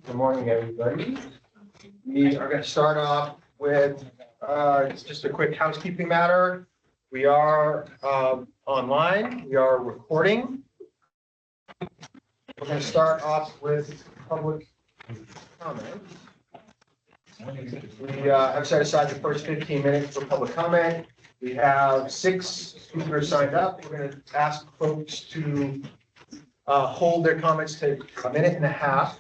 Good morning, everybody. We are going to start off with just a quick housekeeping matter. We are online. We are recording. We're going to start off with public comment. We have set aside the first 15 minutes for public comment. We have 6 speakers signed up. We're going to ask folks to hold their comments to a minute and a half.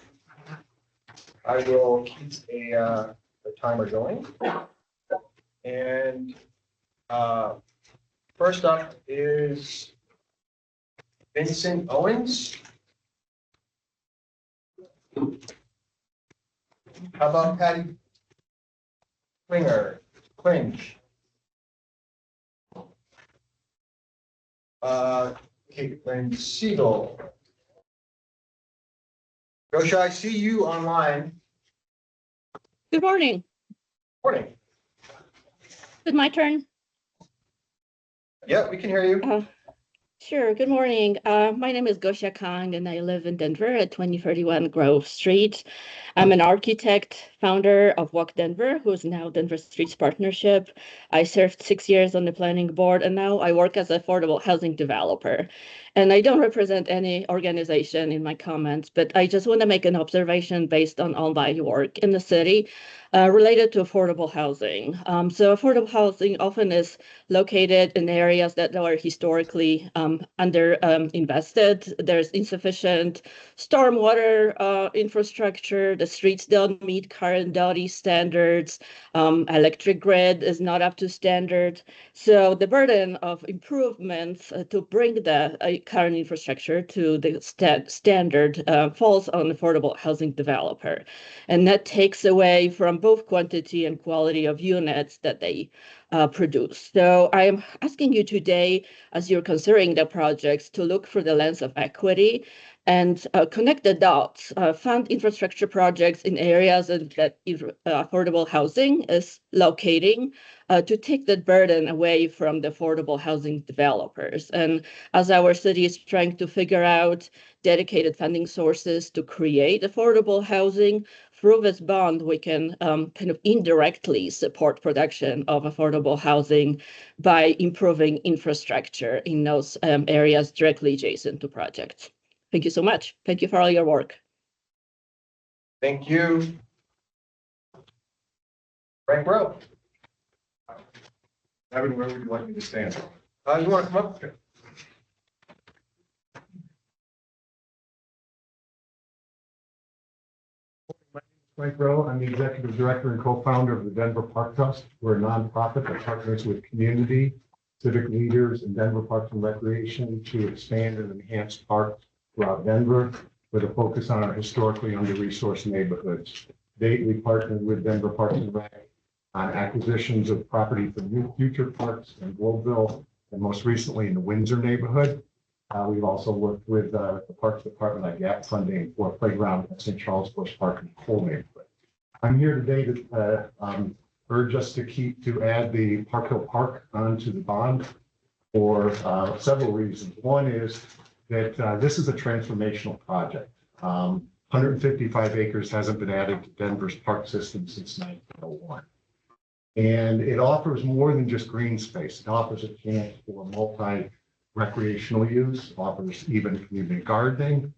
I will keep a timer going. And first up is Vincent Owens. How about Patty Clinge? Caitlin Siegel. Gosha, I see you online. Good morning. Morning. Is it my turn? Yeah, we can hear you. Sure. Good morning. My name is Gosha Kang, and I live in Denver at 2031 Grove Street. I'm an architect, founder of Walk Denver, who is now Denver Streets Partnership. I served 6 years on the planning board, and now I work as an affordable housing developer. And I don't represent any organization in my comments, but I just want to make an observation based on all my work in the city related to affordable housing. So affordable housing often is located in areas that are historically under invested. There's insufficient stormwater infrastructure. The streets don't meet current DOTI standards. Electric grid is not up to standard. So the burden of improvements to bring the current infrastructure to the standard falls on affordable housing developer. And that takes away from both quantity and quality of units that they produce. So I am asking you today, as you're considering the projects, to look for the lens of equity and connect the dots, fund infrastructure projects in areas that affordable housing is locating to take that burden away from the affordable housing developers. And as our city is trying to figure out dedicated funding sources to create affordable housing, through this bond, we can kind of indirectly support production of affordable housing by improving infrastructure in those areas directly adjacent to projects. Thank you so much. Thank you for all your work. Thank you. Frank Rowe. Evan, where would you like me to stand? You want to come up? Frank Rowe, I'm the executive director and co-founder of the Denver Park Trust. We're a nonprofit that partners with community, civic leaders, and Denver Parks and Recreation to expand and enhance parks throughout Denver with a focus on our historically under-resourced neighborhoods. To date, we partnered with Denver Parks and Rec on acquisitions of property for new future parks in Globeville and most recently in the Windsor neighborhood. We've also worked with the Parks Department on gap funding for a playground at St. Charles Bush Park in the Cole neighborhood. I'm here today to urge us to add the Park Hill Park onto the bond for several reasons. One is that this is a transformational project. 155 acres hasn't been added to Denver's park system since 1901. And it offers more than just green space. It offers a chance for multi-recreational use, offers even community gardening.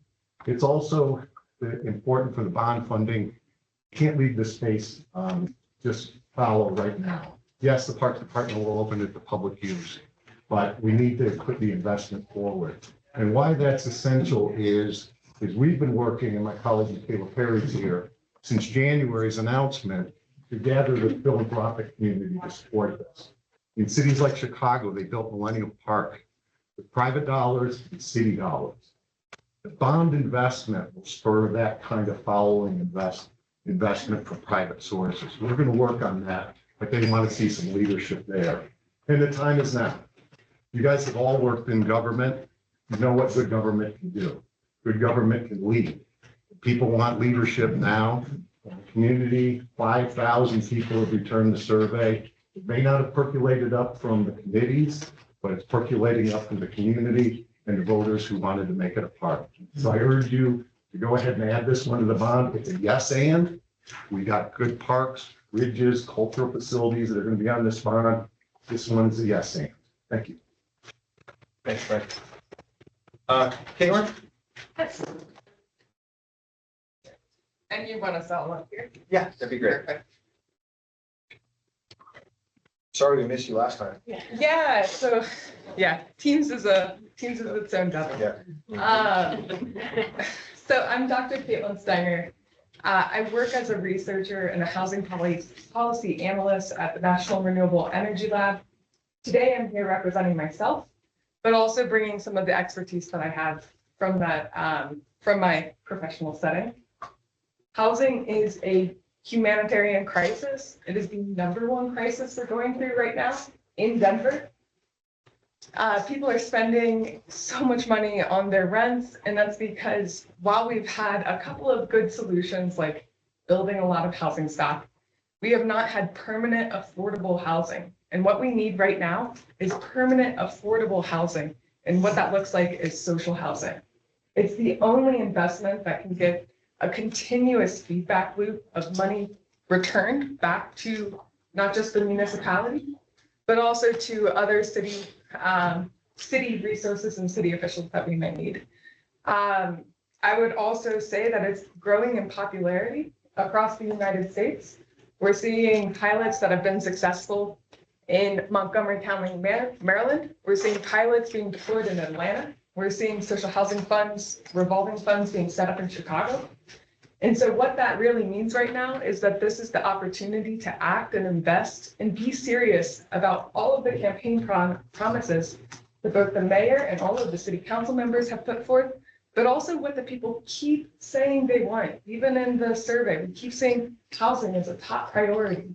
It's also important for the bond funding. You can't leave this space just fallow right now. Yes, the Parks Department will open it to public use, but we need to put the investment forward. And why that's essential is we've been working, and my colleague Michaela Perry's here, since January's announcement to gather the philanthropic community to support this. In cities like Chicago, they built Millennium Park with private dollars and city dollars. The bond investment will spur that kind of following investment from private sources. We're going to work on that, but they want to see some leadership there. And the time is now. You guys have all worked in government. You know what good government can do. Good government can lead. People want leadership now. The community, 5,000 people have returned the survey. It may not have percolated up from the committees, but it's percolating up from the community and the voters who wanted to make it a part. So I urge you to go ahead and add this one to the bond. It's a yes and. We got good parks, bridges, cultural facilities that are going to be on this bond. This one is a yes and. Thank you. Thanks, Frank. Caitlin? And you want us all up here? Yeah, that'd be great. Sorry we missed you last time. Yeah, so, yeah, Teams is its own devil. Yeah. So I'm Dr. Caitlin Steiner. I work as a researcher and a housing policy analyst at the National Renewable Energy Lab. Today I'm here representing myself, but also bringing some of the expertise that I have from that, from my professional setting. Housing is a humanitarian crisis. It is the #1 crisis we're going through right now in Denver. People are spending so much money on their rents, and that's because while we've had a couple of good solutions like building a lot of housing stock, we have not had permanent affordable housing. And what we need right now is permanent affordable housing. And what that looks like is social housing. It's the only investment that can give a continuous feedback loop of money returned back to not just the municipality, but also to other city resources and city officials that we may need. I would also say that it's growing in popularity across the United States. We're seeing pilots that have been successful in Montgomery County, Maryland. We're seeing pilots being deployed in Atlanta. We're seeing social housing funds, revolving funds being set up in Chicago. And so what that really means right now is that this is the opportunity to act and invest and be serious about all of the campaign promises that both the mayor and all of the city council members have put forth, but also what the people keep saying they want. Even in the survey, we keep saying housing is a top priority.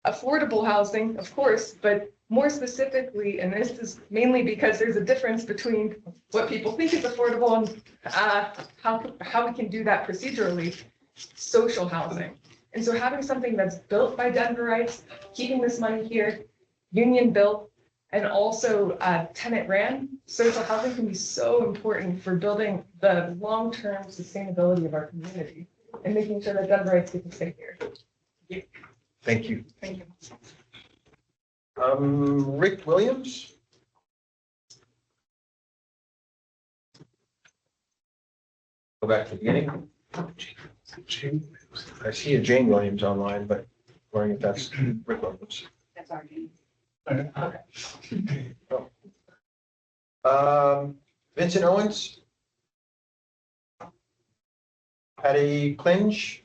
Affordable housing, of course, but more specifically, and this is mainly because there's a difference between what people think is affordable and how we can do that procedurally, social housing. And so having something that's built by Denverites, keeping this money here, union built, and also tenant ran, social housing can be so important for building the long-term sustainability of our community and making sure that Denverites get to stay here. Thank you. Thank you. Rick Williams? Go back to the beginning. I see a Jane Williams online, but wondering if that's Rick Williams. That's our name. Vincent Owens? Patty Clinch?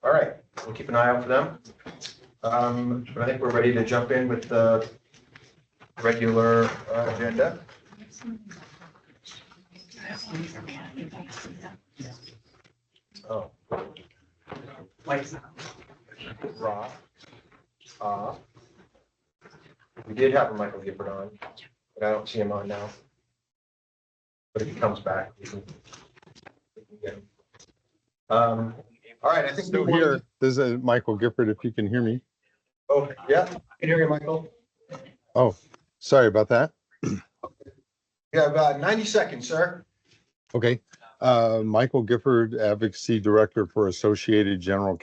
All right, we'll keep an eye out for them. I think we're ready to jump in with the regular agenda. Oh. Rob. We did have a Michael Gifford on, but I don't see him on now. But if he comes back, we can get him. All right, I think Still here. This is Michael Gifford, if you can hear me. Oh, yeah, I can hear you, Michael. Oh, sorry about that. You have 90 seconds, sir. Okay. Michael Gifford, Advocacy Director for Associated General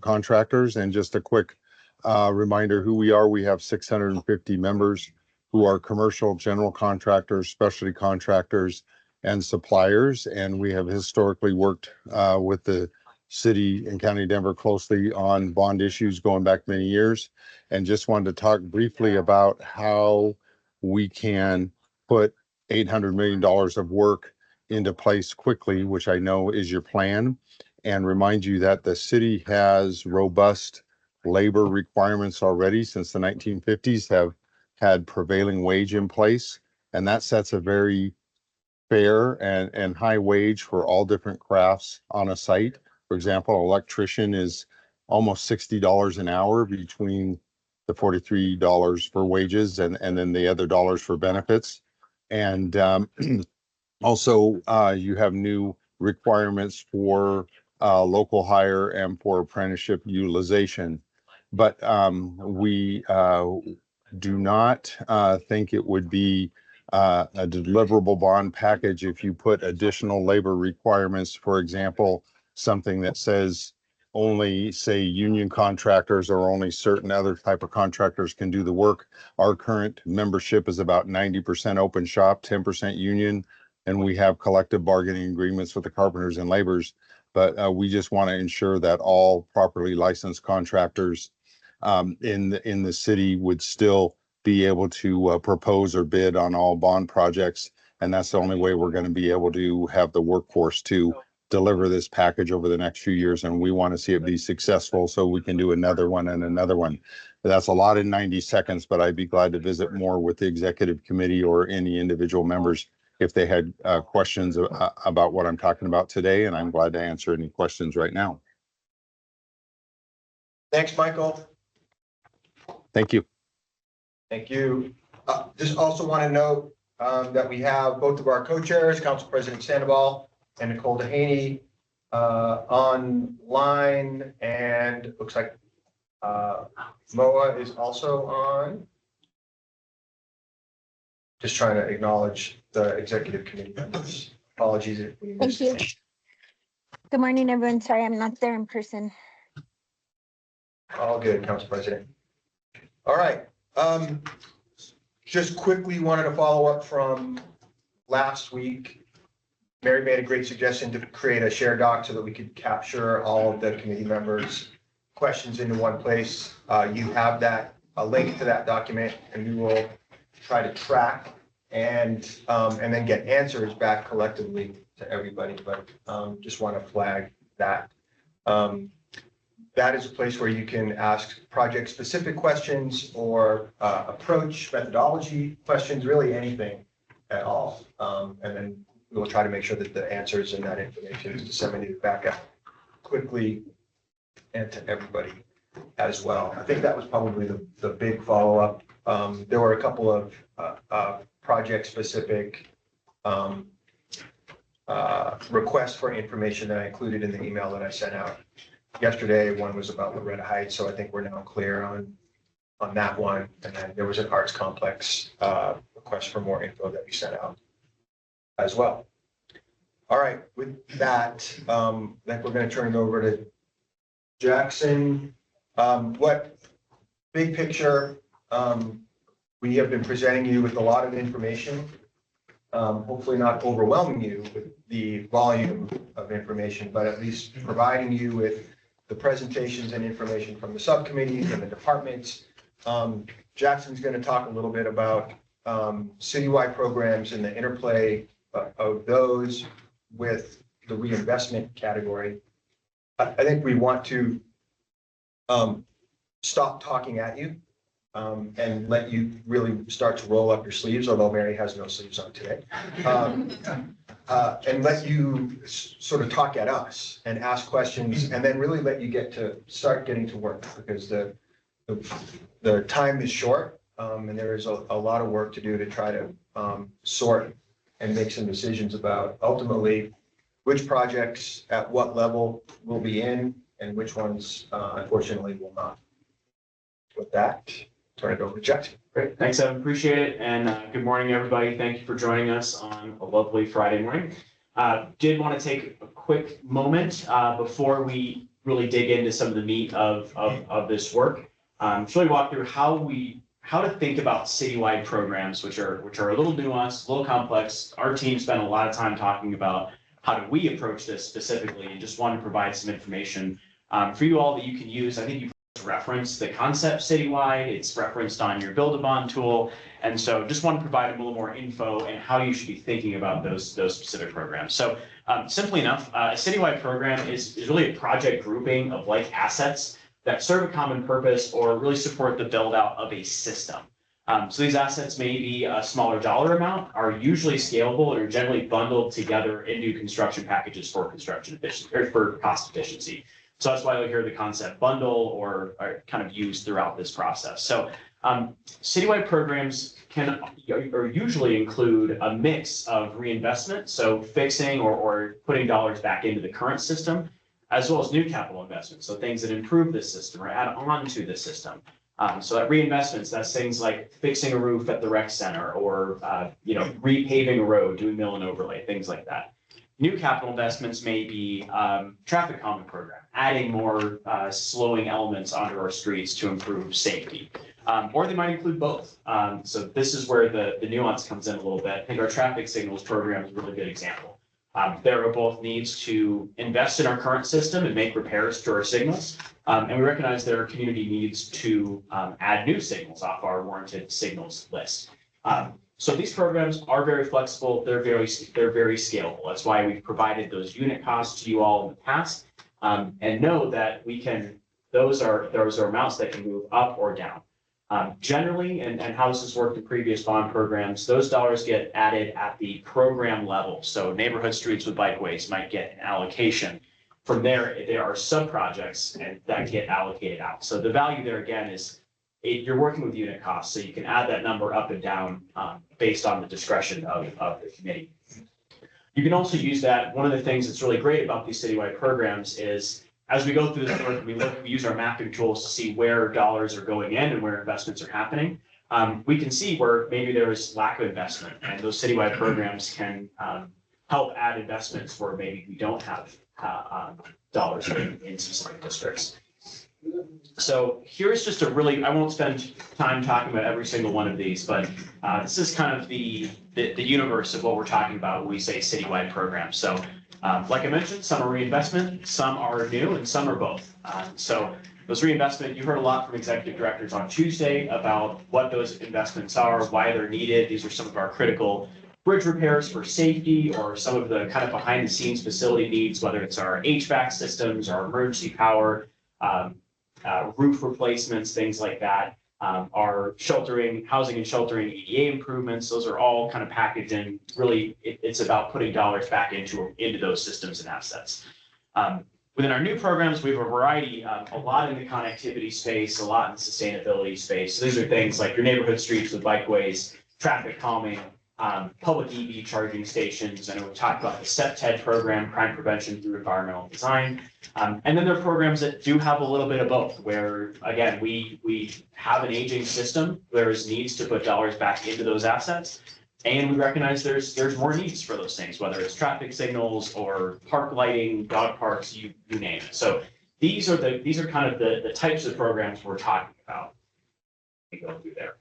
Contractors. And just a quick reminder who we are. We have 650 members who are commercial general contractors, specialty contractors, and suppliers. And we have historically worked with the city and county of Denver closely on bond issues going back many years, and just wanted to talk briefly about how we can put $800 million of work into place quickly, which I know is your plan, and remind you that the city has robust labor requirements already since the 1950s, have had prevailing wage in place, and that sets a very fair and high wage for all different crafts on a site. For example, an electrician is almost $60 an hour, between the $43 for wages and then the other dollars for benefits. And also, you have new requirements for local hire and for apprenticeship utilization. But we do not think it would be a deliverable bond package if you put additional labor requirements, for example, something that says only, say, union contractors or only certain other type of contractors can do the work. Our current membership is about 90% open shop, 10% union, and we have collective bargaining agreements with the carpenters and laborers. But we just want to ensure that all properly licensed contractors in the city would still be able to propose or bid on all bond projects. And that's the only way we're going to be able to have the workforce to deliver this package over the next few years. And we want to see it be successful so we can do another one and another one. That's a lot in 90 seconds, but I'd be glad to visit more with the executive committee or any individual members if they had questions about what I'm talking about today. And I'm glad to answer any questions right now. Thanks, Michael. Thank you. Thank you. Just also want to note that we have both of our co-chairs, Council President Sandoval and Nicole Dehaney, online, and it looks like Moa is also on. Just trying to acknowledge the executive committee members. Apologies if we missed Thank you. anything. Good morning, everyone. Sorry, I'm not there in person. All good, Council President. All right. Just quickly wanted to follow up from last week. Mary made a great suggestion to create a share doc so that we could capture all of the committee members' questions into one place. You have that, a link to that document, and we will try to track and then get answers back collectively to everybody. But just want to flag that. That is a place where you can ask project-specific questions or approach methodology questions, really anything at all. And then we'll try to make sure that the answers and that information is disseminated back out quickly and to everybody as well. I think that was probably the big follow-up. There were a couple of project-specific requests for information that I included in the email that I sent out yesterday. One was about Loretta Heights, so I think we're now clear on that one. And then there was an arts complex request for more info that we sent out as well. All right, with that, I think we're going to turn it over to Jackson. What big picture, we have been presenting you with a lot of information, hopefully not overwhelming you with the volume of information, but at least providing you with the presentations and information from the subcommittees and the departments. Jackson's going to talk a little bit about citywide programs and the interplay of those with the reinvestment category. I think we want to stop talking at you and let you really start to roll up your sleeves, although Mary has no sleeves on today. And let you sort of talk at us and ask questions, and then really let you start getting to work, because the time is short, and there is a lot of work to do to try to sort and make some decisions about ultimately which projects at what level will be in and which ones unfortunately will not. With that, turn it over to Jackson. Great, thanks, Evan, appreciate it. And good morning, everybody. Thank you for joining us on a lovely Friday morning. Did want to take a quick moment before we really dig into some of the meat of this work. To really walk through how to think about citywide programs, which are a little nuanced, a little complex. Our team spent a lot of time talking about how do we approach this specifically, and just want to provide some information for you all that you can use. I think you've referenced the concept citywide. It's referenced on your Build-A-Bond tool. And so just want to provide a little more info and how you should be thinking about those specific programs. So simply enough, a citywide program is really a project grouping of like assets that serve a common purpose or really support the build out of a system. So these assets may be a smaller dollar amount, are usually scalable, and are generally bundled together into construction packages for construction efficiency or for cost efficiency. So that's why we hear the concept bundle or are kind of used throughout this process. So citywide programs can or usually include a mix of reinvestment, so fixing or putting dollars back into the current system, as well as new capital investments, so things that improve the system or add on to the system. So that reinvestments, that's things like fixing a roof at the rec center or, repaving a road, doing mill and overlay, things like that. New capital investments may be traffic calming program, adding more slowing elements onto our streets to improve safety. Or they might include both. So this is where the nuance comes in a little bit. I think our traffic signals program is a really good example. There are both needs to invest in our current system and make repairs to our signals. And we recognize there are community needs to add new signals off our warranted signals list. So these programs are very flexible. They're very scalable. That's why we've provided those unit costs to you all in the past. And know that those are amounts that can move up or down. Generally, and how this has worked in previous bond programs, those dollars get added at the program level. So neighborhood streets with bikeways might get an allocation. From there are sub-projects and that get allocated out. So the value there again is you're working with unit costs, so you can add that number up and down based on the discretion of the committee. You can also use that. One of the things that's really great about these citywide programs is as we go through this work, we use our mapping tools to see where dollars are going in and where investments are happening. We can see where maybe there is lack of investment, and those citywide programs can help add investments where maybe we don't have dollars in specific districts. So here's just I won't spend time talking about every single one of these, but this is kind of the universe of what we're talking about when we say citywide programs. So like I mentioned, some are reinvestment, some are new, and some are both. So those reinvestment, you heard a lot from executive directors on Tuesday about what those investments are, why they're needed. These are some of our critical bridge repairs for safety or some of the kind of behind the scenes facility needs, whether it's our HVAC systems, our emergency power, roof replacements, things like that. Our housing and sheltering ADA improvements, those are all kind of packaged in. Really, it's about putting dollars back into those systems and assets. Within our new programs, we have a variety, a lot in the connectivity space, a lot in the sustainability space. So these are things like your neighborhood streets with bikeways, traffic calming, public EV charging stations. I know we've talked about the SEPTED program, crime prevention through environmental design. And then there are programs that do have a little bit of both, where again, we have an aging system. There's needs to put dollars back into those assets. And we recognize there's more needs for those things, whether it's traffic signals or park lighting, dog parks, you name it. So these are kind of the types of programs we're talking about. We go through there.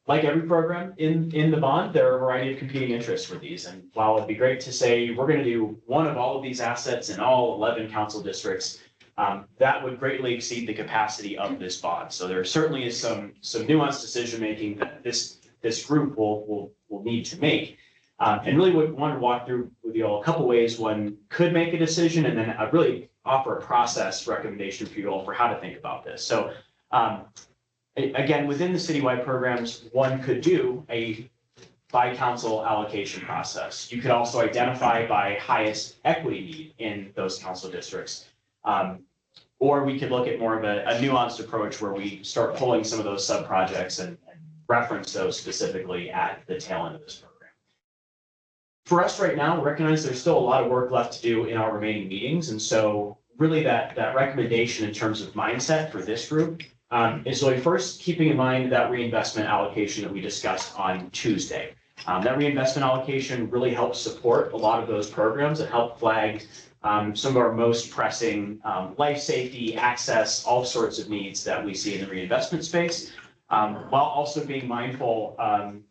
Like every program in the bond, there are a variety of competing interests for these. And while it'd be great to say we're going to do one of all of these assets in all 11 council districts, that would greatly exceed the capacity of this bond. So there certainly is some nuanced decision making that this group will need to make. And really wanted to walk through with you all a couple ways one could make a decision, and then I'd really offer a process recommendation for you all for how to think about this. So again, within the citywide programs, one could do a by council allocation process. You could also identify by highest equity need in those council districts. Or we could look at more of a nuanced approach where we start pulling some of those sub-projects and reference those specifically at the tail end of this program. For us right now, we recognize there's still a lot of work left to do in our remaining meetings. And so really that recommendation in terms of mindset for this group is really first keeping in mind that reinvestment allocation that we discussed on Tuesday. That reinvestment allocation really helps support a lot of those programs that help flag some of our most pressing life safety, access, all sorts of needs that we see in the reinvestment space, while also being mindful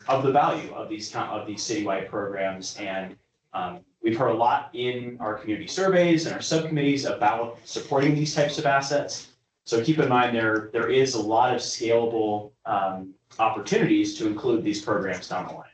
of the value of these citywide programs. And we've heard a lot in our community surveys and our subcommittees about supporting these types of assets. So keep in mind there is a lot of scalable opportunities to include these programs down the line.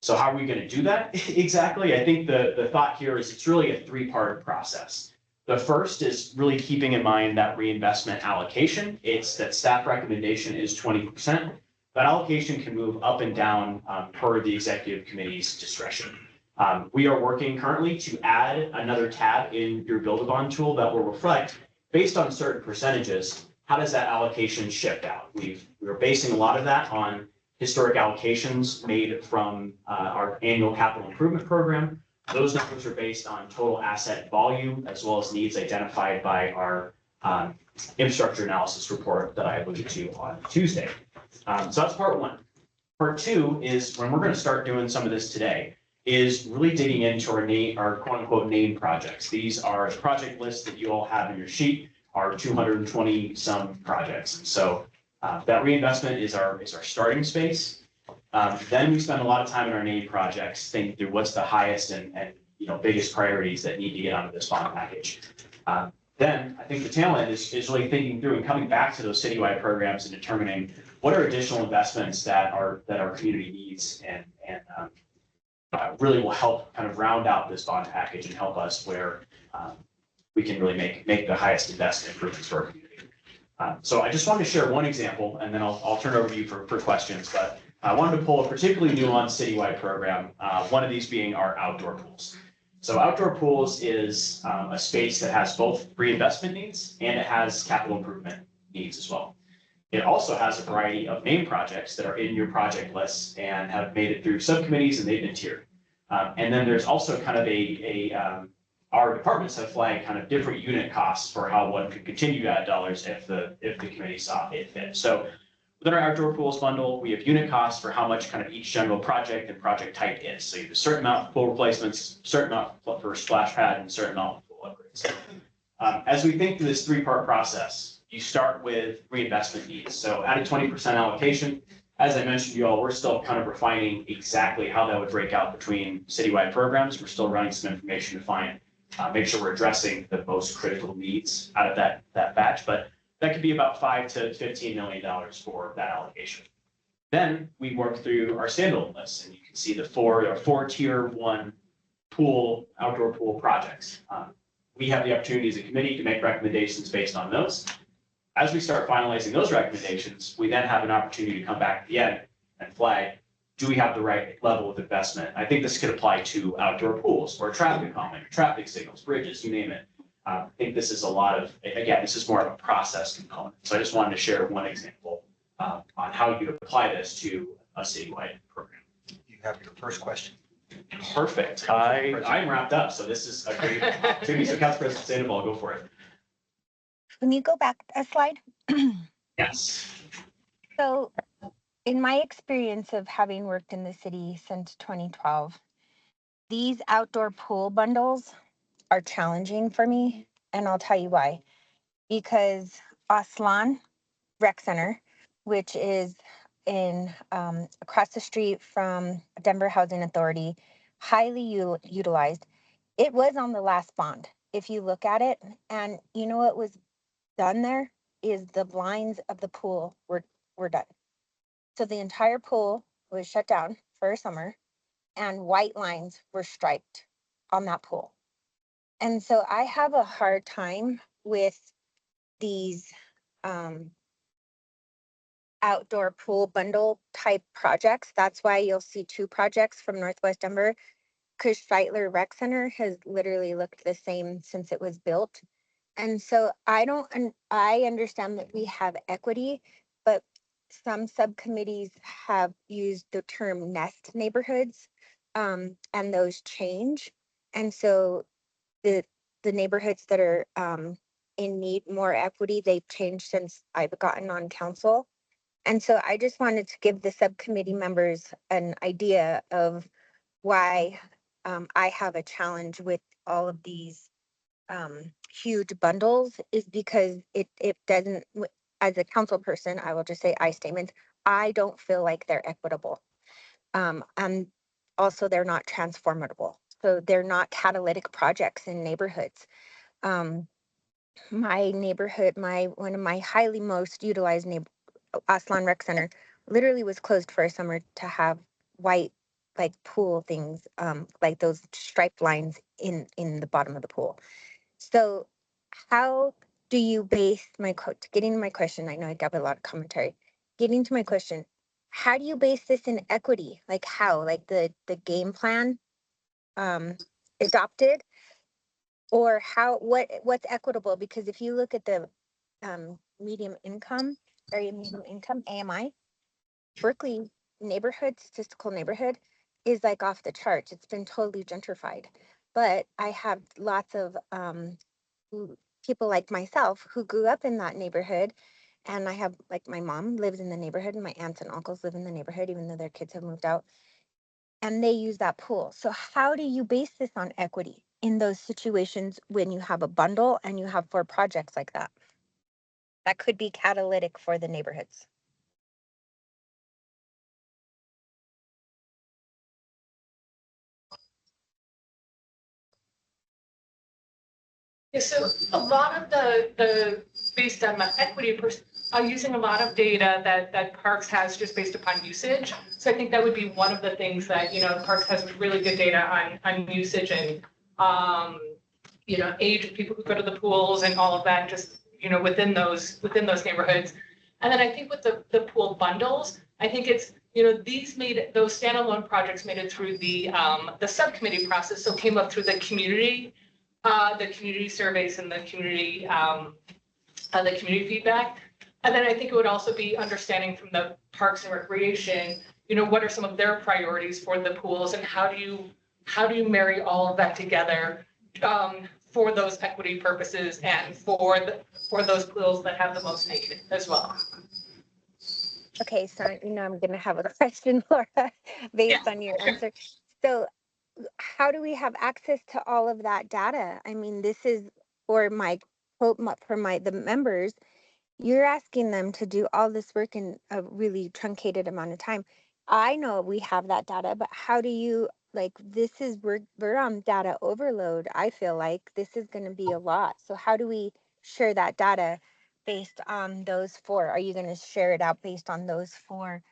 So how are we going to do that exactly? I think the thought here is it's really a three-part process. The first is really keeping in mind that reinvestment allocation. It's that staff recommendation is 20%. That allocation can move up and down per the executive committee's discretion. We are working currently to add another tab in your Build-A-Bond tool that will reflect, based on certain percentages, how does that allocation shift out? We're basing a lot of that on historic allocations made from our annual capital improvement program. Those numbers are based on total asset volume as well as needs identified by our infrastructure analysis report that I alluded to on Tuesday. So that's part one. Part two is when we're going to start doing some of this today is really digging into our quote unquote name projects. These are the project lists that you all have in your sheet, our 220 some projects. And so that reinvestment is our starting space. Then we spend a lot of time in our name projects thinking through what's the highest and biggest priorities that need to get onto this bond package. Then I think the tail end is really thinking through and coming back to those citywide programs and determining what are additional investments that our community needs and really will help kind of round out this bond package and help us where we can really make the highest investment improvements for our community. So I just wanted to share one example, and then I'll turn it over to you for questions. But I wanted to pull a particularly nuanced citywide program, one of these being our outdoor pools. So outdoor pools is a space that has both reinvestment needs and it has capital improvement needs as well. It also has a variety of name projects that are in your project lists and have made it through subcommittees and they've been tiered. And then there's also kind of our departments have flagged kind of different unit costs for how one could continue to add dollars if the committee saw it fit. So within our outdoor pools bundle, we have unit costs for how much kind of each general project and project type is. So you have a certain amount for pool replacements, certain amount for splash pad, and a certain amount for pool upgrades. As we think through this three-part process, you start with reinvestment needs. So at a 20% allocation, as I mentioned to you all, we're still kind of refining exactly how that would break out between citywide programs. We're still running some information to make sure we're addressing the most critical needs out of that batch. But that could be about $5 to $15 million for that allocation. Then we work through our standalone lists, and you can see the four tier one outdoor pool projects. We have the opportunity as a committee to make recommendations based on those. As we start finalizing those recommendations, we then have an opportunity to come back at the end and flag, do we have the right level of investment? I think this could apply to outdoor pools or traffic calming, traffic signals, bridges, you name it. I think this is this is more of a process component. So I just wanted to share one example on how you apply this to a citywide program. You have your first question. Perfect. I'm wrapped up. So this is a great opportunity. So Council President Sandoval, go for it. Can you go back a slide? Yes. So in my experience of having worked in the city since 2012, these outdoor pool bundles are challenging for me. And I'll tell you why. Because Aslan Rec Center, which is in across the street from Denver Housing Authority, highly utilized. It was on the last bond, if you look at it. And you know what was done there is the blinds of the pool were done. So the entire pool was shut down for a summer and white lines were striped on that pool. And so I have a hard time with these outdoor pool bundle type projects. That's why you'll see two projects from Northwest Denver. Chris Streitler Rec Center has literally looked the same since it was built. And so I understand that we have equity, but some subcommittees have used the term nest neighborhoods, and those change. And so the neighborhoods that are in need more equity, they've changed since I've gotten on council. And so I just wanted to give the subcommittee members an idea of why I have a challenge with all of these huge bundles is because it doesn't, as a council person, I will just say I statements, I don't feel like they're equitable. And also they're not transformable. So they're not catalytic projects in neighborhoods. My neighborhood, one of my highly most utilized Aslan Rec Center literally was closed for a summer to have white like pool things, like those striped lines in the bottom of the pool. So how do you base getting to my question? I know I got a lot of commentary. Getting to my question, how do you base this in equity? Like how? Like the game plan adopted? Or what's equitable? Because if you look at the medium income, AMI, Berkeley neighborhood, statistical neighborhood is like off the charts. It's been totally gentrified. But I have lots of people like myself who grew up in that neighborhood. And I have, like, my mom lives in the neighborhood and my aunts and uncles live in the neighborhood, even though their kids have moved out. And they use that pool. So how do you base this on equity in those situations when you have a bundle and you have 4 projects like that? That could be catalytic for the neighborhoods. Yeah, so a lot of the based on the equity, using a lot of data that Parks has just based upon usage. So I think that would be one of the things that, Parks has really good data on usage and, age of people who go to the pools and all of that, just, within those neighborhoods. And then I think with the pool bundles, I think it's, those standalone projects made it through the subcommittee process, so came up through the community surveys and the community feedback. And then I think it would also be understanding from the Parks and Recreation, what are some of their priorities for the pools and how do you marry all of that together for those equity purposes and for those pools that have the most need as well. Okay, so I'm going to have a question, Laura, based on your answer. So how do we have access to all of that data? I mean, this is, or my quote for the members, you're asking them to do all this work in a really truncated amount of time. I know we have that data, but how do you, we're on data overload. I feel like this is going to be a lot. So how do we share that data based on those 4? Are you going to share it out based on those 4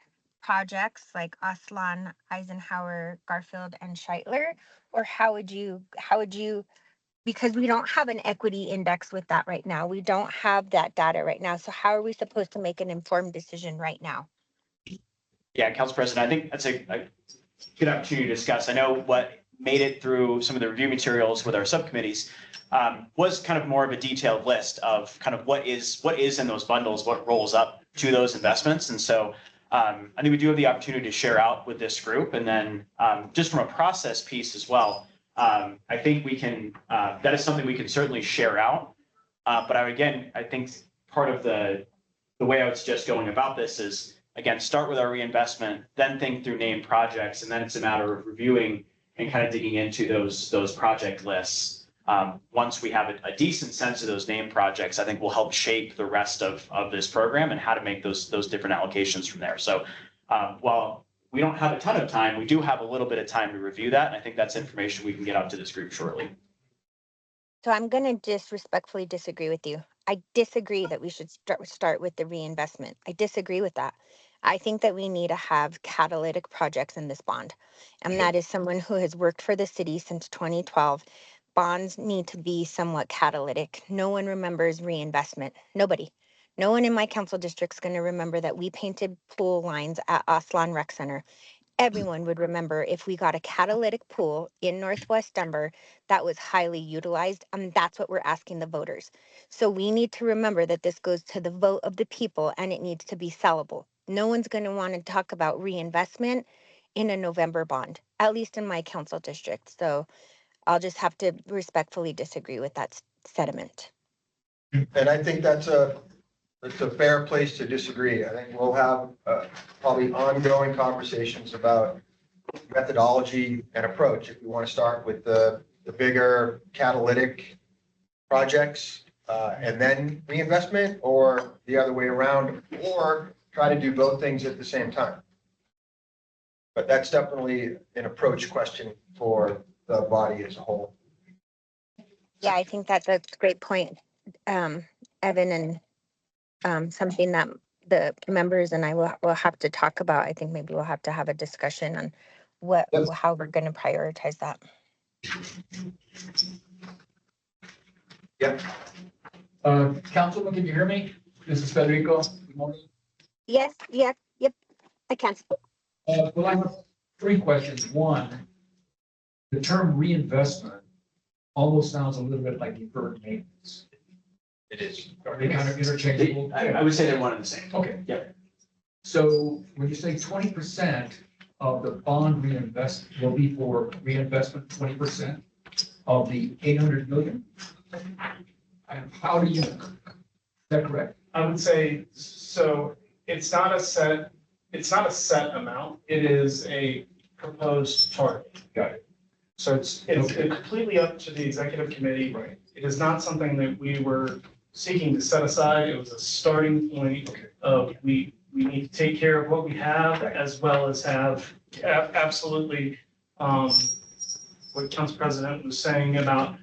projects like Aslan, Eisenhower, Garfield, and Scheitler? Or how would you, because we don't have an equity index with that right now. We don't have that data right now. So how are we supposed to make an informed decision right now? Yeah, Council President, I think that's a good opportunity to discuss. I know what made it through some of the review materials with our subcommittees was kind of more of a detailed list of kind of what is in those bundles, what rolls up to those investments. And so I think we do have the opportunity to share out with this group. And then just from a process piece as well, I think we can, that is something we can certainly share out. But I think part of the way I would suggest going about this is, again, start with our reinvestment, then think through named projects, and then it's a matter of reviewing and kind of digging into those project lists. Once we have a decent sense of those named projects, I think will help shape the rest of this program and how to make those different allocations from there. So while we don't have a ton of time, we do have a little bit of time to review that. And I think that's information we can get out to this group shortly. So I'm going to just respectfully disagree with you. I disagree that we should start with the reinvestment. I disagree with that. I think that we need to have catalytic projects in this bond. And that is someone who has worked for the city since 2012. Bonds need to be somewhat catalytic. No one remembers reinvestment. Nobody. No one in my council district is going to remember that we painted pool lines at Aslan Rec Center. Everyone would remember if we got a catalytic pool in Northwest Denver that was highly utilized, and that's what we're asking the voters. So we need to remember that this goes to the vote of the people and it needs to be sellable. No one's going to want to talk about reinvestment in a November bond, at least in my council district. So I'll just have to respectfully disagree with that sentiment. And I think it's a fair place to disagree. I think we'll have probably ongoing conversations about methodology and approach. If we want to start with the bigger catalytic projects and then reinvestment, or the other way around, or try to do both things at the same time. But that's definitely an approach question for the body as a whole. Yeah, I think that's a great point, Evan, and something that the members and I will have to talk about. I think maybe we'll have to have a discussion on how we're going to prioritize that. Yep. Councilman, can you hear me? This is Federico. Good morning. Yes, yeah, yep, I can. Well, I have 3 questions. One, the term reinvestment almost sounds a little bit like deferred maintenance. It is. Are they kind of interchangeable? I would say they're one and the same. Okay. Yep. So when you say 20% of the bond reinvest will be for reinvestment, 20% of the 800 million, I am How do you, is that correct? I would say, so it's not a set amount. It is a proposed target. Got it. So it's Okay. completely up to the executive committee. Right. It is not something that we were seeking to set aside. It was a starting point Okay. of we need to take care of what we have as well as have absolutely what Council President was saying about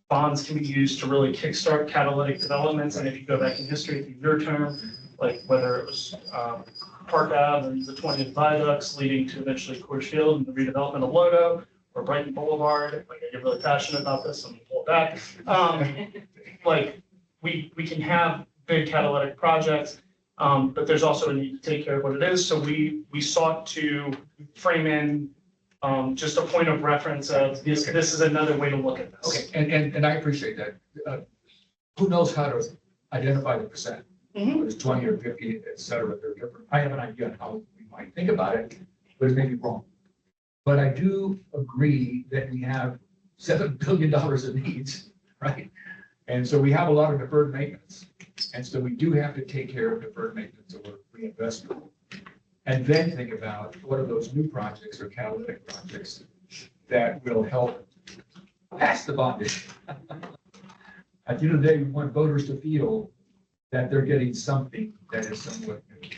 bonds can be used to really kickstart catalytic developments. And if you go back in history through your term, like whether it was Park Ave and the 20th viaducts leading to eventually Coors Field and the redevelopment of Lodo, or Brighton Boulevard, like I get really passionate about this, I'm gonna pull it back. Like we can have big catalytic projects, but there's also a need to take care of what it is. So we sought to frame in just a point of reference of this is another way to look at this. Okay, and I appreciate that. Who knows how to identify the percent? Whether it's 20 or 50, et cetera, they're different. I have an idea on how we might think about it, but it may be wrong. But I do agree that we have $7 billion in needs, right? And so we have a lot of deferred maintenance. And so we do have to take care of deferred maintenance or reinvestment. And then think about what are those new projects or catalytic projects that will help pass the bond issue. At the end of the day, we want voters to feel that they're getting something that is somewhat new.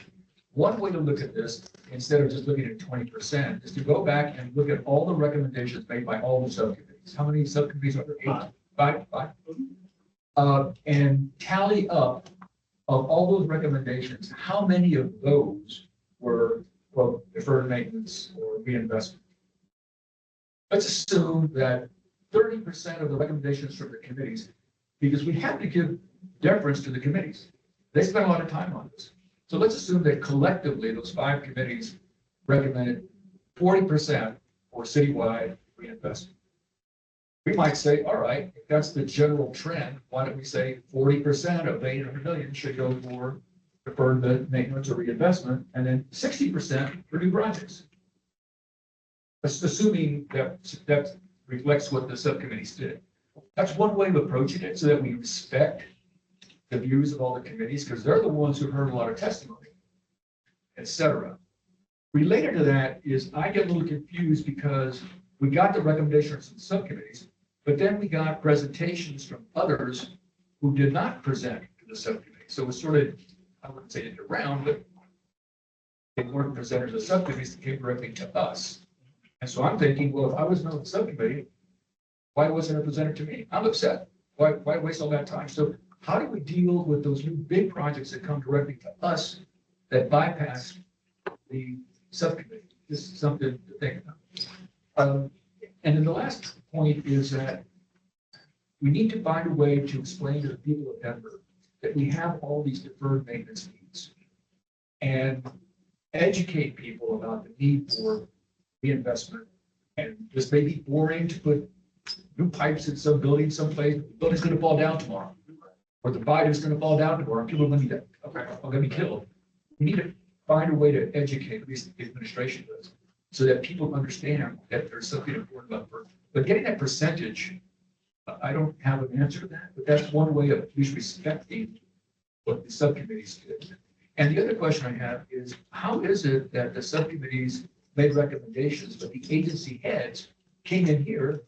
One way to look at this, instead of just looking at 20%, is to go back and look at all the recommendations made by all the subcommittees. How many subcommittees are there? Five. And tally up of all those recommendations, how many of those were, well, deferred maintenance or reinvestment? Let's assume that 30% of the recommendations from the committees, because we have to give deference to the committees. They spend a lot of time on this. So let's assume that collectively, those 5 committees recommended 40% for citywide reinvestment. We might say, all right, if that's the general trend, why don't we say 40% of the 800 million should go for deferred maintenance or reinvestment, and then 60% for new projects. Assuming that reflects what the subcommittees did. That's one way of approaching it, so that we respect the views of all the committees, because they're the ones who heard a lot of testimony, et cetera. Related to that is I get a little confused because we got the recommendations from subcommittees, but then we got presentations from others who did not present to the subcommittee. So it's sort of, I wouldn't say it around, but they weren't presenters of subcommittees that came directly to us. And so I'm thinking, well, if I was on the subcommittee, why wasn't it presented to me? I'm upset. Why waste all that time? So how do we deal with those new big projects that come directly to us that bypass the subcommittee? This is something to think about. And then the last point is that we need to find a way to explain to the people of Denver that we have all these deferred maintenance needs and educate people about the need for reinvestment. And this may be boring to put new pipes in some building someplace. The building's going to fall down tomorrow, or the Biden's going to fall down tomorrow. People are going to be killed. We need to find a way to educate, at least the administration does, so that people understand that there's something important about it. But getting that percentage, I don't have an answer to that, but that's one way of at least respecting what the subcommittees did. And the other question I have is, how is it that the subcommittees made recommendations, but the agency heads came in here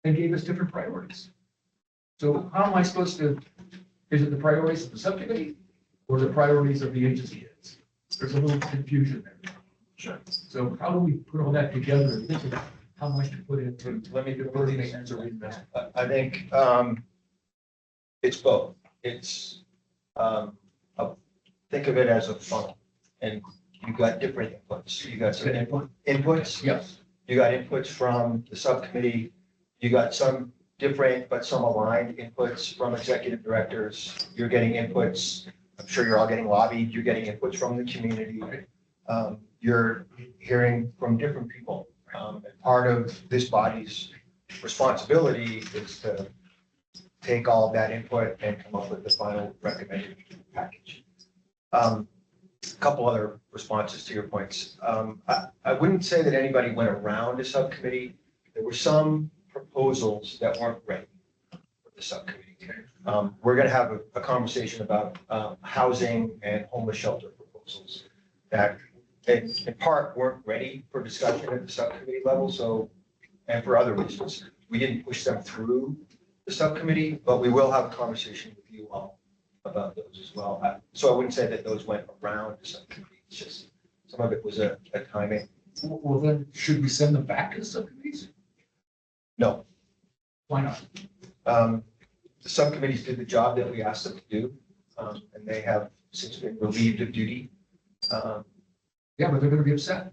and gave us different priorities? So how am I supposed to, is it the priorities of the subcommittee or the priorities of the agency heads? There's a little confusion there. Sure. So how do we put all that together and think about how much to put into? Let me deferred maintenance or reinvestment? I think it's both. It's think of it as a funnel, and you got different inputs. You got some inputs. Yes. You got inputs from the subcommittee. You got some different but some aligned inputs from executive directors. You're getting inputs. I'm sure you're all getting lobbied. You're getting inputs from the community. You're hearing from different people. And part of this body's responsibility is to take all of that input and come up with the final recommended package. A couple other responses to your points. I wouldn't say that anybody went around a subcommittee. There were some proposals that weren't ready. the subcommittee. We're gonna have a conversation about housing and homeless shelter proposals that in part weren't ready for discussion at the subcommittee level, so, and for other reasons, we didn't push them through the subcommittee, but we will have a conversation with you all about those as well. So I wouldn't say that those went around the subcommittee, it's just, some of it was a timing. Well, then, should we send them back to the subcommittees? No, Why not? the subcommittees did the job that we asked them to do, and they have since been relieved of duty. Yeah, but they're gonna be upset.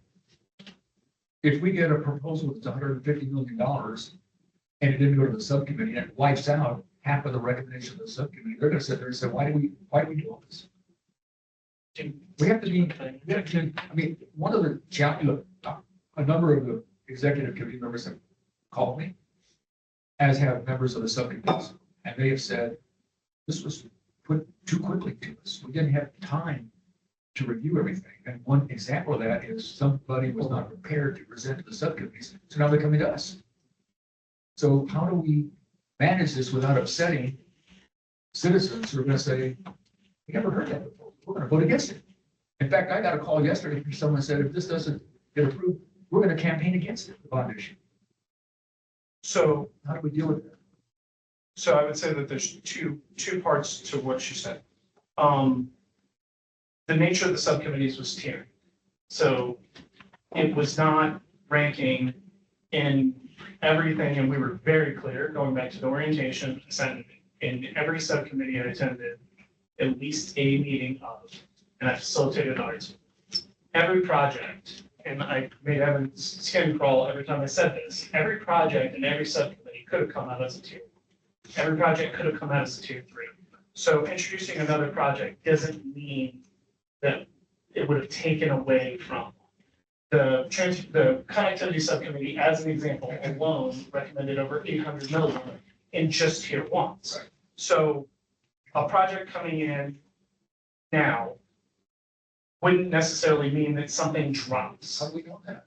If we get a proposal that's $150 million and it didn't go to the subcommittee and it wipes out half of the recommendation of the subcommittee, they're gonna sit there and say, why do we do all this? We have to be, I mean, one of the challenges, a number of the executive committee members have called me, as have members of the subcommittees, and they have said, this was put too quickly to us. We didn't have time to review everything. And one example of that is somebody was not prepared to present to the subcommittees, so now they're coming to us. So how do we manage this without upsetting citizens who are gonna say, we never heard that before, we're gonna vote against it. In fact, I got a call yesterday from someone said, if this doesn't get approved, we're gonna campaign against it, the bond issue. So, How do we deal with that? so I would say that there's two parts to what she said. The nature of the subcommittees was tiering. So it was not ranking in everything, and we were very clear, going back to the orientation, sent in every subcommittee I attended, at least a meeting of, and I facilitated ours. Every project, and I made Evan's skin crawl every time I said this, every project and every subcommittee could have come out as a tier. Every project could have come out as a tier 3. So introducing another project doesn't mean that it would have taken away from the connectivity subcommittee, as an example, alone recommended over 800 million in just tier 1s. Right. So a project coming in now wouldn't necessarily mean that something drops, How do we know that?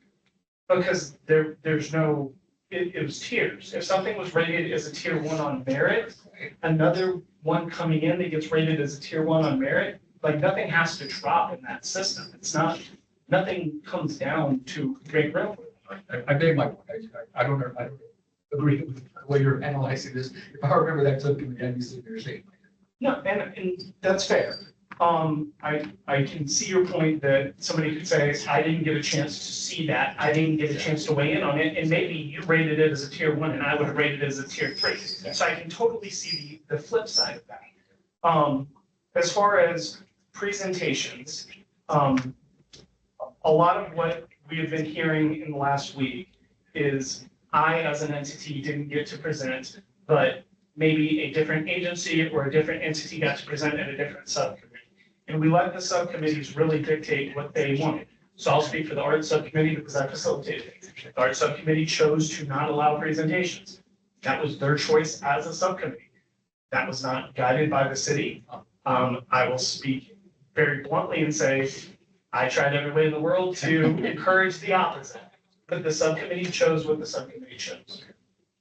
because there's no, it was tiers. If something was rated as a tier 1 on merit, another one coming in that gets rated as a tier 1 on merit, like nothing has to drop in that system. It's not, nothing comes down to great growth. I made my point. I don't agree with the way you're analyzing this. If I remember that subcommittee, I'd be sitting there saying. No, and that's fair. I can see your point that somebody could say, I didn't get a chance to see that. I didn't get a chance to weigh in on it. And maybe you rated it as a tier 1 and I would have rated it as a tier 3. So I can totally see the flip side of that. As far as presentations, a lot of what we have been hearing in the last week is I, as an entity, didn't get to present, but maybe a different agency or a different entity got to present at a different subcommittee. And we let the subcommittees really dictate what they wanted. So I'll speak for the art subcommittee because I facilitated it. The art subcommittee chose to not allow presentations. That was their choice as a subcommittee. That was not guided by the city. I will speak very bluntly and say, I tried every way in the world to encourage the opposite, but the subcommittee chose what the subcommittee chose.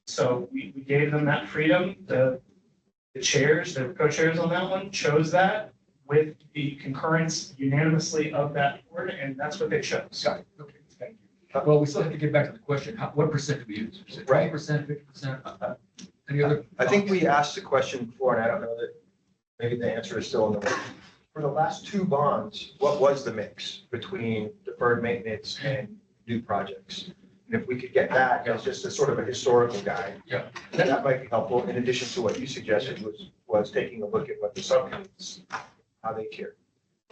So we gave them that freedom. The chairs, the co-chairs on that one chose that with the concurrence unanimously of that board, and that's what they chose. Got it. Okay, thank you. Well, we still have to get back to the question. What percent do we use? Is it 20%, 50%? Any other? I think we asked the question before, and I don't know that maybe the answer is still in the. For the last 2 bonds, what was the mix between deferred maintenance and new projects? And if we could get that as just a sort of a historical guide. Yeah. That might be helpful, in addition to what you suggested was taking a look at what the subcommittees, how they care.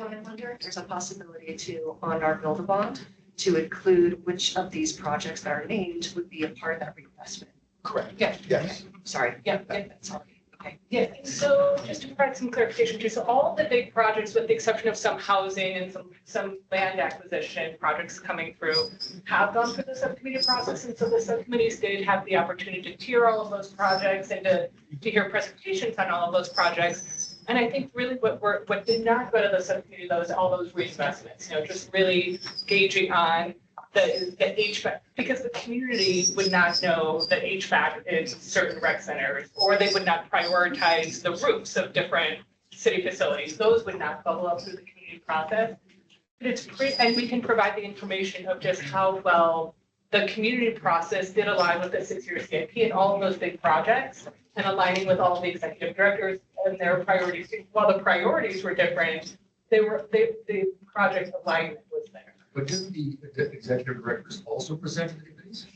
I wonder if there's a possibility to, on our build a bond, to include which of these projects that are named would be a part of that reinvestment. Correct. Yeah. Yes. Sorry. Yeah, That's all. Okay. Yeah, and so just to provide some clarification too, so all of the big projects, with the exception of some housing and some land acquisition projects coming through, have gone through the subcommittee process. And so the subcommittees did have the opportunity to tier all of those projects and to hear presentations on all of those projects. And I think really what did not go to the subcommittee, though, is all those reinvestments, just really gauging on the HVAC, because the community would not know that HVAC is certain rec centers, or they would not prioritize the roofs of different city facilities. Those would not bubble up through the community process. But it's pretty, and we can provide the information of just how well the community process did align with the 6-year CIP and all of those big projects, and aligning with all of the executive directors and their priorities. While the priorities were different, the project alignment was there. But didn't the executive directors also present to the committees?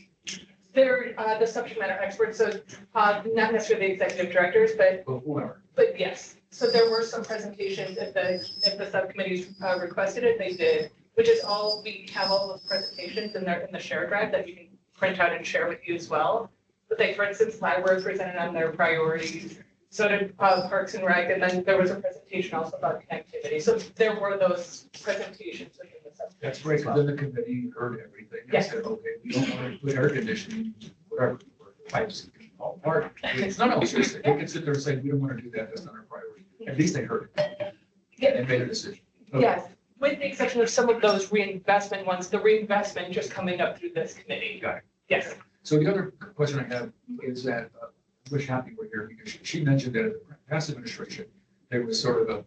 They're the subject matter experts, so not necessarily the executive directors, but Or whoever? But yes, so there were some presentations if the subcommittees requested it, they did, which is all, we have all those presentations in the share drive that you can print out and share with you as well. But they, for instance, library presented on their priorities, so did Parks and Rec, and then there was a presentation also about connectivity. So there were those presentations within the subcommittee. That's great, because then the committee heard everything. And Yes. said, okay, we don't want to put air conditioning, whatever, or pipes all apart. It's not always just, they can sit there and say, we don't want to do that, that's not our priority. At least they heard it and made a decision. Okay. Yes, with the exception of some of those reinvestment ones, the reinvestment just coming up through this committee. Got it. Yes. So the other question I have is that, I wish Happy were here, because she mentioned that in the past administration, there was sort of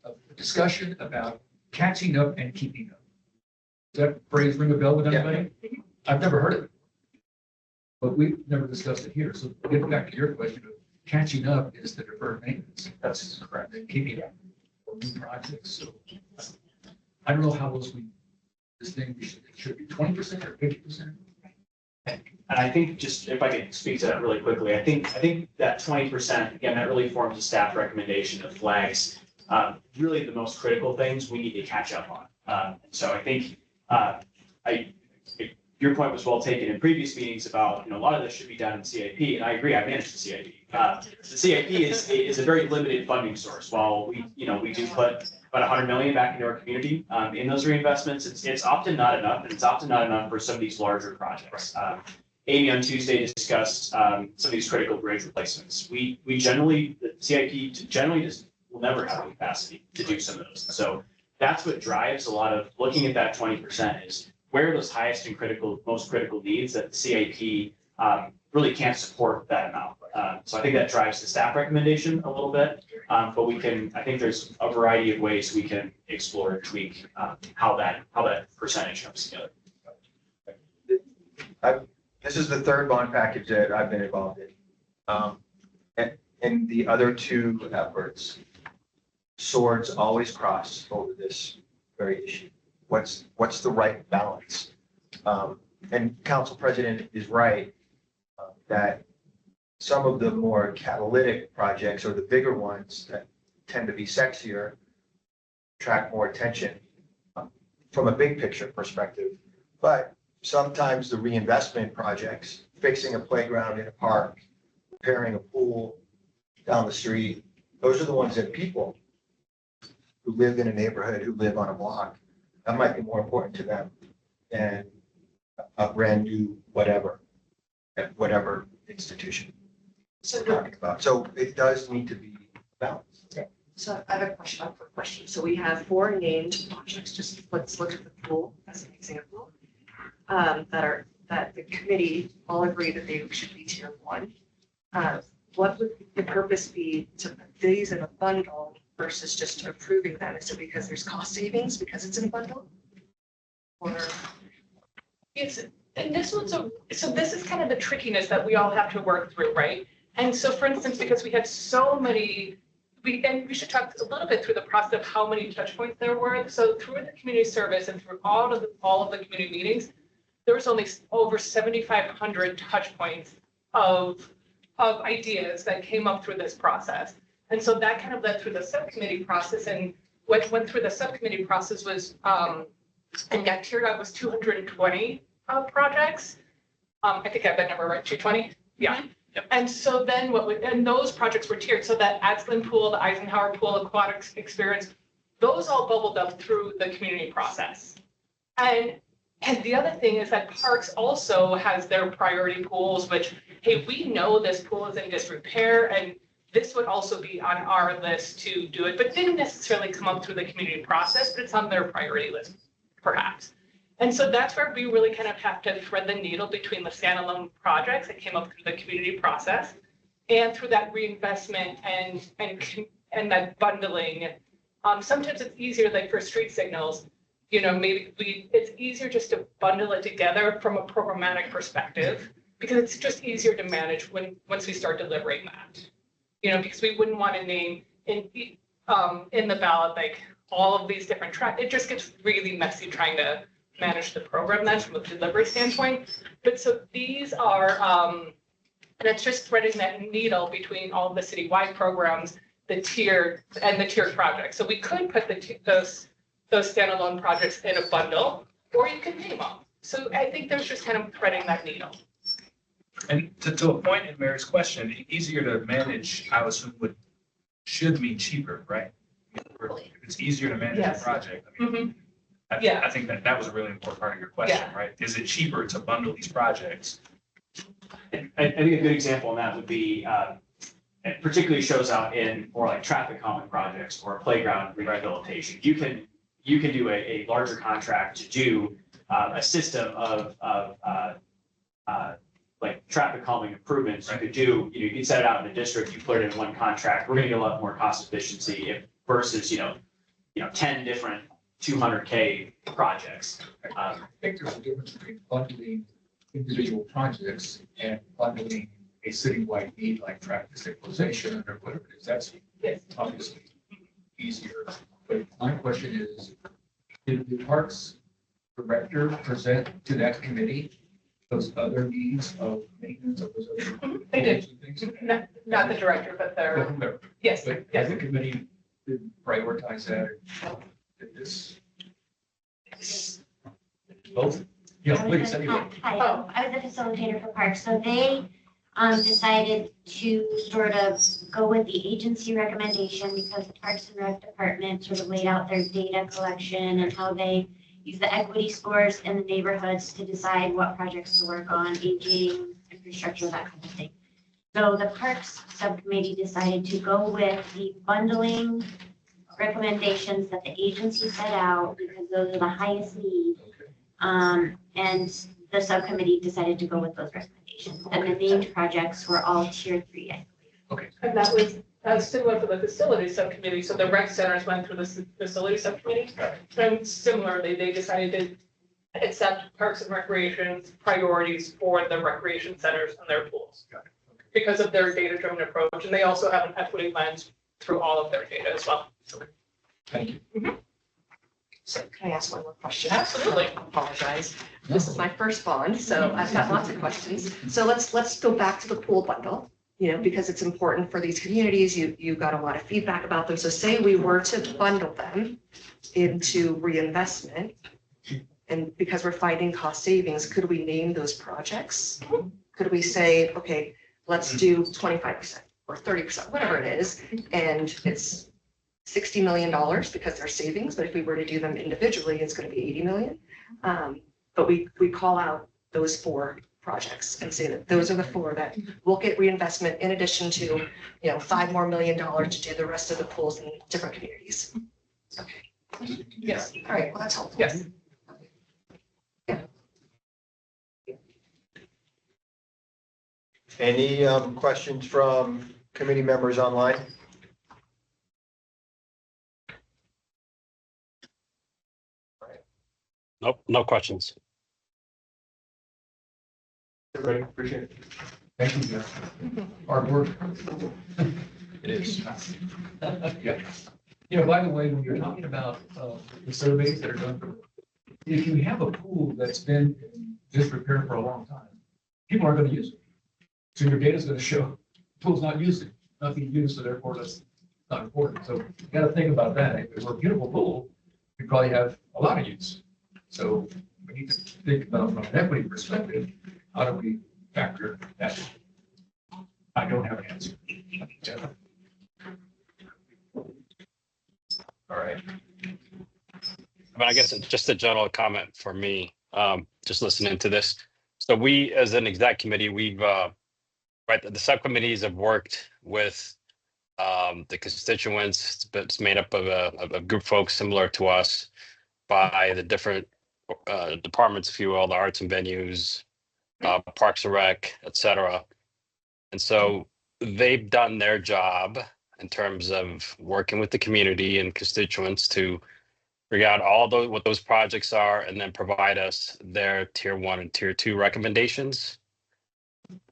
a discussion about catching up and keeping up. Does that phrase ring a bell with anybody? I've never heard it. But we've never discussed it here. So getting back to your question of catching up is the deferred maintenance. That's correct. And keeping up for new projects. So I don't know how else this thing, it should be 20% or 50%. And I think, just if I could speak to that really quickly, I think that 20%, again, that really forms a staff recommendation that flags really the most critical things we need to catch up on. So I think your point was well taken in previous meetings about, a lot of this should be done in CIP, and I agree, I manage the CIP. The CIP is a very limited funding source. While we do put about 100 million back into our community in those reinvestments, it's often not enough, and it's often not enough for some of these larger projects. Amy on Tuesday discussed some of these critical bridge replacements. The CIP generally just will never have the capacity to do some of those. So that's what drives a lot of looking at that 20% is where are those highest and most critical needs that the CIP really can't support that amount. So I think that drives the staff recommendation a little bit, but I think there's a variety of ways we can explore and tweak how that percentage comes together. This is the third bond package that I've been involved in. And the other two efforts, swords always cross over this very issue. What's the right balance? And Council President is right that some of the more catalytic projects or the bigger ones that tend to be sexier attract more attention from a big picture perspective. But sometimes the reinvestment projects, fixing a playground in a park, repairing a pool down the street, those are the ones that people who live in a neighborhood, who live on a block, that might be more important to them than a brand new whatever, at whatever institution we're talking about. So it does need to be balanced. So I have a quick question. So we have 4 named projects, just let's look at the pool as an example, that the committee all agree that they should be tier 1. What would the purpose be to put these in a bundle versus just approving them? Is it because there's cost savings because it's in a bundle? Or And this is kind of the trickiness that we all have to work through, right? And so, for instance, because we had so many, we should talk a little bit through the process of how many touch points there were. So through the community service and through all of the community meetings, there was only over 7,500 touch points of ideas that came up through this process. And so that kind of led through the subcommittee process, and what went through the subcommittee process was, and got tiered out was 220 projects. I think I have that number right, 220? Yeah. Yep. And so then and those projects were tiered. So that Axland Pool, the Eisenhower Pool, Aquatics Experience, those all bubbled up through the community process. And the other thing is that Parks also has their priority pools, which, hey, we know this pool is in disrepair, and this would also be on our list to do it, but didn't necessarily come up through the community process, but it's on their priority list, perhaps. And so that's where we really kind of have to thread the needle between the standalone projects that came up through the community process and through that reinvestment and that bundling. Sometimes it's easier, like for street signals, maybe it's easier just to bundle it together from a programmatic perspective, because it's just easier to manage once we start delivering that. Because we wouldn't want to name in the ballot, like all of these different tracks. It just gets really messy trying to manage the program then from a delivery standpoint. But so these are, and it's just threading that needle between all of the citywide programs, the tiered projects. So we could put those standalone projects in a bundle, or you could name them. So I think there's just kind of threading that needle. And to a point in Mary's question, easier to manage, I assume should mean cheaper, right? If it's easier to manage a Yes. project. I mean, Yeah. I think that was a really important part of your question, Yeah. right? Is it cheaper to bundle these projects? I think a good example of that would be, it particularly shows out in more like traffic calming projects or playground rehabilitation. You can do a larger contract to do a system of like traffic calming improvements. You could do, you can set it out in the district, you put it in one contract. We're gonna get a lot more cost efficiency versus 10 different 200K projects. I think there's a difference between bundling individual projects and bundling a citywide need like traffic stabilization or whatever it is. That's obviously easier. But my question is, did the Parks Director present to that committee those other needs of maintenance of those other? They did. things? Not the director, but Well, the, whomever. yes, But yes. as a committee, did prioritize that? Did this? Both? Yeah, please, anyway. Hi, Oh. I was a facilitator for parks, so they decided to sort of go with the agency recommendation because the Parks and Rec Department sort of laid out their data collection and how they use the equity scores in the neighborhoods to decide what projects to work on, aging, infrastructure, that kind of thing. So the Parks Subcommittee decided to go with the bundling recommendations that the agency set out because those are the highest need. And the subcommittee decided to go with those recommendations. And the named projects were all tier 3, I believe. And that was similar for the facility subcommittee. So the rec centers went through the facility subcommittee. And similarly, they decided to accept Parks and Recreation's priorities for the recreation centers and their pools. Because of their data-driven approach. And they also have an equity lens through all of their data as well. Thank you. So can I ask one more question? Absolutely. I apologize. This is my first bond, so I've got lots of questions. So let's go back to the pool bundle, because it's important for these communities. You got a lot of feedback about them. So say we were to bundle them into reinvestment, and because we're finding cost savings, could we name those projects? Could we say, okay, let's do 25% or 30%, whatever it is, and it's $60 million because they're savings, but if we were to do them individually, it's going to be 80 million. But we call out those 4 projects and say that those are the 4 that will get reinvestment in addition to, $5 more million to do the rest of the pools in different communities. Okay. Yes. All right, well, that's helpful. Yes. Any questions from committee members online? Nope, no questions. Everybody, appreciate it. Thank you, Jeff. Hard work. It is. Yeah. By the way, when you're talking about the surveys that are done, if you have a pool that's been in disrepair for a long time, people aren't going to use it. So your data is going to show the pool's not using, nothing used, so therefore that's not important. So you got to think about that. If it were a beautiful pool, we probably have a lot of use. So we need to think about from an equity perspective, how do we factor that in? I don't have an answer. Jeff? All right. But I guess it's just a general comment for me, just listening to this. So we, as an exec committee, we've, right, the subcommittees have worked with the constituents, but it's made up of a group of folks similar to us by the different departments, if you will, the arts and venues, Parks and Rec, et cetera. And so they've done their job in terms of working with the community and constituents to figure out all those, what those projects are, and then provide us their tier 1 and tier 2 recommendations.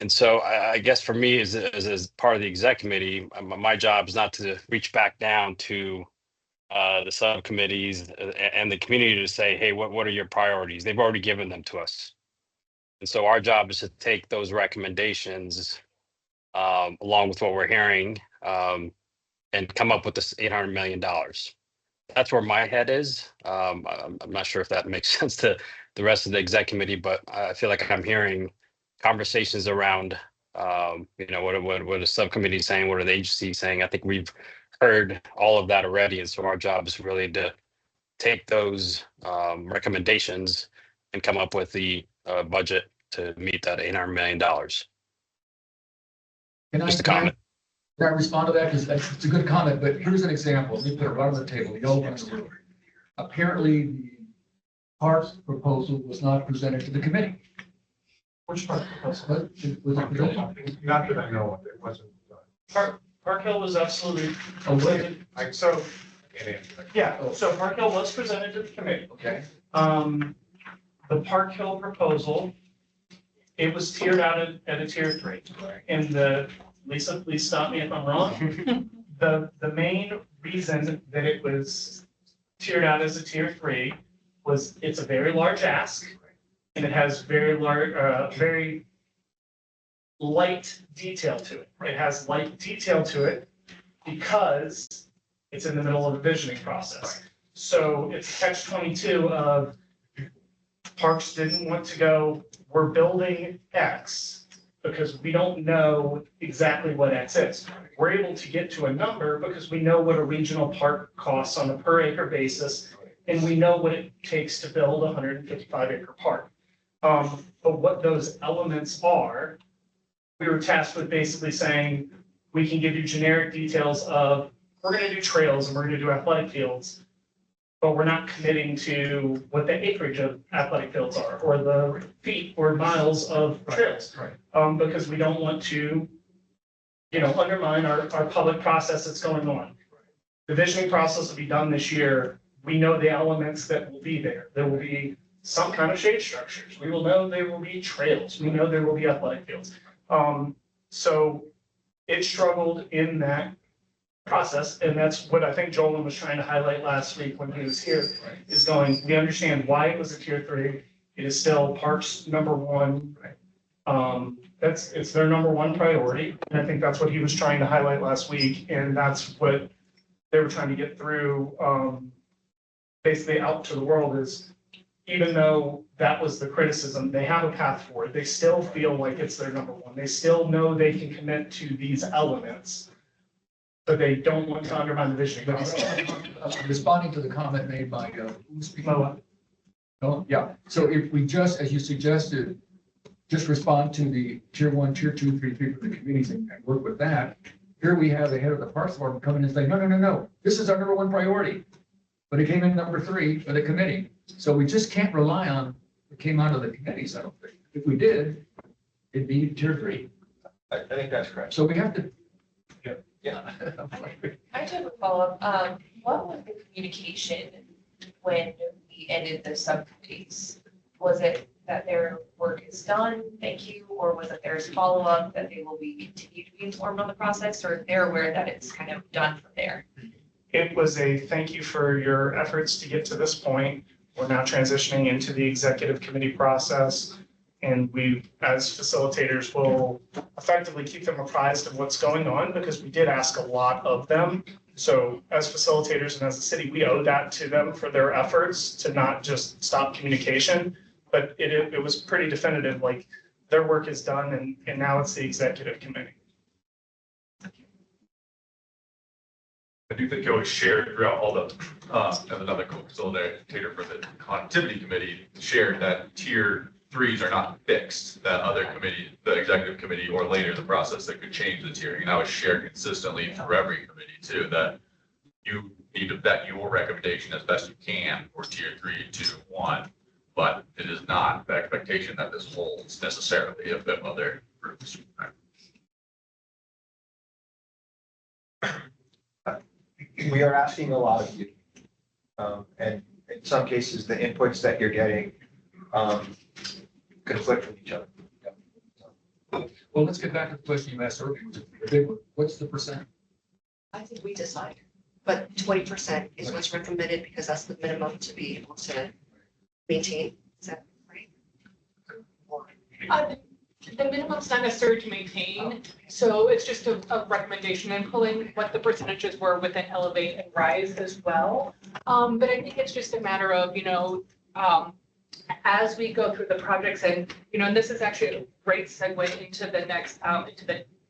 And so I guess for me, as part of the exec committee, my job is not to reach back down to the subcommittees and the community to say, hey, what are your priorities? They've already given them to us. And so our job is to take those recommendations along with what we're hearing and come up with this $800 million. That's where my head is. I'm not sure if that makes sense to the rest of the exec committee, but I feel like I'm hearing conversations around, what a subcommittee is saying, what are the agencies saying? I think we've heard all of that already. And so our job is really to take those recommendations and come up with the budget to meet that $800 million. Just a comment. Can I respond to that? Because it's a good comment, but here's an example. Let me put it right on the table. The elephant in the room. Apparently, the parks proposal was not presented to the committee. Which part proposal? Was it presented? Not that I know of, it wasn't. Park Hill was absolutely, Okay. so, Can't answer that. yeah, so Park Hill was presented to the committee. Okay. The Park Hill proposal, it was tiered out at a tier 3. And Lisa, please stop me if I'm wrong. The main reason that it was tiered out as a tier 3 was it's a very large ask and it has very light detail to it. It has light detail to it because it's in the middle of a visioning process. So it's catch-22 of parks didn't want to go, we're building X because we don't know exactly what X is. We're able to get to a number because we know what a regional park costs on a per acre basis, and we know what it takes to build a 155 acre park. But what those elements are, we were tasked with basically saying, we can give you generic details of, we're gonna do trails and we're gonna do athletic fields, but we're not committing to what the acreage of athletic fields are, or the feet or miles of trails. Right. Because we don't want to, undermine our public process that's going on. The visioning process will be done this year. We know the elements that will be there. There will be some kind of shade structures. We will know there will be trails. We know there will be athletic fields. So it struggled in that process, and that's what I think Joel was trying to highlight last week when he was here, is going, we understand why it was a tier 3. It is still parks number 1. It's their number 1 priority. And I think that's what he was trying to highlight last week. And that's what they were trying to get through, basically out to the world, is even though that was the criticism, they have a path forward. They still feel like it's their number 1. They still know they can commit to these elements, but they don't want to undermine the vision. I'm responding to the comment made by, who's speaking? No, yeah. So if we just, as you suggested, just respond to the tier 1, tier 2, 3 for the committees and work with that. Here we have the head of the parks department coming in and saying, no. This is our number 1 priority. But it came in number 3 for the committee. So we just can't rely on what came out of the committees, I don't think. If we did, it'd be tier 3. I think that's correct. So we have to. Yeah. I do have a follow-up. What was the communication when we ended the subcommittees? Was it that their work is done, thank you, or was it there's follow-up that they will be continue to be informed on the process, or they're aware that it's kind of done from there? It was a thank you for your efforts to get to this point. We're now transitioning into the executive committee process. And we, as facilitators, will effectively keep them apprised of what's going on, because we did ask a lot of them. So as facilitators and as a city, we owe that to them for their efforts to not just stop communication. But it was pretty definitive, like their work is done and now it's the executive committee. I do think it was shared throughout all the, and another co-facilitator for the connectivity committee shared that tier 3s are not fixed, that other committee, the executive committee, or later the process that could change the tiering. And that was shared consistently through every committee too, that you need to vet your recommendation as best you can for tier 3, 2, 1. but it is not the expectation that this holds necessarily if them other groups. We are asking a lot of you. And in some cases, the inputs that you're getting conflict with each other. Well, let's get back to the question you asked earlier. The big one, what's the percent? I think we decide, but 20% is what's recommended because that's the minimum to be able to maintain. Is that right? The minimum's not necessary to maintain, so it's just a recommendation and pulling what the percentages were within Elevate and Rise as well. But I think it's just a matter of, as we go through the projects and, and this is actually a great segue into the next, into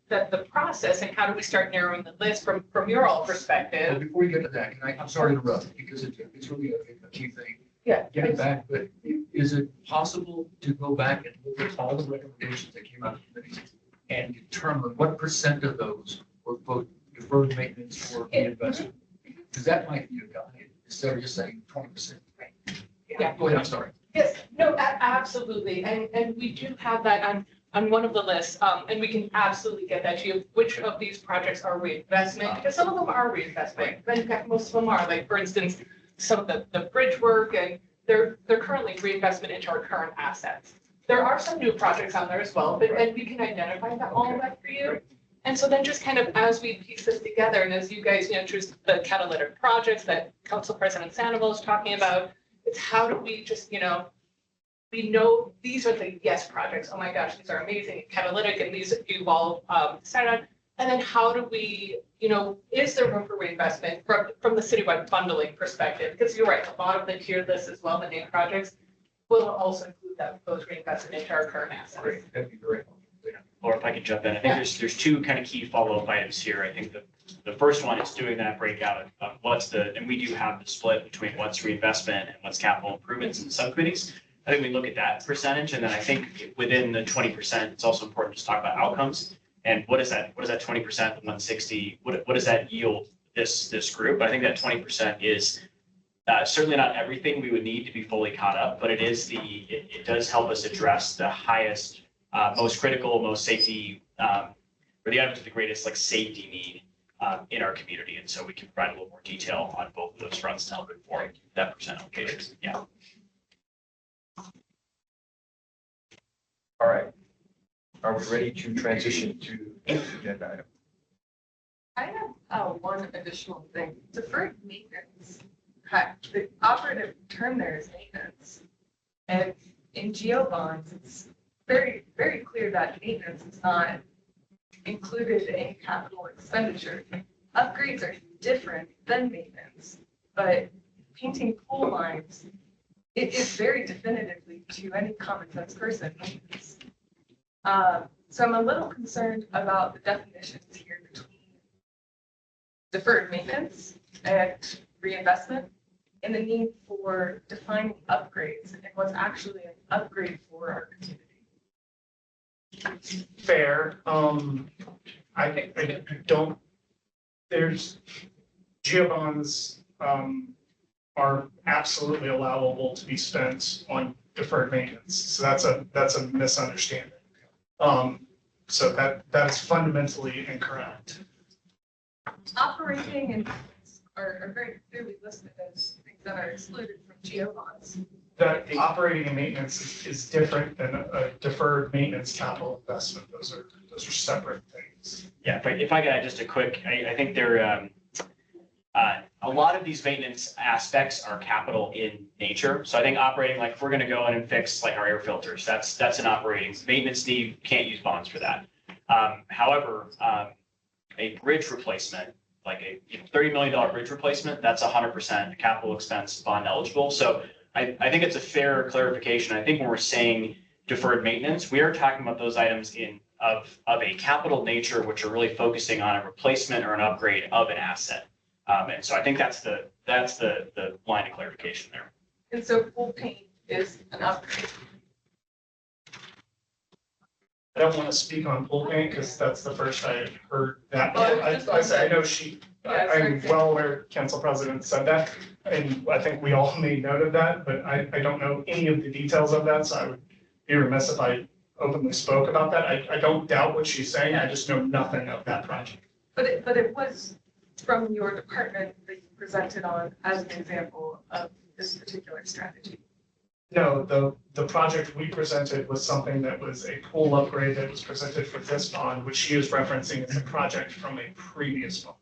the process and how do we start narrowing the list from your all Well, perspective. before we get to that, I'm sorry to interrupt because it's really a key thing. Yeah. Getting back, but is it possible to go back and look at all the recommendations that came out of the committee and determine what percent of those were both deferred maintenance or reinvestment? Because that might be a guide instead of just saying 20%. Right. Yeah. Go ahead, I'm sorry. Yes, no, absolutely. And we do have that on one of the lists. And we can absolutely get that to you. Which of these projects are reinvestment? Because some of them are reinvestment, but in fact, most of them are. Like, for instance, some of the bridge work, and they're currently reinvestment into our current assets. There are some new projects on there as well, but and we can identify that all of that for you. And so then just kind of as we piece this together, and as you guys, choose the catalytic projects that Council President Sandoval is talking about, it's how do we just, we know these are the yes projects. Oh my gosh, these are amazing, catalytic, and these you've all decided on. And then how do we, is there room for reinvestment from the citywide bundling perspective? Because you're right, a lot of the tier lists as well, the named projects will also include those reinvestment into our current assets. That'd be great. Or if I could jump in, I think there's two kind of key follow-up items here. I think the first one is doing that breakout of what's and we do have the split between what's reinvestment and what's capital improvements in subcommittees. I think we look at that percentage, and then I think within the 20%, it's also important to talk about outcomes. And what is that 20%, the 160, what does that yield this group? I think that 20% is certainly not everything we would need to be fully caught up, but it does help us address the highest, most critical, most safety, or the items with the greatest safety need in our community. And so we can provide a little more detail on both of those fronts to help inform that percent allocation. Yeah. All right. Are we ready to transition to the agenda item? I have one additional thing. Deferred maintenance. The operative term there is maintenance. And in geo bonds, it's very, very clear that maintenance is not included in capital expenditure. Upgrades are different than maintenance, but painting pool lines, it is very definitively to any common sense person maintenance. So I'm a little concerned about the definitions here between deferred maintenance and reinvestment and the need for defining upgrades and what's actually an upgrade for our community. Fair. I think there's geobonds are absolutely allowable to be spent on deferred maintenance. So that's a misunderstanding. So that's fundamentally incorrect. Operating and maintenance are very clearly listed as things that are excluded from geo bonds. The operating and maintenance is different than a deferred maintenance capital investment. Those are separate things. Yeah, if I could add just a quick, I think there, a lot of these maintenance aspects are capital in nature. So I think operating, if we're going to go in and fix our air filters, that's an operating maintenance need. Can't use bonds for that. However, a bridge replacement, like a $30 million bridge replacement, that's 100% capital expense bond eligible. So I think it's a fair clarification. I think when we're saying deferred maintenance, we are talking about those items of a capital nature, which are really focusing on a replacement or an upgrade of an asset. And so I think that's the line of clarification there. And so pool paint is an upgrade. I don't want to speak on pool paint because that's the first I heard that. I know I'm well aware Council President said that, and I think we all made note of that, but I don't know any of the details of that, so I would be remiss if I openly spoke about that. I don't doubt what she's saying, I just know nothing of that project. But it was from your department that you presented on as an example of this particular strategy. No, the project we presented was something that was a pool upgrade that was presented for this bond, which she is referencing as a project from a previous bond.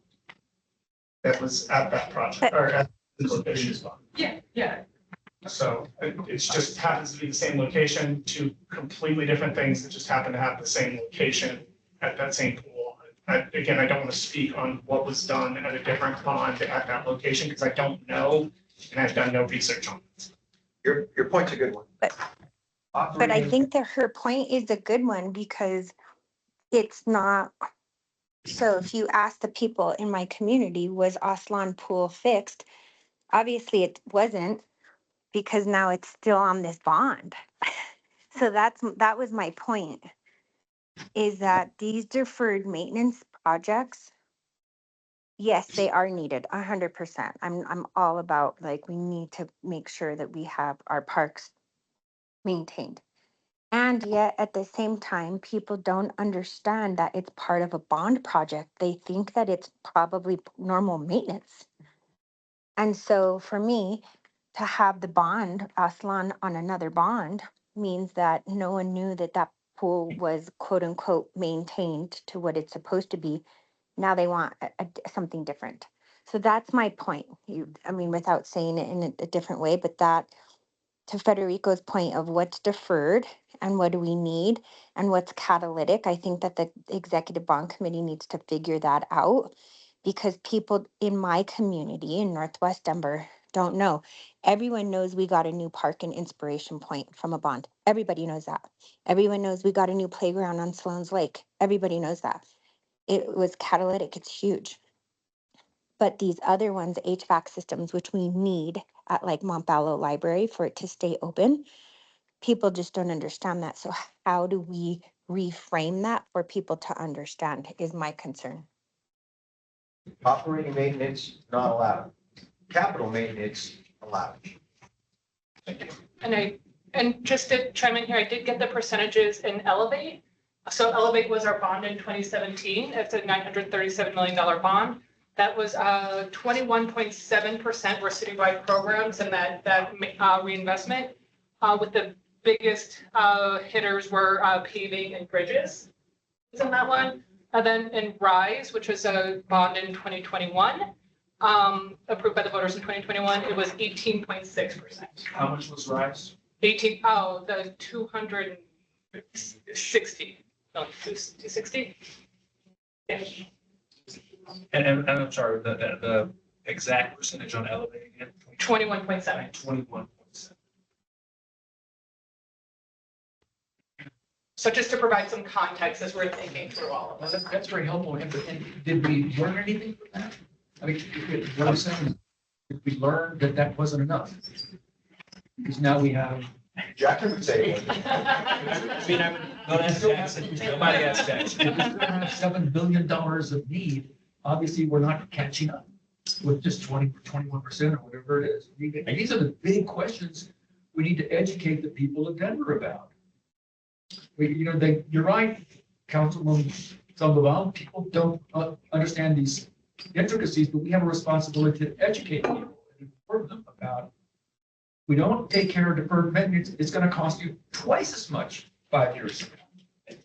That was at that project, or at the location's bond. Yeah. So it just happens to be the same location, two completely different things that just happen to have the same location at that same pool. Again, I don't want to speak on what was done at a different pond at that location, because I don't know, and I've done no research on it. Your point's a good one. But I think that her point is a good one because it's not. So if you ask the people in my community, was Aslan Pool fixed? Obviously it wasn't, because now it's still on this bond. So that was my point, is that these deferred maintenance projects, yes, they are needed 100%. I'm all about, like, we need to make sure that we have our parks maintained. And yet at the same time, people don't understand that it's part of a bond project. They think that it's probably normal maintenance. And so for me, to have the bond, Aslan on another bond, means that no one knew that that pool was quote unquote maintained to what it's supposed to be. Now they want something different. So that's my point. I mean, without saying it in a different way, but that, to Federico's point of what's deferred and what do we need and what's catalytic, I think that the executive bond committee needs to figure that out, because people in my community in Northwest Denver don't know. Everyone knows we got a new park and Inspiration Point from a bond. Everybody knows that. Everyone knows we got a new playground on Sloan's Lake. Everybody knows that. It was catalytic. It's huge. But these other ones, HVAC systems, which we need at like Montbello Library for it to stay open, people just don't understand that. So how do we reframe that for people to understand is my concern. Operating maintenance, not allowed. Capital maintenance, allowed. And just to chime in here, I did get the percentages in Elevate. So Elevate was our bond in 2017. It's a $937 million bond. That was 21.7% were citywide programs, and that reinvestment with the biggest hitters were paving and bridges. Isn't that one? And then in RISE, which was a bond in 2021, approved by the voters in 2021, it was 18.6%. How much was RISE? The 260. No, 260. Yeah. And I'm sorry, the exact percentage on Elevate again? 21.7. 21.7. So just to provide some context as we're thinking through all of this. That's very helpful. And did we learn anything from that? I mean, what I'm saying, did we learn that that wasn't enough? Because now we have. Jackson would say. I mean, I would, don't ask Jackson, nobody asked Jackson. If we still have $7 billion of need, obviously we're not catching up with just 21% or whatever it is. And these are the big questions we need to educate the people of Denver about. You're right, Councilman Sandoval, people don't understand these intricacies, but we have a responsibility to educate people and inform them about. We don't take care of deferred maintenance, it's going to cost you twice as much 5 years from now.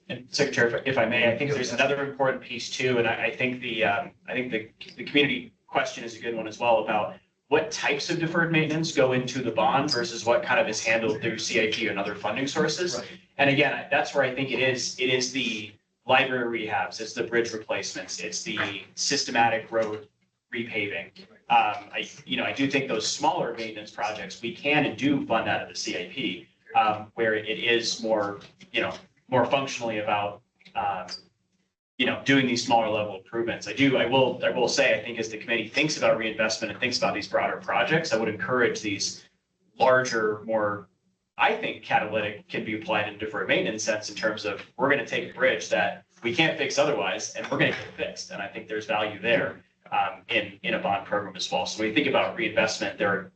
And Secretary, if I may, I think there's another important piece too, and I think the community question is a good one as well, about what types of deferred maintenance go into the bond versus what kind of is handled through CIP and other funding sources. Right. And again, that's where I think it is the library rehabs, it's the bridge replacements, it's the systematic road repaving. I do think those smaller maintenance projects, we can and do fund out of the CIP, where it is more functionally about, doing these smaller level improvements. I will say, I think as the committee thinks about reinvestment and thinks about these broader projects, I would encourage these larger, more, I think catalytic can be applied in deferred maintenance sense in terms of, we're going to take a bridge that we can't fix otherwise, and we're going to get it fixed. And I think there's value there. in a bond program as well. So when you think about reinvestment, there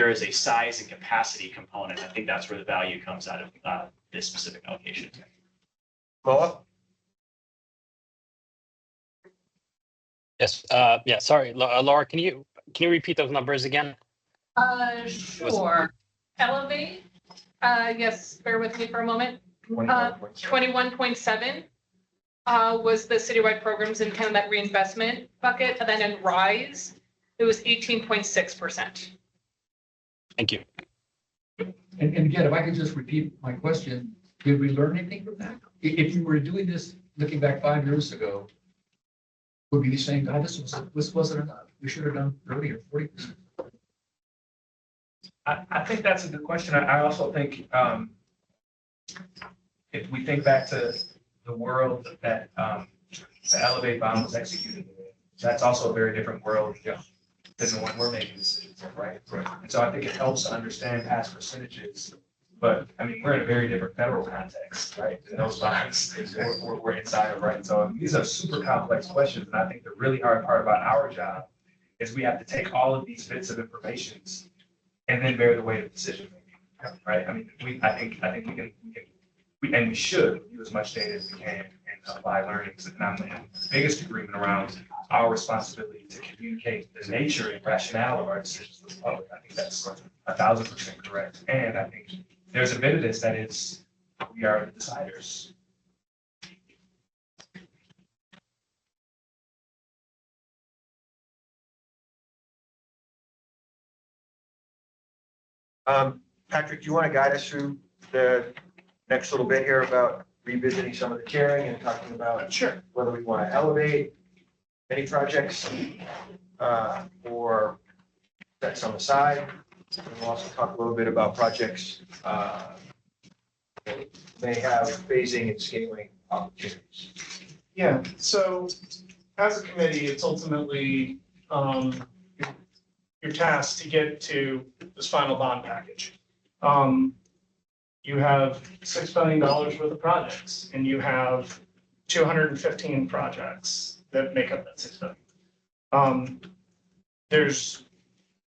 is a size and capacity component. I think that's where the value comes out of this specific allocation. Moa? Yes, yeah, sorry, Laura, can you repeat those numbers again? Sure. Elevate, yes, bear with me for a moment. 21.7 was the citywide programs in kind of that reinvestment bucket. And then in Rise, it was 18.6%. Thank you. And again, if I could just repeat my question, did we learn anything from that? If you were doing this, looking back 5 years ago, would we be saying, God, this wasn't enough. We should have done 30 or 40%. I think that's a good question. I also think if we think back to the world that the Elevate bond was executed in, that's also a very different world than the one we're making decisions in, right? And so I think it helps to understand past percentages. But I mean, we're in a very different federal context, right? And those bonds we're inside of, right? So these are super complex questions. And I think the really hard part about our job is we have to take all of these bits of information and then bear the weight of decision making, right? I mean, I think we should use as much data as we can and apply learnings. And I'm in the biggest agreement around our responsibility to communicate the nature and rationale of our decisions to the public. I think that's 1,000% correct. And I think there's a bit of this that is, we are the deciders. Patrick, do you want to guide us through the next little bit here about revisiting some of the tiering and talking about whether we want to elevate any projects or set some aside? And we'll also talk a little bit about projects that may have phasing and scaling opportunities. Yeah, so as a committee, it's ultimately your task to get to this final bond package. You have $6 billion worth of projects, and you have 215 projects that make up that $6 billion. There's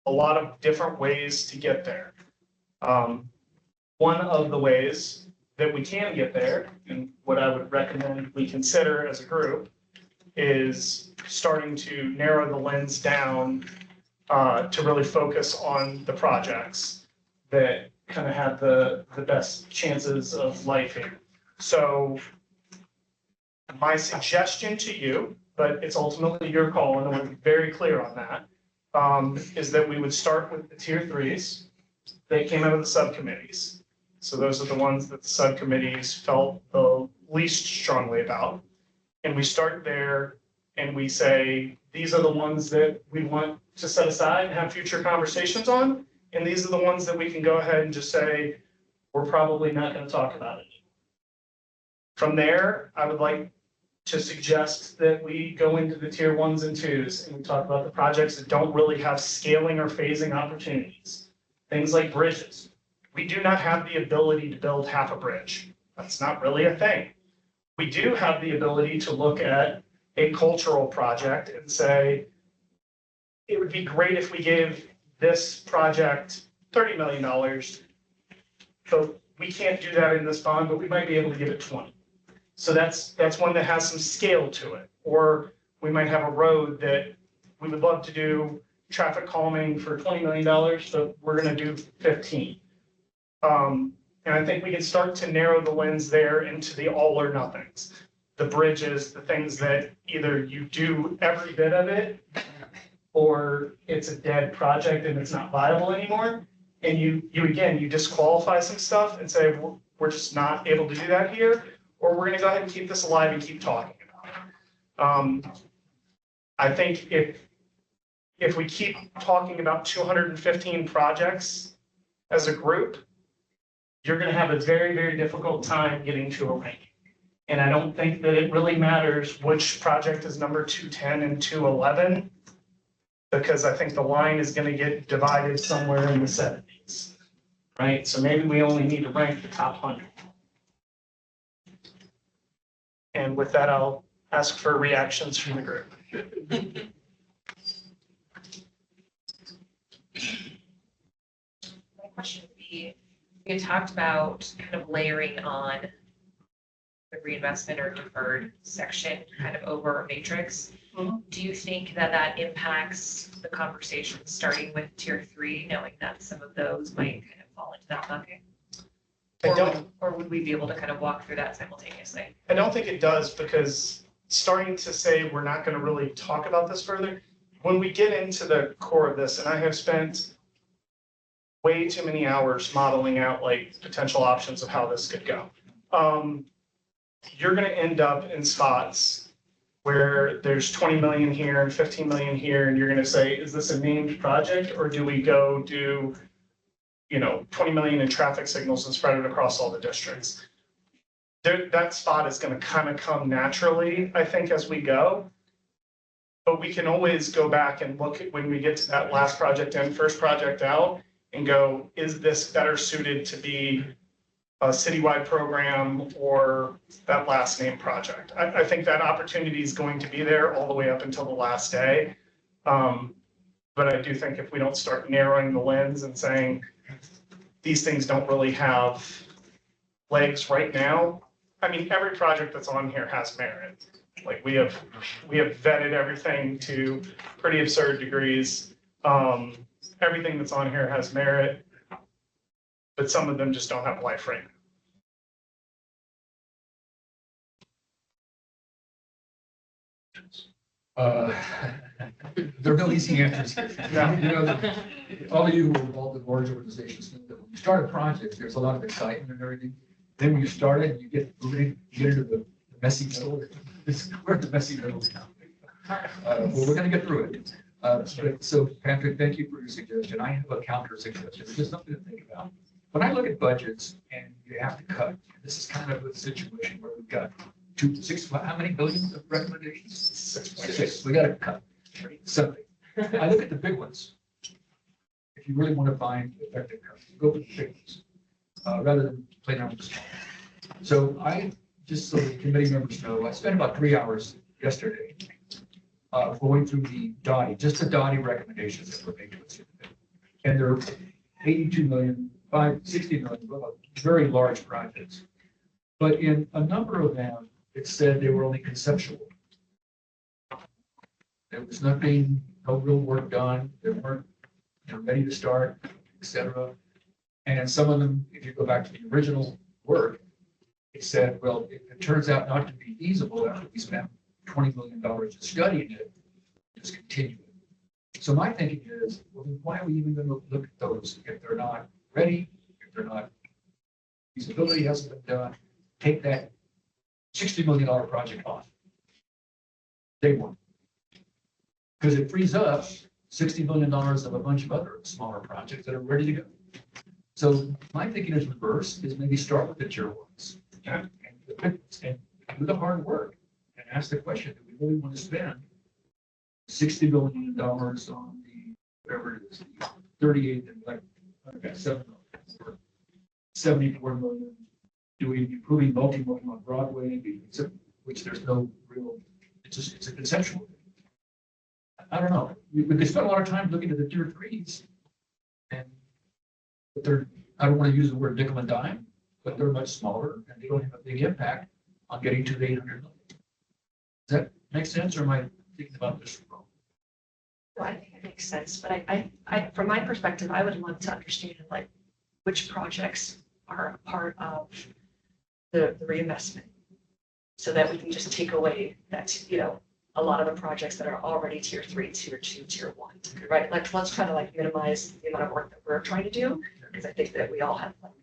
a lot of different ways to get there. One of the ways that we can get there, and what I would recommend we consider as a group, is starting to narrow the lens down to really focus on the projects that kind of have the best chances of life here. So my suggestion to you, but it's ultimately your call, and I want to be very clear on that, is that we would start with the tier 3s that came out of the subcommittees. So those are the ones that the subcommittees felt the least strongly about. And we start there and we say, these are the ones that we want to set aside and have future conversations on. And these are the ones that we can go ahead and just say, we're probably not going to talk about it. From there, I would like to suggest that we go into the tier 1s and 2s and we talk about the projects that don't really have scaling or phasing opportunities. Things like bridges. We do not have the ability to build half a bridge. That's not really a thing. We do have the ability to look at a cultural project and say, it would be great if we gave this project $30 million. So we can't do that in this bond, but we might be able to give it 20. So that's one that has some scale to it. Or we might have a road that we would love to do traffic calming for $20 million, but we're going to do 15. And I think we can start to narrow the lens there into the all or nothings. The bridges, the things that either you do every bit of it, or it's a dead project and it's not viable anymore. And you disqualify some stuff and say, we're just not able to do that here, or we're gonna go ahead and keep this alive and keep talking about it. I think if we keep talking about 215 projects as a group, you're gonna have a very, very difficult time getting to a ranking. And I don't think that it really matters which project is number 210 and 211, because I think the line is going to get divided somewhere in the 70s, right? So maybe we only need to rank the top 100. And with that, I'll ask for reactions from the group. question would be, we had talked about kind of layering on the reinvestment or deferred section kind of over a matrix. Do you think that that impacts the conversation starting with tier 3, knowing that some of those might kind of fall into that bucket? Or would we be able to kind of walk through that simultaneously? I don't think it does, because starting to say we're not going to really talk about this further, when we get into the core of this, and I have spent way too many hours modeling out like potential options of how this could go. You're going to end up in spots where there's 20 million here and 15 million here, and you're going to say, is this a named project, or do we go do, 20 million in traffic signals and spread it across all the districts? That spot is going to kind of come naturally, I think, as we go. But we can always go back and look at when we get to that last project in, first project out, and go, is this better suited to be a citywide program or that last name project? I think that opportunity is going to be there all the way up until the last day. But I do think if we don't start narrowing the lens and saying these things don't really have legs right now, I mean, every project that's on here has merit. Like we have vetted everything to pretty absurd degrees. Everything that's on here has merit, but some of them just don't have life right now. There are no easy answers. All of you who are involved in large organizations know that when you start a project, there's a lot of excitement and everything. Then when you start it, you get into the messy middle. We're the messy middle now. Well, we're going to get through it. So Patrick, thank you for your suggestion. I have a counter suggestion. It's just something to think about. When I look at budgets and you have to cut, this is kind of a situation where we've got how many billions of recommendations? 6. We got to cut something. I look at the big ones. If you really want to find effective cuts, go with the big ones rather than play around with the small. So just so the committee members know, I spent about 3 hours yesterday going through the DOTI recommendations that were made to us. And there are 82 million, 60 million, very large projects. But in a number of them, it said they were only conceptual. There was no real work done. They weren't ready to start, etc. And some of them, if you go back to the original work, it said, well, if it turns out not to be feasible after we spent $20 million studying it, just continue it. So my thinking is, well, then why are we even going to look at those if they're not ready, if they're not, feasibility hasn't been done, take that $60 million project off. Day one. Because it frees up $60 million of a bunch of other smaller projects that are ready to go. So my thinking is reverse, is maybe start with the tier ones and do the hard work and ask the question, do we really want to spend $60 million on the, whatever it is, the 38 and like 7 or 74 million, doing improving multimodal on Broadway, which there's no real, it's a conceptual thing. I don't know. We could spend a lot of time looking at the tier 3s, and but they're, I don't want to use the word nickel and dime, but they're much smaller and they don't have a big impact on getting to the 800 million. Does that make sense, or am I thinking about this wrong? Well, I think it makes sense, but I, from my perspective, I would love to understand like which projects are a part of the reinvestment, so that we can just take away that, a lot of the projects that are already tier 3, tier 2, tier 1, right? Like, let's try to like minimize the amount of work that we're trying to do, because I think that we all have like,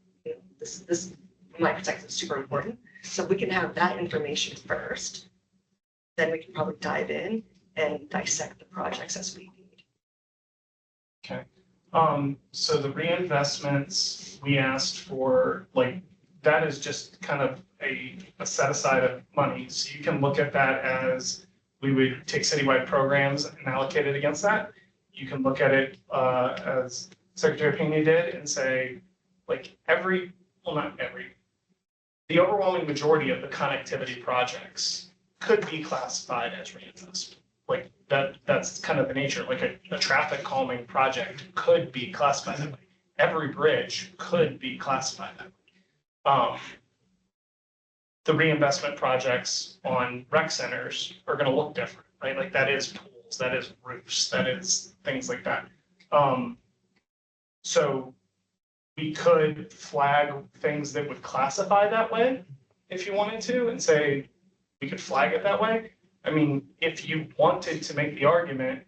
this from my perspective is super important. So we can have that information first, then we can probably dive in and dissect the projects as we need. Okay. So the reinvestments we asked for, like, that is just kind of a set aside of money. So you can look at that as we would take citywide programs and allocate it against that. You can look at it as Secretary Pena did and say, like, the overwhelming majority of the connectivity projects could be classified as reinvestment. Like that's kind of the nature, like a traffic calming project could be classified that way. every bridge could be classified that way. The reinvestment projects on rec centers are gonna look different, right? Like that is pools, that is roofs, that is things like that. So we could flag things that would classify that way if you wanted to and say, we could flag it that way. I mean, if you wanted to make the argument,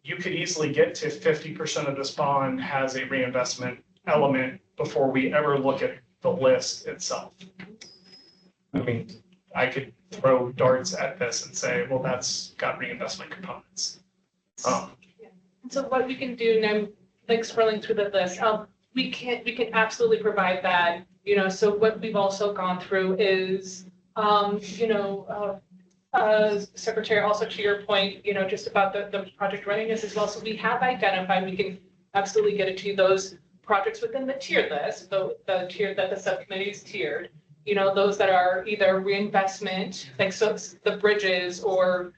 you could easily get to 50% of this bond has a reinvestment element before we ever look at the list itself. I mean, I could throw darts at this and say, well, that's got reinvestment components. So what we can do, and I'm like scrolling through the list, we can absolutely provide that, you know, so what we've also gone through is, Secretary, also to your point, you know, just about the project readiness as well. So we have identified, we can absolutely get it to those projects within the tier list, the tier that the subcommittee is tiered, you know, those that are either reinvestment, like so the bridges or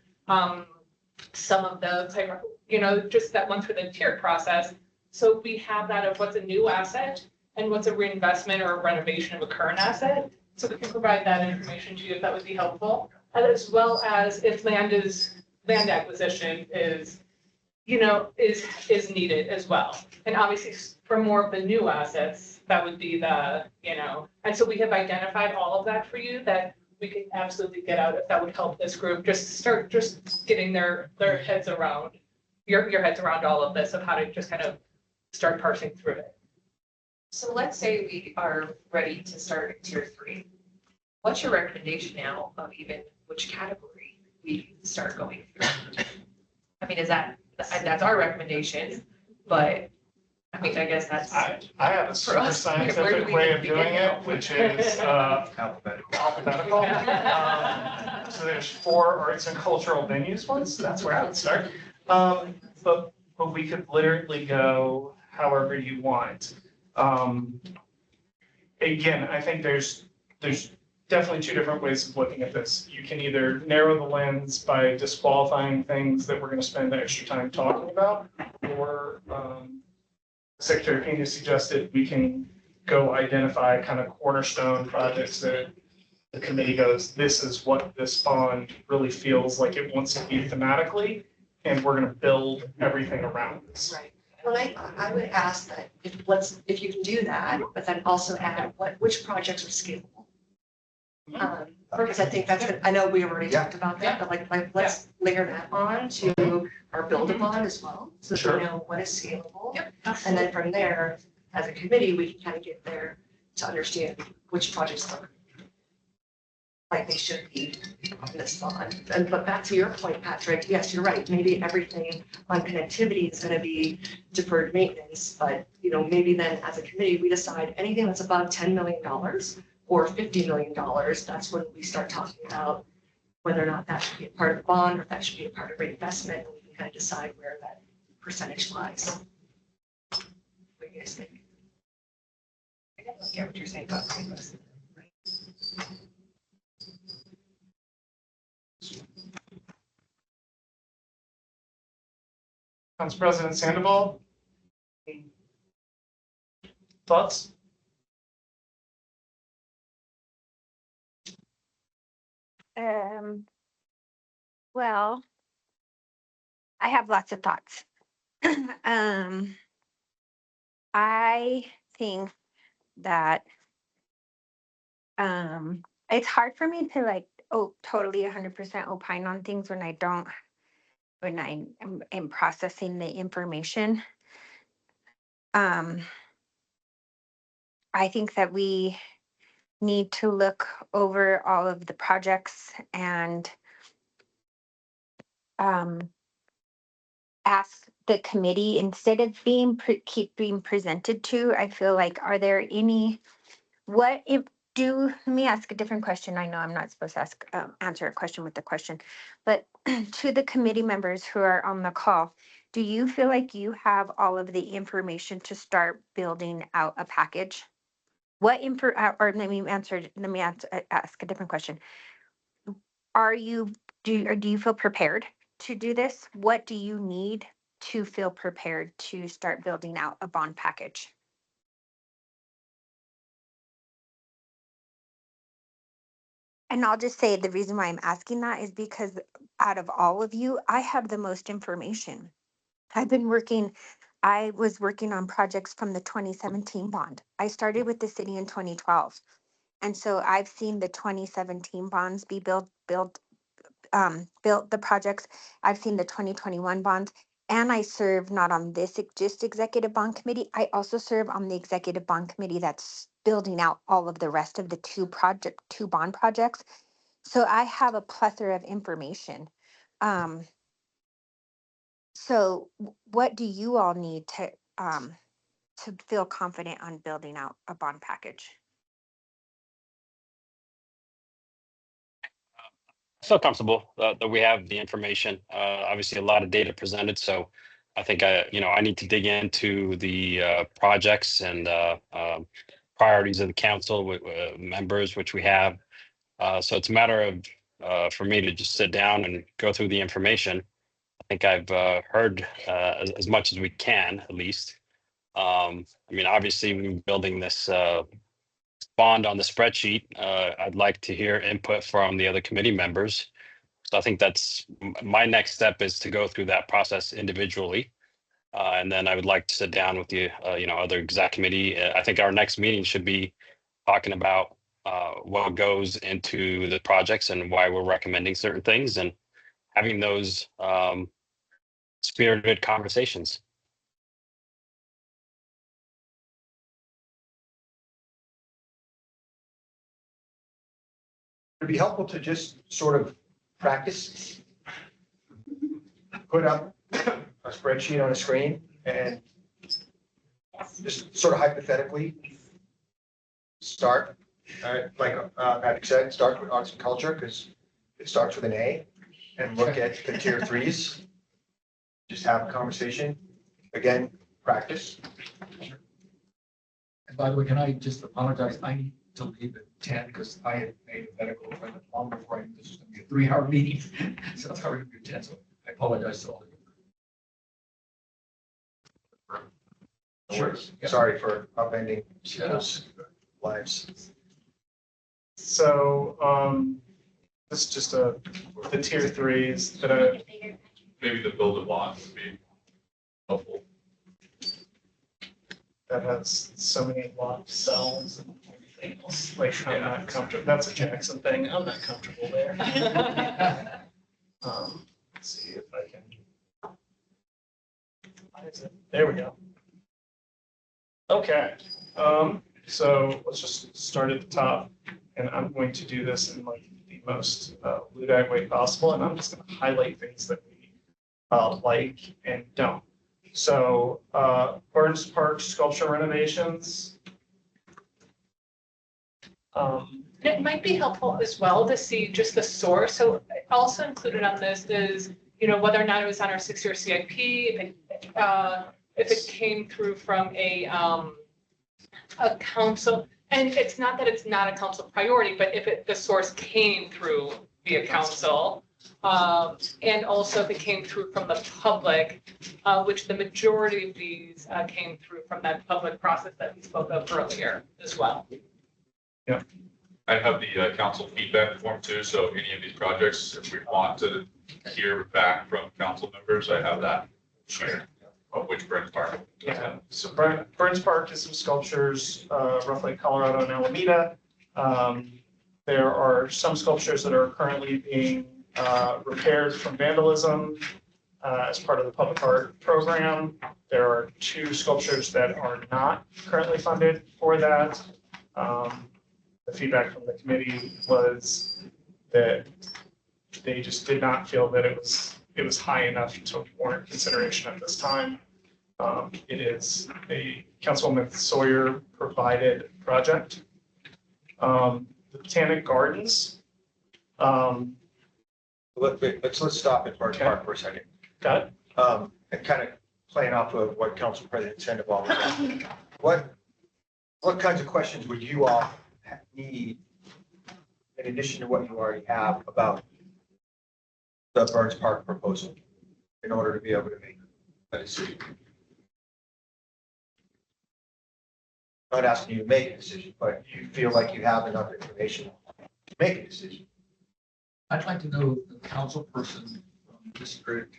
some of the, you know, just that one through the tiered process. So we have that of what's a new asset and what's a reinvestment or a renovation of a current asset. So we can provide that information to you if that would be helpful. And as well as if land acquisition is, you know, is needed as well. And obviously for more of the new assets, that would be the, you know, and so we have identified all of that for you that we can absolutely get out if that would help this group just getting their heads around, your heads around all of this of how to just kind of start parsing through it. So let's say we are ready to start at tier 3. What's your recommendation now of even which category we start going through? I mean, that's our recommendation, but I mean, I guess that's. I have a super scientific way of doing it, which is alphabetical. So there's 4 arts and cultural venues ones, so that's where I would start. But we could literally go however you want. Again, I think there's definitely 2 different ways of looking at this. You can either narrow the lens by disqualifying things that we're going to spend the extra time talking about, or Secretary Pena suggested we can go identify kind of cornerstone projects that the committee goes, this is what this bond really feels like it wants to be thematically, and we're going to build everything around this. Right. Well, I would ask that if you can do that, but then also add which projects are scalable. Because I think that's what, I know we already talked about that, but like let's layer that on to our build a bond as well. So that we know what is scalable. And then from there, as a committee, we can kind of get there to understand which projects look like they should be on this bond. But back to your point, Patrick, yes, you're right. Maybe everything on connectivity is going to be deferred maintenance, but you know, maybe then as a committee, we decide anything that's above $10 million or $50 million, that's when we start talking about whether or not that should be a part of the bond or if that should be a part of reinvestment, and we can kind of decide where that percentage lies. What do you guys think? I get what you're saying about reinvestment. Council President Sandoval, thoughts? Well, I have lots of thoughts. I think that it's hard for me to like totally 100% opine on things when I am processing the information. I think that we need to look over all of the projects and ask the committee instead of keep being presented to. I feel like, are there any, let me ask a different question. I know I'm not supposed to answer a question with a question, but to the committee members who are on the call, do you feel like you have all of the information to start building out a package? What or let me ask a different question. Do you feel prepared to do this? What do you need to feel prepared to start building out a bond package? And I'll just say the reason why I'm asking that is because out of all of you, I have the most information. I was working on projects from the 2017 bond. I started with the city in 2012. And so I've seen the 2017 bonds be built the projects. I've seen the 2021 bonds. And I serve not on this just executive bond committee. I also serve on the executive bond committee that's building out all of the rest of the two bond projects. So I have a plethora of information. Um, what do you all need to feel confident on building out a bond package? I feel comfortable that we have the information. Obviously, a lot of data presented, so I think I need to dig into the projects and priorities of the council with members, which we have. So it's a matter of for me to just sit down and go through the information. I think I've heard as much as we can, at least. I mean, obviously, we've been building this bond on the spreadsheet. I'd like to hear input from the other committee members. So I think that's my next step is to go through that process individually. And then I would like to sit down with the, other exec committee. I think our next meeting should be talking about what goes into the projects and why we're recommending certain things and having those spirited conversations. It'd be helpful to just sort of practice, put up a spreadsheet on a screen and just sort of hypothetically start, like Patrick said, start with arts and culture because it starts with an A, and look at the tier threes. Just have a conversation. Again, practice. And by the way, can I just apologize? I need to leave at 10 because I had made a medical appointment long before I knew this was going to be a 3-hour meeting. So it's already been 10. So I apologize to all of you. Sure. Sorry for upending people's lives. So, this is just the tier threes that I, Maybe the build a lot would be helpful. that has so many locked cells and everything else. Like, I'm not comfortable. That's a Jackson thing. I'm not comfortable there. Let's see if I can. Why is it? There we go. Okay. So let's just start at the top, and I'm going to do this in like the most Luddite way possible, and I'm just going to highlight things that we like and don't. So Burns Park sculpture renovations. It might be helpful as well to see just the source. So also included on this is, whether or not it was on our 6-year CIP, if it came through from a council, and it's not that it's not a council priority, but if the source came through via council, and also if it came through from the public, which the majority of these came through from that public process that we spoke of earlier as well. Yeah. I have the council feedback form too, so any of these projects, if we want to hear back from council members, I have that. Sure. Of which Burns Park. Yeah, so Burns Park is some sculptures, roughly Colorado and Alameda. There are some sculptures that are currently being repaired from vandalism as part of the public art program. There are 2 sculptures that are not currently funded for that. The feedback from the committee was that they just did not feel that it was high enough to warrant consideration at this time. It is a Councilwoman Sawyer provided project. The Botanic Gardens. Let's stop at Burns Park for a second. Got it. And kind of playing off of what Council President Sandoval was saying. What kinds of questions would you all need in addition to what you already have about the Burns Park proposal in order to be able to make a decision? Not asking you to make a decision, but you feel like you have enough information make a decision. I'd like to know if the council person from District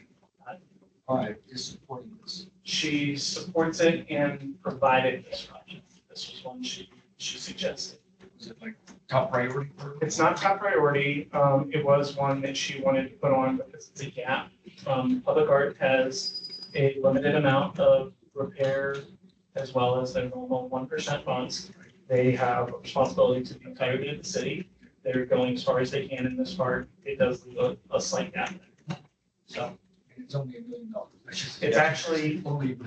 5 is supporting this. She supports it and provided this project. This was one she suggested. Is it like top priority for her? It's not top priority. It was one that she wanted to put on because it's a gap. Public art has a limited amount of repair as well as their normal 1% funds. They have a responsibility to the entirety of the city. They're going as far as they can in this part. It does leave a slight gap there. So It's only $1 million. it's actually, Only.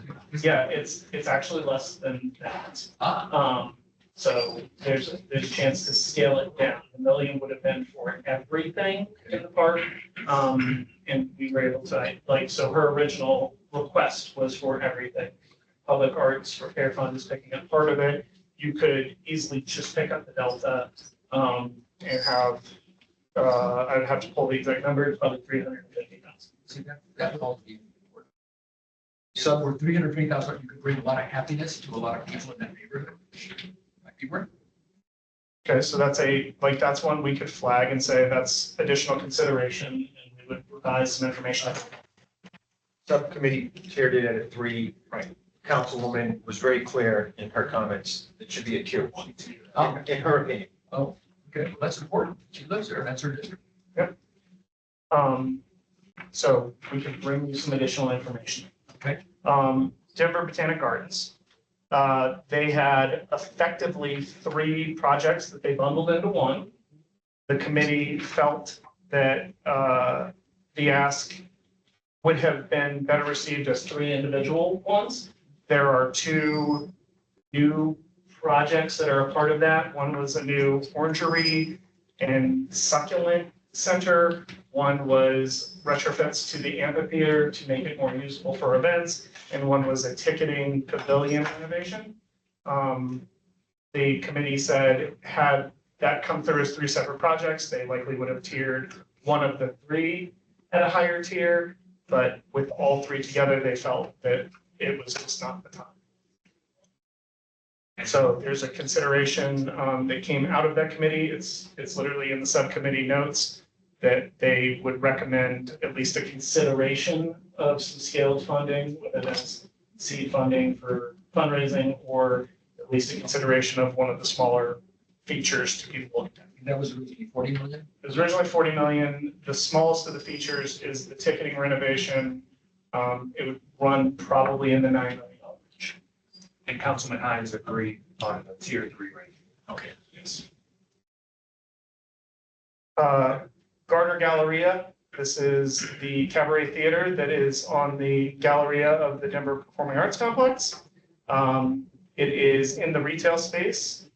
yeah, it's actually less than that. So there's a chance to scale it down. The million would have been for everything in the park. And we were able to, like, so her original request was for everything. Public Arts Repair Fund is picking up part of it. You could easily just pick up the delta, and have, I'd have to pull the exact number, it's probably 350,000. See, that would all be important. So for 350,000, you could bring a lot of happiness to a lot of people in that neighborhood. Might be worth. Okay, so that's one we could flag and say that's additional consideration, and we would provide some information. Subcommittee chaired it at a 3. Right. Councilwoman was very clear in her comments. It should be a tier 1, in her opinion. Oh, okay, well, that's important. She lives there, and that's her district. So we can bring you some additional information. Okay. Denver Botanic Gardens. They had effectively 3 projects that they bundled into one. The committee felt that the ask would have been better received as 3 individual ones. There are 2 new projects that are a part of that. One was a new orangery and succulent center. One was retrofits to the amphitheater to make it more usable for events. And one was a ticketing pavilion renovation. The committee said, had that come through as 3 separate projects, they likely would have tiered one of the 3 at a higher tier. But with all 3 together, they felt that it was just not the time. So there's a consideration that came out of that committee. It's literally in the subcommittee notes that they would recommend at least a consideration of some scaled funding, whether that's seed funding for fundraising or at least a consideration of one of the smaller features to be looked at. That was originally 40 million? It was originally 40 million. The smallest of the features is the ticketing renovation. It would run probably in the $9 million range. And Councilman Hines agreed on the tier 3 rating. Okay, yes. Gardner Galleria. This is the cabaret theater that is on the Galleria of the Denver Performing Arts Complex. It is in the retail space.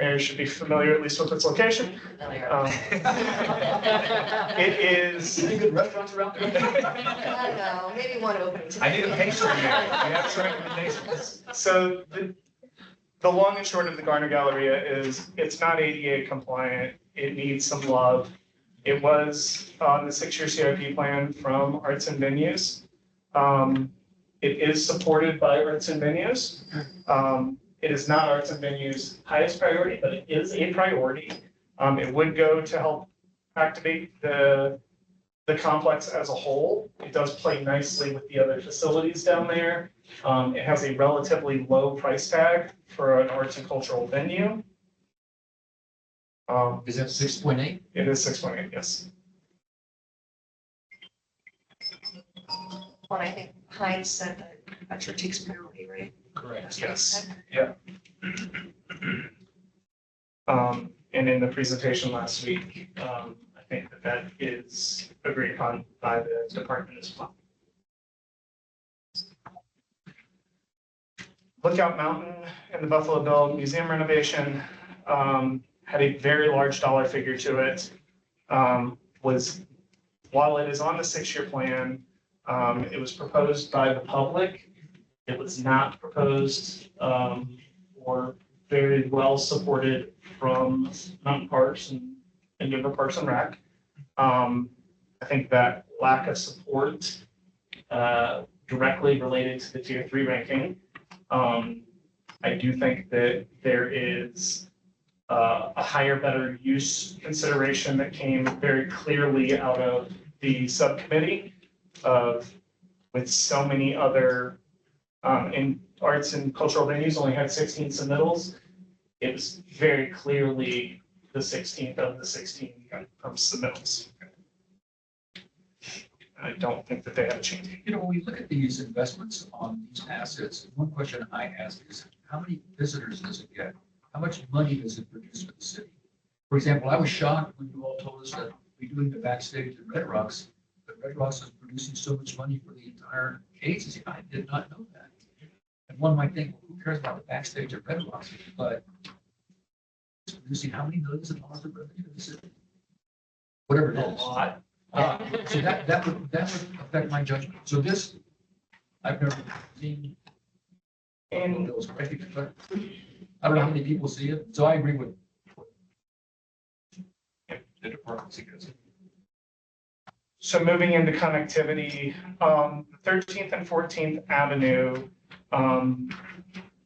Mayor should be familiar at least with its location. It is. Any good restaurants around there? I don't know, maybe one opening. I need a pastry there. I have some recommendations. So the long and short of the Gardner Galleria is it's not ADA compliant. It needs some love. It was on the 6-year CIP plan from Arts and Venues. It is supported by Arts and Venues. It is not Arts and Venues' highest priority, but it is a priority. It would go to help activate the complex as a whole. It does play nicely with the other facilities down there. It has a relatively low price tag for an arts and cultural venue. Is that 6.8? It is 6.8, yes. Well, I think Hines said that Metro takes priority, right? Correct. Yes. Yeah. And in the presentation last week, I think that is agreed upon by the department as well. Lookout Mountain and the Buffalo Bill Museum renovation had a very large dollar figure to it. While it is on the 6-year plan, it was proposed by the public. It was not proposed or very well supported from Mountain Parks and Denver Parks and Rec. I think that lack of support directly related to the tier 3 ranking. I do think that there is a higher, better use consideration that came very clearly out of the subcommittee of, with so many other, in arts and cultural venues only had 16 submittals. It was very clearly the 16th of the 16 submittals. I don't think that they have changed. You know, when we look at these investments on these assets, one question I ask is, how many visitors does it get? How much money does it produce for the city? For example, I was shocked when you all told us that we're doing the backstage at Red Rocks, but Red Rocks is producing so much money for the entire agency. I did not know that. And one might think, well, who cares about the backstage at Red Rocks? But it's producing how many millions of dollars of revenue to the city? Whatever it A is. lot. So that would affect my judgment. So this, I've never seen. And Those, right? I don't know how many people see it, so I agree with what the department suggests. so moving into connectivity, 13th and 14th Avenue,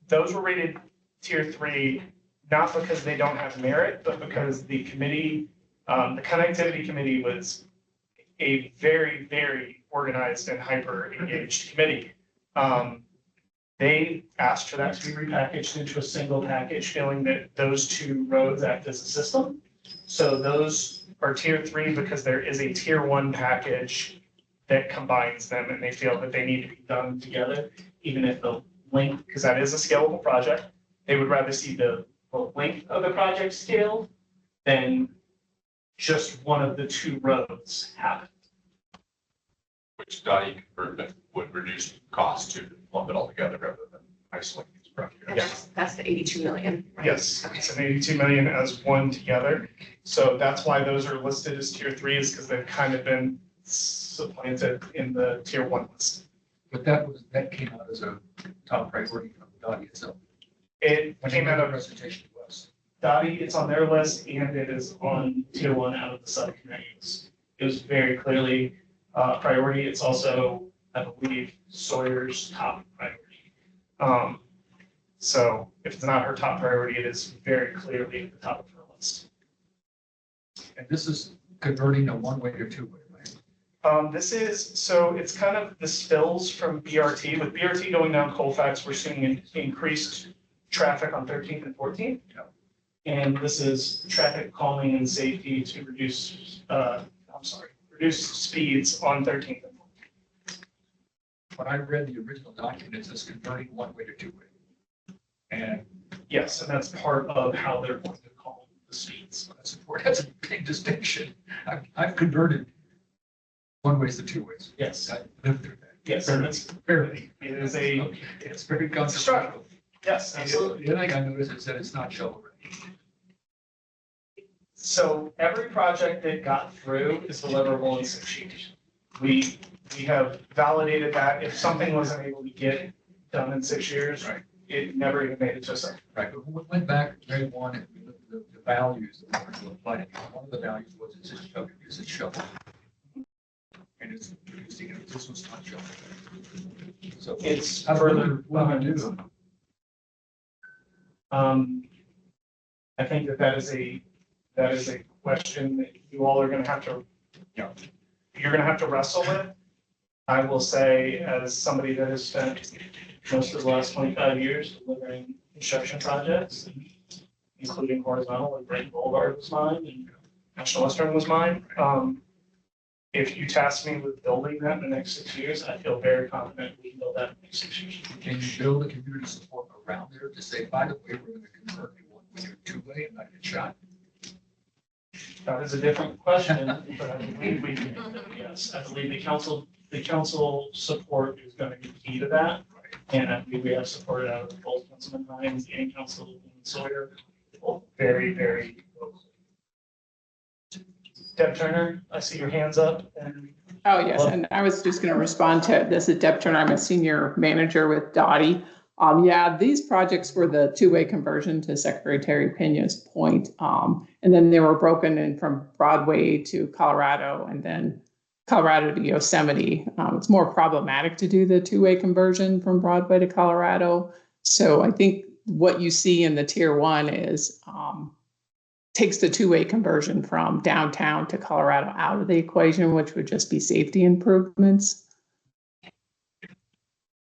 those were rated tier 3, not because they don't have merit, but because the committee, the connectivity committee was a very, very organized and hyper engaged committee. They asked for that to be repackaged into a single package, feeling that those two roads act as a system. So those are tier 3 because there is a tier 1 package that combines them, and they feel that they need to be done together, even if the length, because that is a scalable project. They would rather see the length of the project scaled than just one of the two roads happen. Which Dottie converted would reduce costs to lump it all together rather than isolating these projects. And Yes. that's the 82 million, right? Yes, Okay. it's an 82 million as one together. So that's why those are listed as tier 3 is because they've kind of been supplanted in the tier 1 list. But that came out as a top priority from Dottie itself. It When came they out made of the presentation to us. Dottie, it's on their list and it is on tier 1 out of the subcommittees. It was very clearly priority. It's also, I believe, Sawyer's top priority. So if it's not her top priority, it is very clearly at the top of her list. And this is converting a one-way to two-way, right? This is, so it's kind of the spills from BRT. With BRT going down Colfax, we're seeing increased traffic on 13th and 14th. Yeah. And this is traffic calming and safety to reduce, reduce speeds on 13th and 14th. When I read the original document, it says converting one-way to two-way. And Yes, and that's part of how they're going to calm the speeds. that's important. That's a big distinction. I've converted one ways to two ways. Yes, I lived through that. yes, and it's, Barely. it is a, Okay, it's very it's controversial. yes, absolutely. The other thing I noticed is that it's not shovel ready. So every project that got through is deliverable in 6 years. We have validated that if something wasn't able to get done in 6 years, Right. it never even made it to a second. Right, but we went back to grade one and we looked at the values that were to apply. One of the values was, is it shovel? And it's producing, it. This was not shovel. So It's how further. what do I do? I think that is a question that you all are gonna have to, you're gonna have to wrestle with. I will say, as somebody that has spent most of the last 25 years delivering construction projects, including horizontal, like Brent Boulevard was mine and National Western was mine. If you task me with building that in the next 6 years, I feel very confident we can build that in the next 6 years. Can you build a community support around there to say, by the way, we're going to convert to one way or two-way and not get shot? That is a different question, but I believe we can, yes, I believe the council support is going to be key to that. And I believe we have support out of both Councilman Hines and Councilman Sawyer, both very, very close. Deb Turner, I see your hands up and. Oh, yes, and I was just going to respond to this. Is Deb Turner. I'm a senior manager with Dottie. Yeah, these projects were the two-way conversion to Secretary Terry Pena's point. And then they were broken in from Broadway to Colorado and then Colorado to Yosemite. It's more problematic to do the two-way conversion from Broadway to Colorado. So I think what you see in the tier 1 is takes the two-way conversion from downtown to Colorado out of the equation, which would just be safety improvements.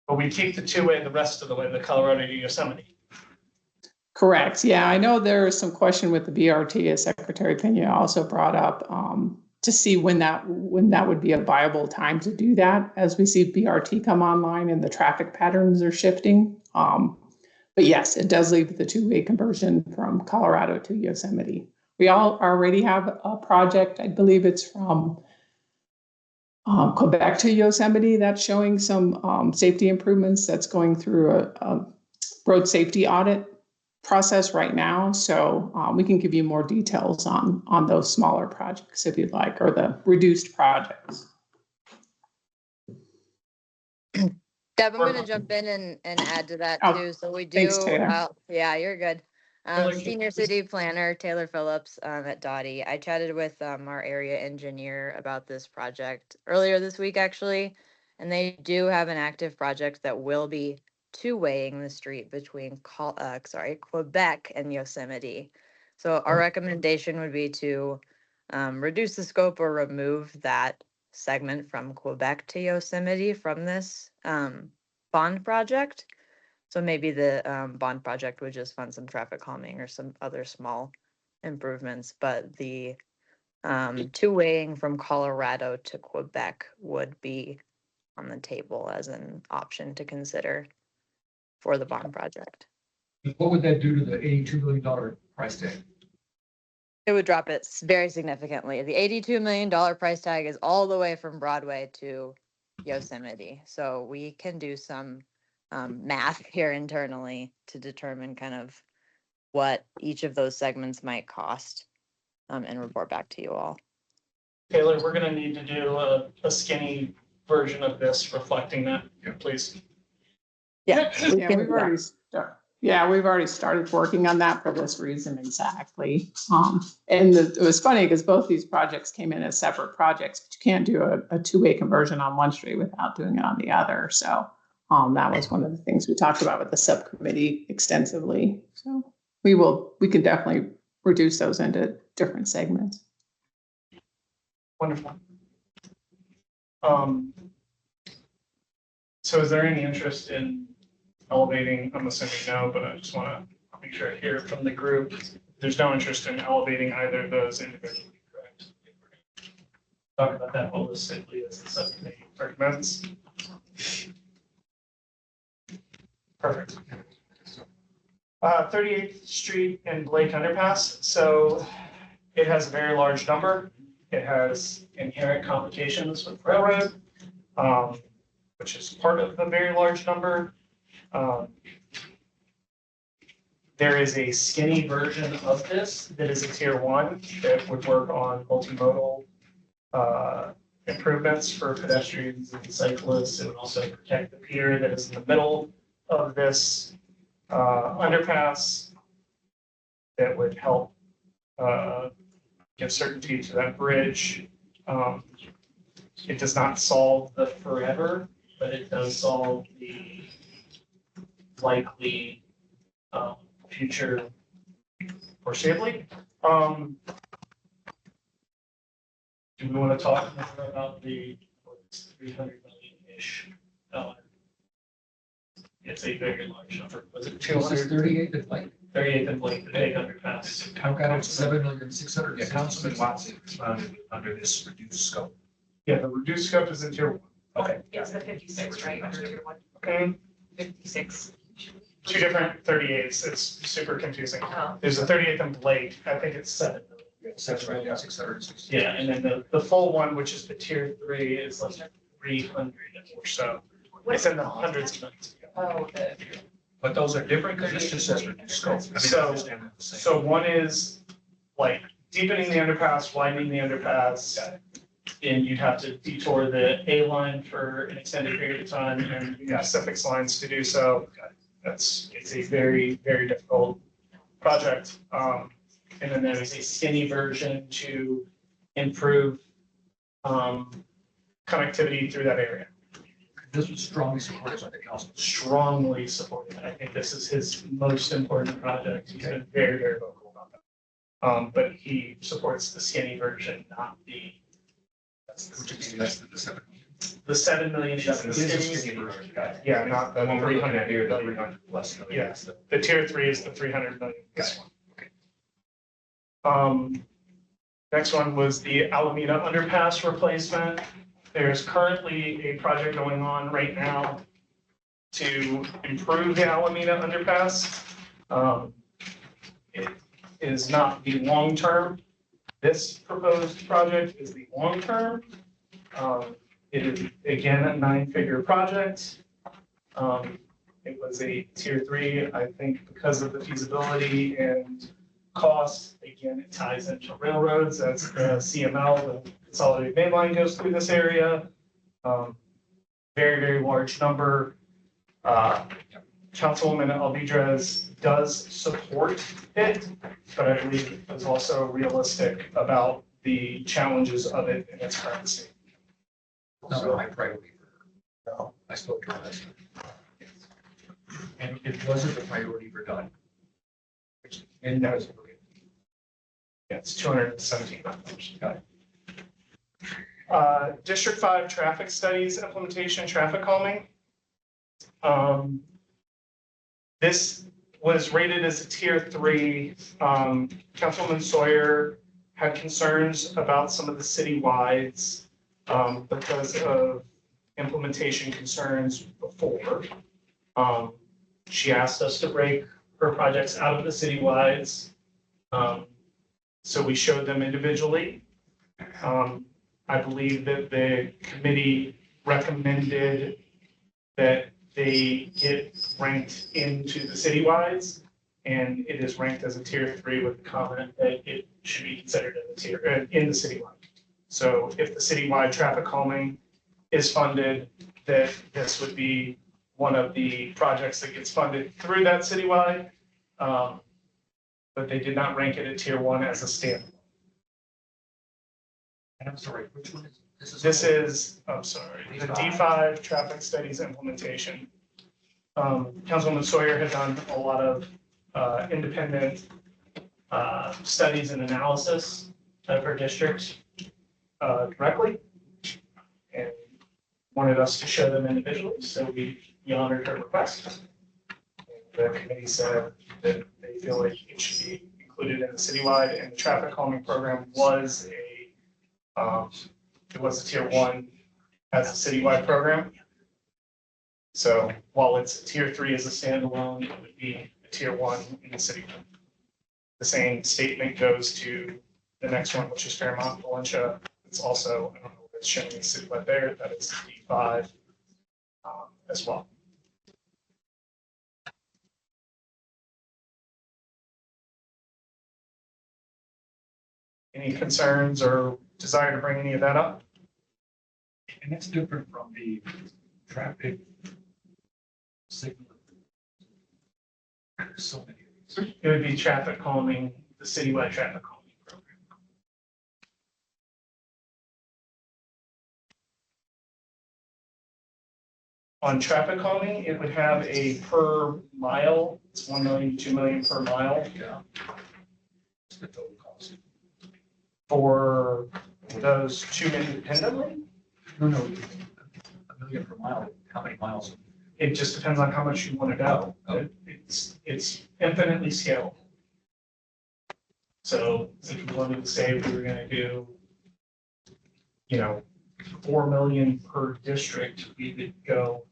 But we keep the two-way the rest of the way, the Colorado to Yosemite. Correct. Yeah, I know there is some question with the BRT, as Secretary Pena also brought up, to see when that would be a viable time to do that, as we see BRT come online and the traffic patterns are shifting. But yes, it does leave the two-way conversion from Colorado to Yosemite. We all already have a project, I believe it's from Quebec to Yosemite, that's showing some safety improvements. That's going through a road safety audit process right now. So we can give you more details on those smaller projects if you'd like, or the reduced projects. Deb, I'm gonna jump in and add to that Oh, too. So we do, thanks, Taylor. yeah, you're good. Taylor, Senior city planner Taylor Phillips at Dottie. I chatted with our area engineer about this project earlier this week, actually, and they do have an active project that will be two-waying the street between Quebec and Yosemite. So our recommendation would be to reduce the scope or remove that segment from Quebec to Yosemite from this bond project. So maybe the bond project would just fund some traffic calming or some other small improvements, but the two-waying from Colorado to Quebec would be on the table as an option to consider for the bond project. What would that do to the $82 million price tag? It would drop it very significantly. The $82 million price tag is all the way from Broadway to Yosemite. So we can do some math here internally to determine kind of what each of those segments might cost and report back to you all. Taylor, we're gonna need to do a skinny version of this reflecting that, please. Yeah, We've already started working on that for this reason exactly. And it was funny because both these projects came in as separate projects, but you can't do a two-way conversion on one street without doing it on the other. So that was one of the things we talked about with the subcommittee extensively. So we can definitely reduce those into different segments. Wonderful. So is there any interest in elevating, I'm assuming no, but I just want to make sure I hear from the group. There's no interest in elevating either of those individually, correct? Talk about that holistically as the subcommittee recommends. Perfect. 38th Street and Blake Underpass. So it has a very large number. It has inherent complications with railroad, which is part of the very large number. There is a skinny version of this that is a tier 1 that would work on multimodal improvements for pedestrians and cyclists. It would also protect the pier that is in the middle of this underpass that would help give certainty to that bridge. It does not solve the forever, but it does solve the likely future foreseeably. Do we want to talk more about the 300 million-ish? It's a very large number. Was it 200? 38th and Blake. 38th and Blake, the big underpass. $7,600,000. Yeah, Councilman Watson responded under this reduced scope. Yeah, the reduced scope is in tier 1. Okay. It's the 56, right, under tier 1? Okay. 56. Two different 38s. It's super confusing. Oh. There's a 38th and Blake. I think it's 7 million. That's right, yeah, 660. Yeah, and then the full one, which is the tier 3, is like 300 or so. It's in the hundreds of millions. Oh, But those are different because this just says reduced scope. I mean, I So, understand what you're saying. so one is like deepening the underpass, widening the underpass. And you'd have to detour the A line for an extended period of time and you have suffix lines to do so. It's a very, very difficult project. And then there is a skinny version to improve connectivity through that area. This was strongly supported by the council. Strongly supported. I think this is his most important project. He's been very, very vocal about that. But he supports the skinny version, not the. The 7 million is the skinny. Yeah, not the 300. Yeah, the tier 3 is the 300 million. This one. Next one was the Alameda underpass replacement. There's currently a project going on right now to improve the Alameda underpass. It is not the long-term. This proposed project is the long-term. It is, again, a 9-figure project. It was a tier 3, I think, because of the feasibility and cost. Again, it ties into railroads. That's the CML, the consolidated main line goes through this area. Very, very large number. Councilwoman Alvidrez does support it, but I believe is also realistic about the challenges of it in its current state. Not a high priority. No, I spoke to her last night. And it wasn't a priority for Don. And that was. Yeah, it's $217. Got it. District 5 traffic studies implementation, traffic calming. This was rated as a tier 3. Councilwoman Sawyer had concerns about some of the citywides because of implementation concerns before. She asked us to break her projects out of the citywides. So we showed them individually. I believe that the committee recommended that they get ranked into the citywides, and it is ranked as a tier 3 with the comment that it should be considered in the citywide. So if the citywide traffic calming is funded, that this would be one of the projects that gets funded through that citywide. But they did not rank it at tier 1 as a standalone. And I'm sorry, which one is this? This is, I'm sorry, the D5 traffic studies implementation. Councilwoman Sawyer had done a lot of independent studies and analysis of her district directly, and wanted us to show them individually, so we honored her request. The committee said that they feel like it should be included in the citywide, and the traffic calming program was it was a tier 1 as a citywide program. So while it's tier 3 as a standalone, it would be a tier 1 in the city. The same statement goes to the next one, which is Fairmont Valencia. It's also, I don't know if it's showing the citywide there, that is D5 as well. Any concerns or desire to bring any of that up? And that's different from the traffic signal. There's so many of these. It would be traffic calming, the citywide traffic calming program. On traffic calming, it would have a per mile, it's 1 million, 2 million per mile. Yeah. It's the total cost. For those 2 independently. No, $1 million per mile. How many miles? It just depends on how much you want to go. Oh. It's infinitely scalable. So if you wanted to say we were going to do, 4 million per district, we could go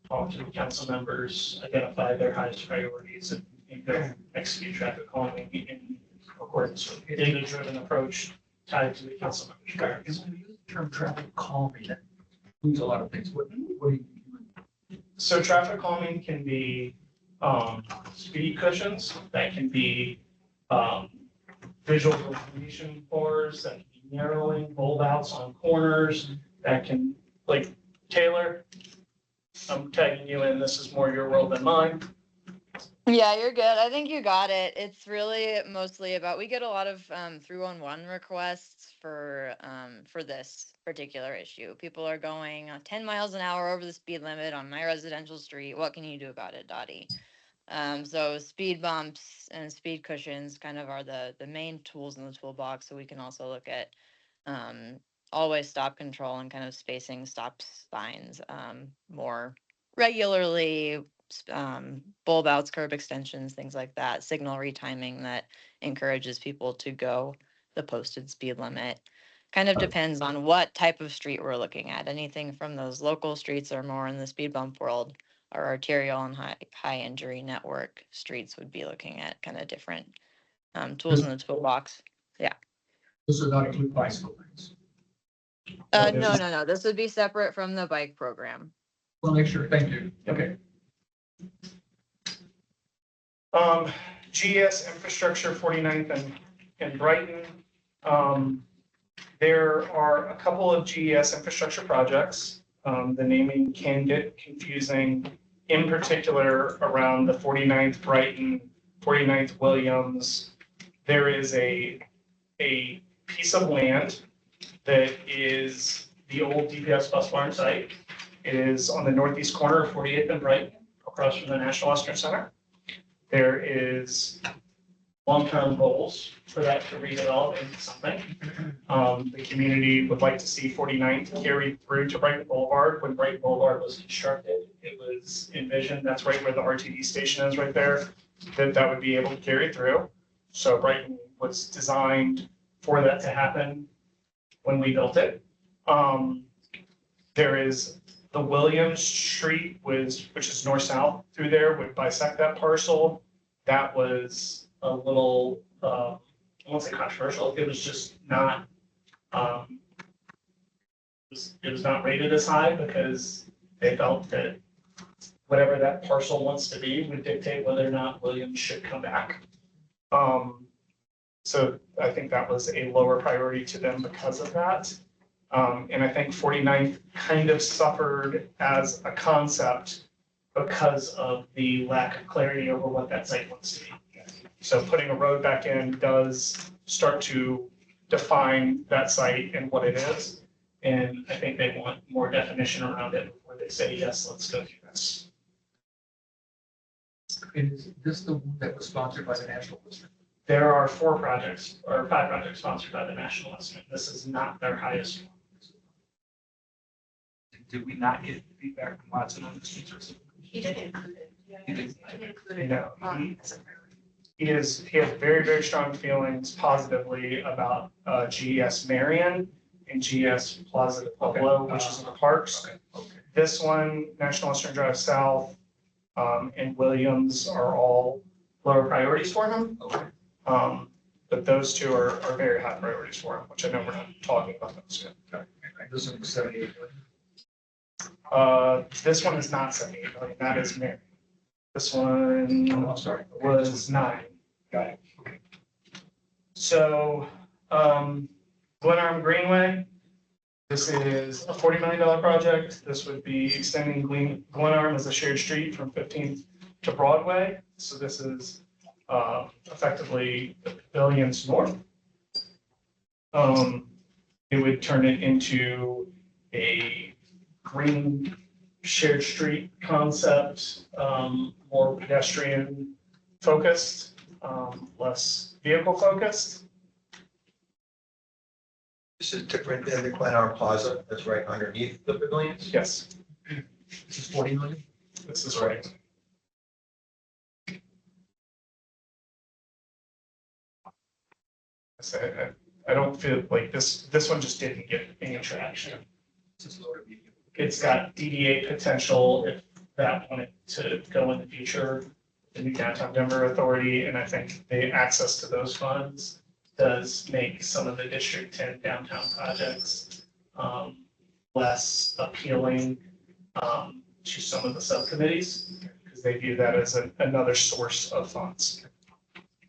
talk to the council members, identify their highest priorities, and go execute traffic calming in accordance with a data-driven approach tied to the council members' priorities. When you use the term traffic calming, that includes a lot of things. What do you mean? So traffic calming can be speed cushions, that can be visual illumination bars, that can be narrowing, bulb outs on corners, that can, like, Taylor, I'm tagging you in, this is more your world than mine. Yeah, you're good. I think you got it. It's really mostly about, we get a lot of 311 requests for this particular issue. People are going 10 miles an hour over the speed limit on my residential street. What can you do about it, Dottie? So speed bumps and speed cushions kind of are the main tools in the toolbox. So we can also look at always stop control and kind of spacing stop signs more regularly, bulb outs, curb extensions, things like that, signal retiming that encourages people to go the posted speed limit. Kind of depends on what type of street we're looking at. Anything from those local streets or more in the speed bump world, or arterial and high injury network streets would be looking at kind of different tools in the toolbox. Yeah. This would not include bicycle lanes. No. This would be separate from the bike program. Well, make sure. Thank you. Okay. GES infrastructure 49th and Brighton. There are a couple of GES infrastructure projects. The naming can get confusing, in particular around the 49th Brighton, 49th Williams. There is a piece of land that is the old DPS bus barn site. It is on the northeast corner of 48th and Brighton, across from the National Western Center. There is long-term goals for that to redevelop into something. The community would like to see 49th carried through to Brighton Boulevard. When Brighton Boulevard was constructed, it was envisioned, that's right where the RTD station is right there, that would be able to carry through. So Brighton was designed for that to happen when we built it. There is the Williams Street, which is north-south through there, would bisect that parcel. That was a little, I won't say controversial, it was just not, it was not rated as high because they felt that whatever that parcel wants to be would dictate whether or not Williams should come back. So I think that was a lower priority to them because of that. And I think 49th kind of suffered as a concept because of the lack of clarity over what that site wants to be. So putting a road back in does start to define that site and what it is. And I think they want more definition around it before they say, yes, let's go through this. Is this the one that was sponsored by the National Western? There are 4 projects or 5 projects sponsored by the National Western. This is not their highest one. Did we not get feedback from Watson on the streets or something? He did include it. Yeah, He did. include it. No, As a priority. he has very, very strong feelings positively about GES Marion and GES Plaza de Pueblo, which is in the parks. Okay. This one, National Western Drive South, and Williams are all lower priorities for him. Okay. But those 2 are very high priorities for him, which I know we're not talking about those yet. Okay. This one was 78 million. This one is not 78 million, that is Marion. This one Oh, I'm sorry. Okay. was 9. Got it. Okay. So, Glenarm Greenway, this is a $40 million project. This would be extending Glenarm as a shared street from 15th to Broadway. So this is effectively the pavilions north. It would turn it into a green shared street concept, more pedestrian focused, less vehicle focused. This is different than the Glenarm Plaza that's right underneath the pavilions. Yes, This is 40 million? this is right. I don't feel like this one just didn't get any traction. This is low to medium. It's got DDA potential if that wanted to go in the future, the new Downtown Denver Authority, and I think the access to those funds does make some of the District 10 downtown projects less appealing to some of the subcommittees because they view that as another source of funds.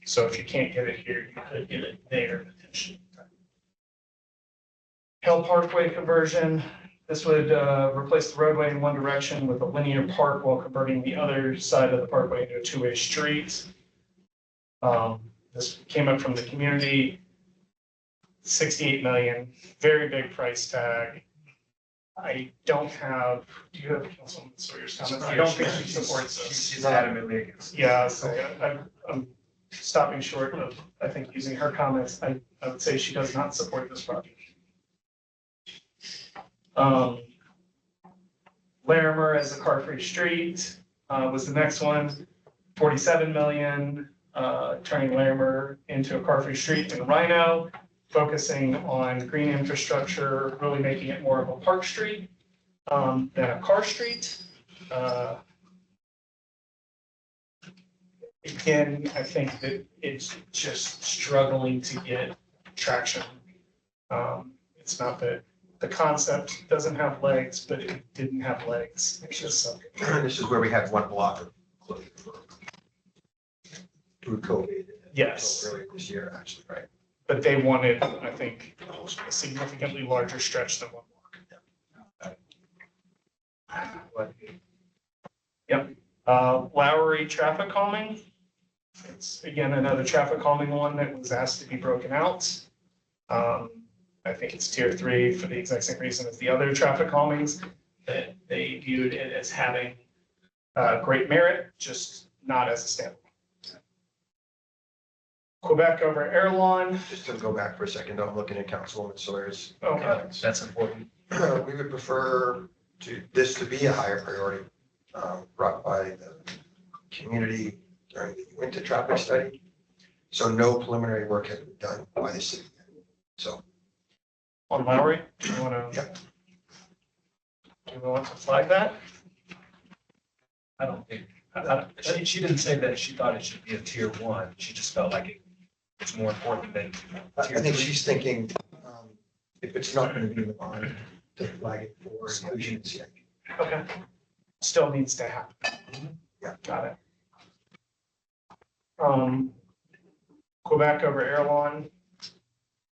So if you can't get it here, you could get it there potentially. Hill Parkway conversion. This would replace the roadway in one direction with a linear park while converting the other side of the parkway into a 2-way street. This came up from the community. 68 million, very big price tag. I don't have, do you have Councilwoman Sawyer's comments? I don't think she supports this. She's adamantly against. Yeah, so I'm stopping short of, I think, using her comments. I would say she does not support this project. Larimer as a car-free street was the next one. 47 million, turning Larimer into a car-free street in Rhino, focusing on green infrastructure, really making it more of a park street than a car street. Again, I think that it's just struggling to get traction. It's not that the concept doesn't have legs, but it didn't have legs. It's just This is where we had one block closed through COVID. Yes. Earlier this year, actually, right? But they wanted, I think, a significantly larger stretch than one block. Yep. Lowry traffic calming. It's again another traffic calming one that was asked to be broken out. I think it's tier 3 for the exact same reason as the other traffic calmings, that they viewed it as having great merit, just not as a standalone. Quebec over Airlawn. Just to go back for a second, I'm looking at Councilwoman Sawyer's Okay. comments. That's important. We would prefer this to be a higher priority, brought by the community during the winter traffic study. So no preliminary work has been done by the city. So. On Lowry, do you want to? Yep. Do you want to flag that? I don't think, she didn't say that she thought it should be a tier 1. She just felt like it's more important than I tier think 3. she's thinking, if it's not going to be in the bond, to flag it for inclusion in CIP. Okay. Still needs to happen. Yeah. Got it. Quebec over Airlawn.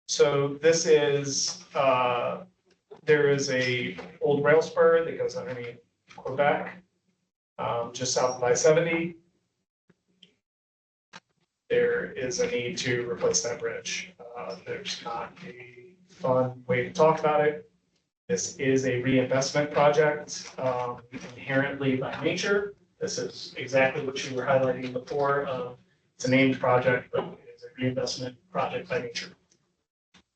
So this is, there is a old rail spur that goes underneath Quebec, just south of I-70. There is a need to replace that bridge. There's not a fun way to talk about it. This is a reinvestment project, inherently by nature. This is exactly what you were highlighting before. It's a named project, but it is a reinvestment project by nature.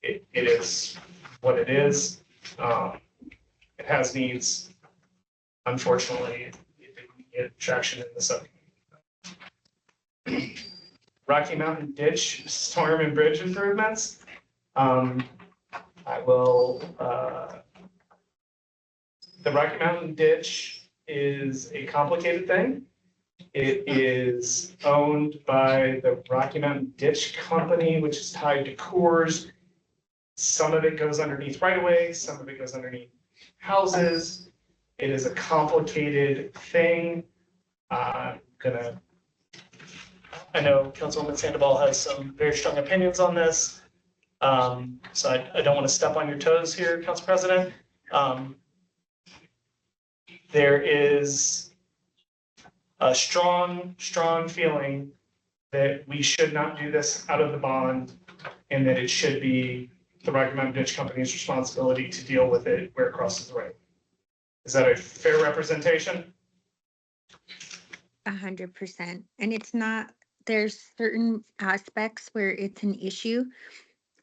It is what it is. It has needs. Unfortunately, it didn't get traction in the subcommittee. Rocky Mountain Ditch Storm and Bridge improvements. I will, the Rocky Mountain Ditch is a complicated thing. It is owned by the Rocky Mountain Ditch Company, which is tied to Coors. Some of it goes underneath right of way, some of it goes underneath houses. It is a complicated thing. I know Councilwoman Sandoval has some very strong opinions on this. So I don't want to step on your toes here, Council President. There is a strong feeling that we should not do this out of the bond, and that it should be the Rocky Mountain Ditch Company's responsibility to deal with it where it crosses the road. Is that a fair representation? 100%. And it's not, there's certain aspects where it's an issue.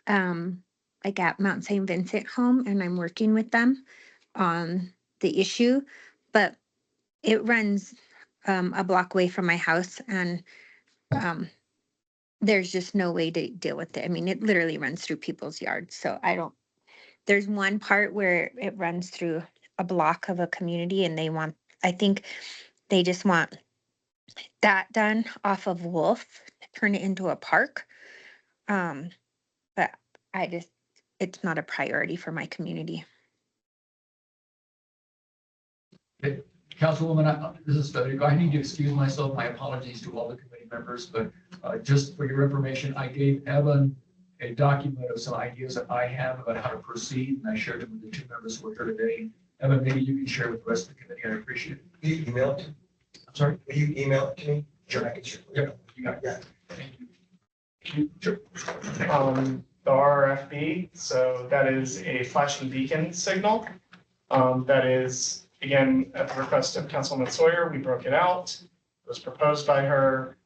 Like at Mount St. Vincent Home, and I'm working with them on the issue, but it runs a block away from my house, and there's just no way to deal with it. I mean, it literally runs through people's yards. So there's one part where it runs through a block of a community, and I think they just want that done off of Wolf, turn it into a park. But it's not a priority for my community. Okay. Councilwoman, this is Frederick. I need to excuse myself. My apologies to all the committee members, but just for your information, I gave Evan a document of some ideas that I have about how to proceed, and I shared them with the 2 members who are here today. Evan, maybe you can share with the rest of the committee. I appreciate it. Will you email it? I'm sorry? Will you email it to me? Sure, I can share. Yep, you got it. Yeah. Thank you. Sure. The RFB, so that is a flashing beacon signal. That is, again, at the request of Councilwoman Sawyer, we broke it out. It was proposed by her,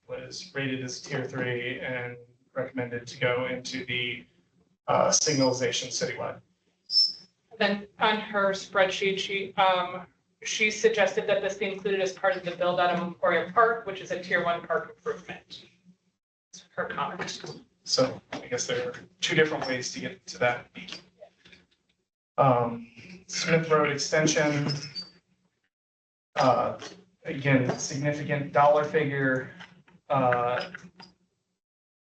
was rated as tier 3 and recommended to go into the signalization citywide. Then on her spreadsheet, she suggested that this be included as part of the build out of Memorial Park, which is a tier 1 park improvement. That's her comment. So I guess there are 2 different ways to get to that. Smith Road extension. Again, significant dollar figure.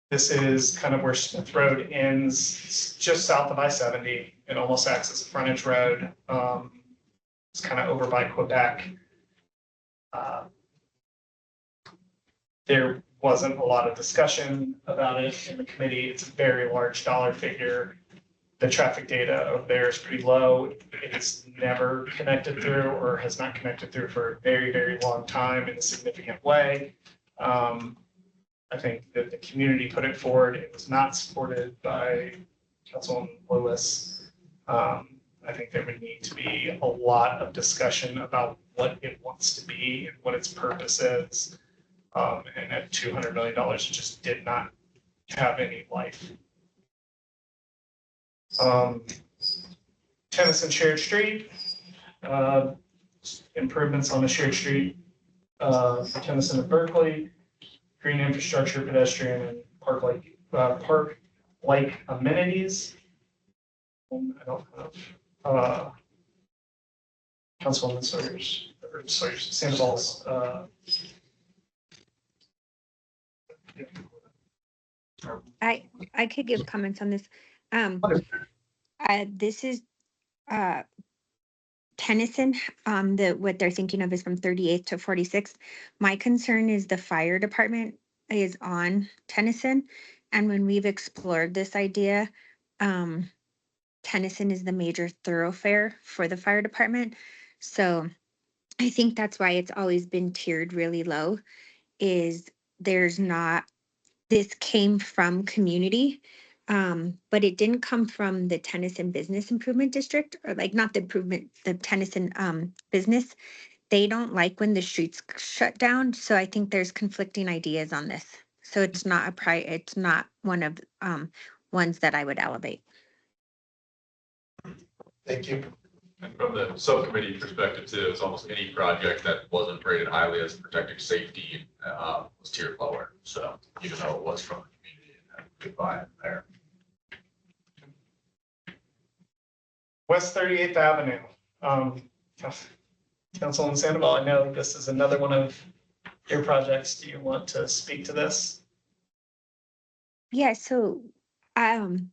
This is kind of where Smith Road ends. It's just south of I-70. It almost acts as a frontage road. It's kind of over by Quebec. There wasn't a lot of discussion about it in the committee. It's a very large dollar figure. The traffic data over there is pretty low. It is never connected through or has not connected through for a very, very long time in a significant way. I think that the community put it forward. It was not supported by Councilwoman Lewis. I think there would need to be a lot of discussion about what it wants to be and what its purpose is. And at $200 million, it just did not have any life. Tennyson Shared Street, improvements on the shared street for Tennyson and Berkeley, green infrastructure, pedestrian, and park-like amenities. I don't have Councilwoman Sandoval's. I could give comments on this. This is Tennyson. What they're thinking of is from 38th to 46th. My concern is the fire department is on Tennyson, and when we've explored this idea, Tennyson is the major thoroughfare for the fire department. So I think that's why it's always been tiered really low. Is there's not. This came from community. But it didn't come from the Tennyson Business Improvement District, or like not the improvement, the Tennyson business. They don't like when the streets shut down. So I think there's conflicting ideas on this. So it's not it's not one of ones that I would elevate. Thank you. And from the subcommittee perspective too, it's almost any project that wasn't rated highly as protecting safety was tiered lower. So even though it was from the community, it had good buy-in there. West 38th Avenue. Councilwoman Sandoval, I know this is another one of your projects. Do you want to speak to this? Yeah, so in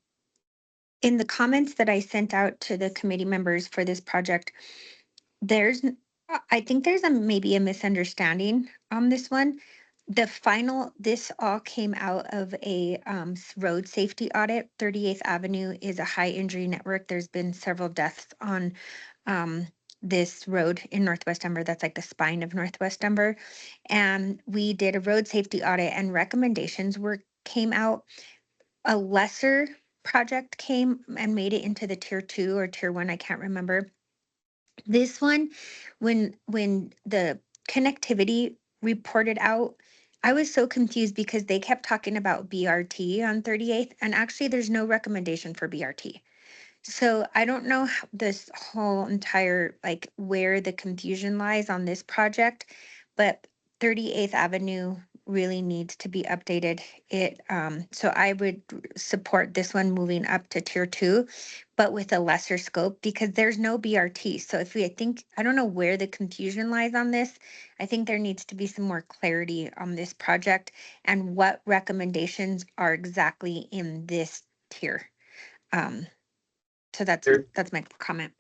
the comments that I sent out to the committee members for this project, I think there's maybe a misunderstanding on this one. This all came out of a road safety audit. 38th Avenue is a high injury network. There's been several deaths on this road in Northwest Denver. That's like the spine of Northwest Denver. And we did a road safety audit, and recommendations came out. A lesser project came and made it into the tier 2 or tier 1. I can't remember. This one, when the connectivity reported out, I was so confused because they kept talking about BRT on 38th, and actually there's no recommendation for BRT. So I don't know this whole entire, like, where the confusion lies on this project, but 38th Avenue really needs to be updated. So I would support this one moving up to tier 2, but with a lesser scope, because there's no BRT. So I don't know where the confusion lies on this. I think there needs to be some more clarity on this project and what recommendations are exactly in this tier. So that's my comment.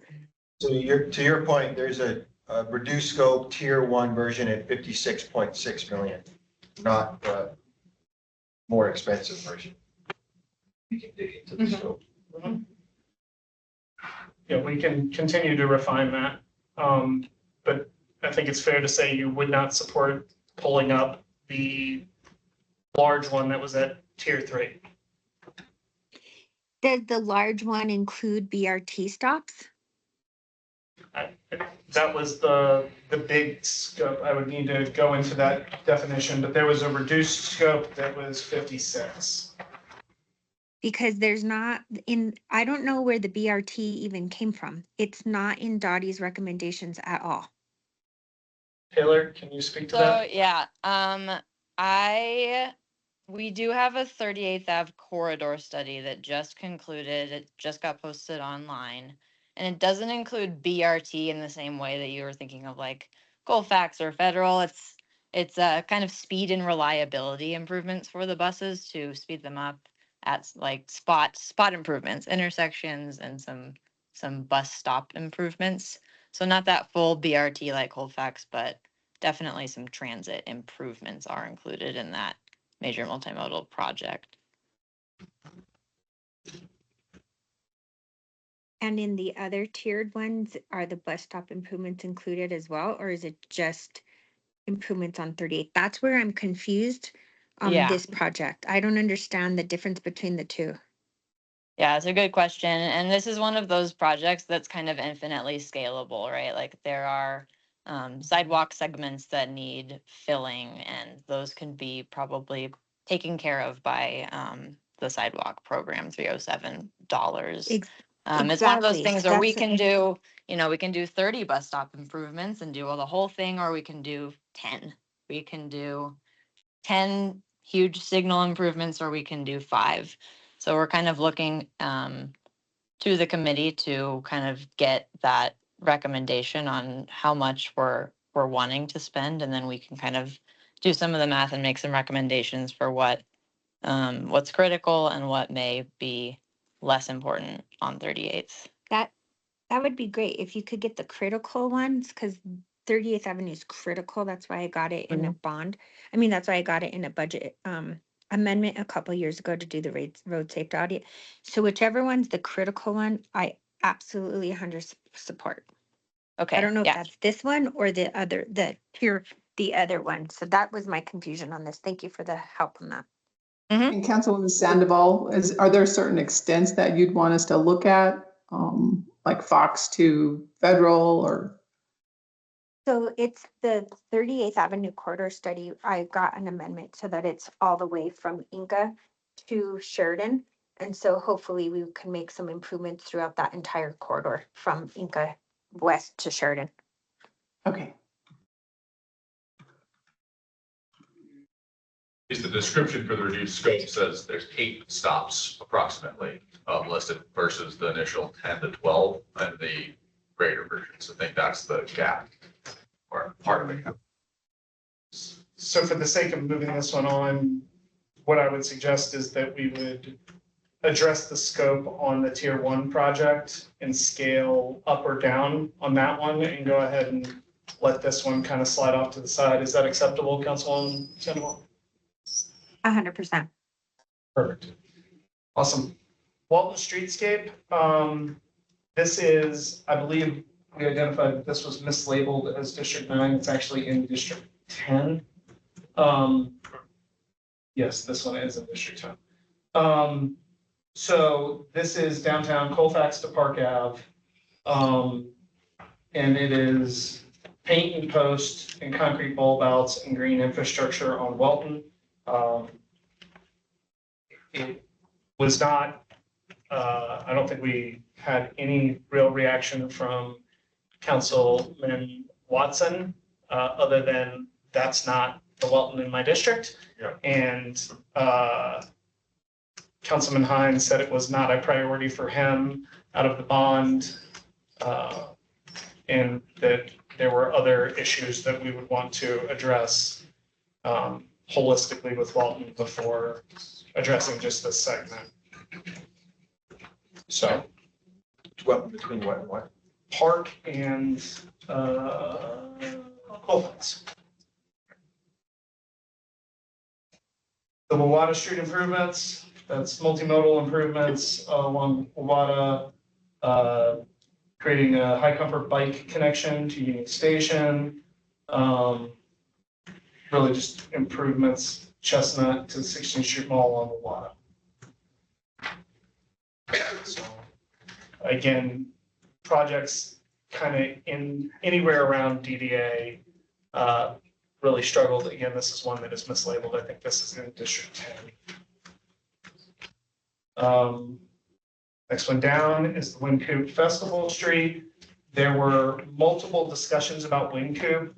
So to your point, there's a reduced scope tier 1 version at 56.6 million, not the more expensive version. You can dig into the scope. Yeah, we can continue to refine that. But I think it's fair to say you would not support pulling up the large one that was at tier 3. Does the large one include BRT stops? That was the big scope. I would need to go into that definition, but there was a reduced scope that was 56. Because there's not in, I don't know where the BRT even came from. It's not in Dottie's recommendations at all. Taylor, can you speak to So, that? yeah, we do have a 38th Ave corridor study that just concluded. It just got posted online. And it doesn't include BRT in the same way that you were thinking of like Colfax or Federal. It's kind of speed and reliability improvements for the buses to speed them up at like spot improvements, intersections, and some bus stop improvements. So not that full BRT like Colfax, but definitely some transit improvements are included in that major multimodal project. And in the other tiered ones, are the bus stop improvements included as well, or is it just improvements on 38? That's where I'm confused on Yeah. this project. I don't understand the difference between the two. Yeah, it's a good question. And this is one of those projects that's kind of infinitely scalable, right? Like there are sidewalk segments that need filling, and those can be probably taken care of by the sidewalk program, $307. It's one of those Exactly. things where we That's can do, we can do 30 bus stop improvements and do the whole thing, or we can do 10. We can do 10 huge signal improvements, or we can do 5. So we're kind of looking to the committee to kind of get that recommendation on how much we're wanting to spend, and then we can kind of do some of the math and make some recommendations for what's critical and what may be less important on 38th. that would be great if you could get the critical ones, because 38th Avenue is critical. That's why I got it in a bond. I mean, that's why I got it in a budget amendment a couple years ago to do the road safety audit. So whichever one's the critical one, I absolutely 100 support. Okay. I don't know if Yeah. that's this one or the other one. So that was my confusion on this. Thank you for the help on that. And Councilwoman Sandoval, are there certain extents that you'd want us to look at, like Fox to Federal or? So it's the 38th Avenue corridor study. I got an amendment so that it's all the way from Inca to Sheridan. And so hopefully we can make some improvements throughout that entire corridor from Inca west to Sheridan. Okay. Is the description for the reduced scope says there's 8 stops approximately listed versus the initial 10 to 12 and the greater version. So I think that's the gap or part of it. So for the sake of moving this one on, what I would suggest is that we would address the scope on the tier 1 project and scale up or down on that one and go ahead and let this one kind of slide off to the side. Is that acceptable, Councilwoman Sandoval? 100%. Perfect. Awesome. Walton Streetscape. This is, I believe we identified that this was mislabeled as District 9. It's actually in District 10. Yes, this one is in District 10. So this is downtown Colfax to Park Ave. And it is paint and post and concrete bulb outs and green infrastructure on Walton. It was not, I don't think we had any real reaction from Councilman Watson, other than that's not the Walton in my district. Yeah. And Councilman Hines said it was not a priority for him out of the bond, and that there were other issues that we would want to address holistically with Walton before addressing just this segment. So. What, between what and what? Park and Colfax. The Wawata Street improvements, that's multimodal improvements along Wawata, creating a high comfort bike connection to Union Station. Really just improvements, Chestnut to 16th Street Mall along Wawata. So again, projects kind of in anywhere around DDA really struggled. Again, this is one that is mislabeled. I think this is in District 10. Next one down is the Wind Coop Festival Street. There were multiple discussions about Wind Coop.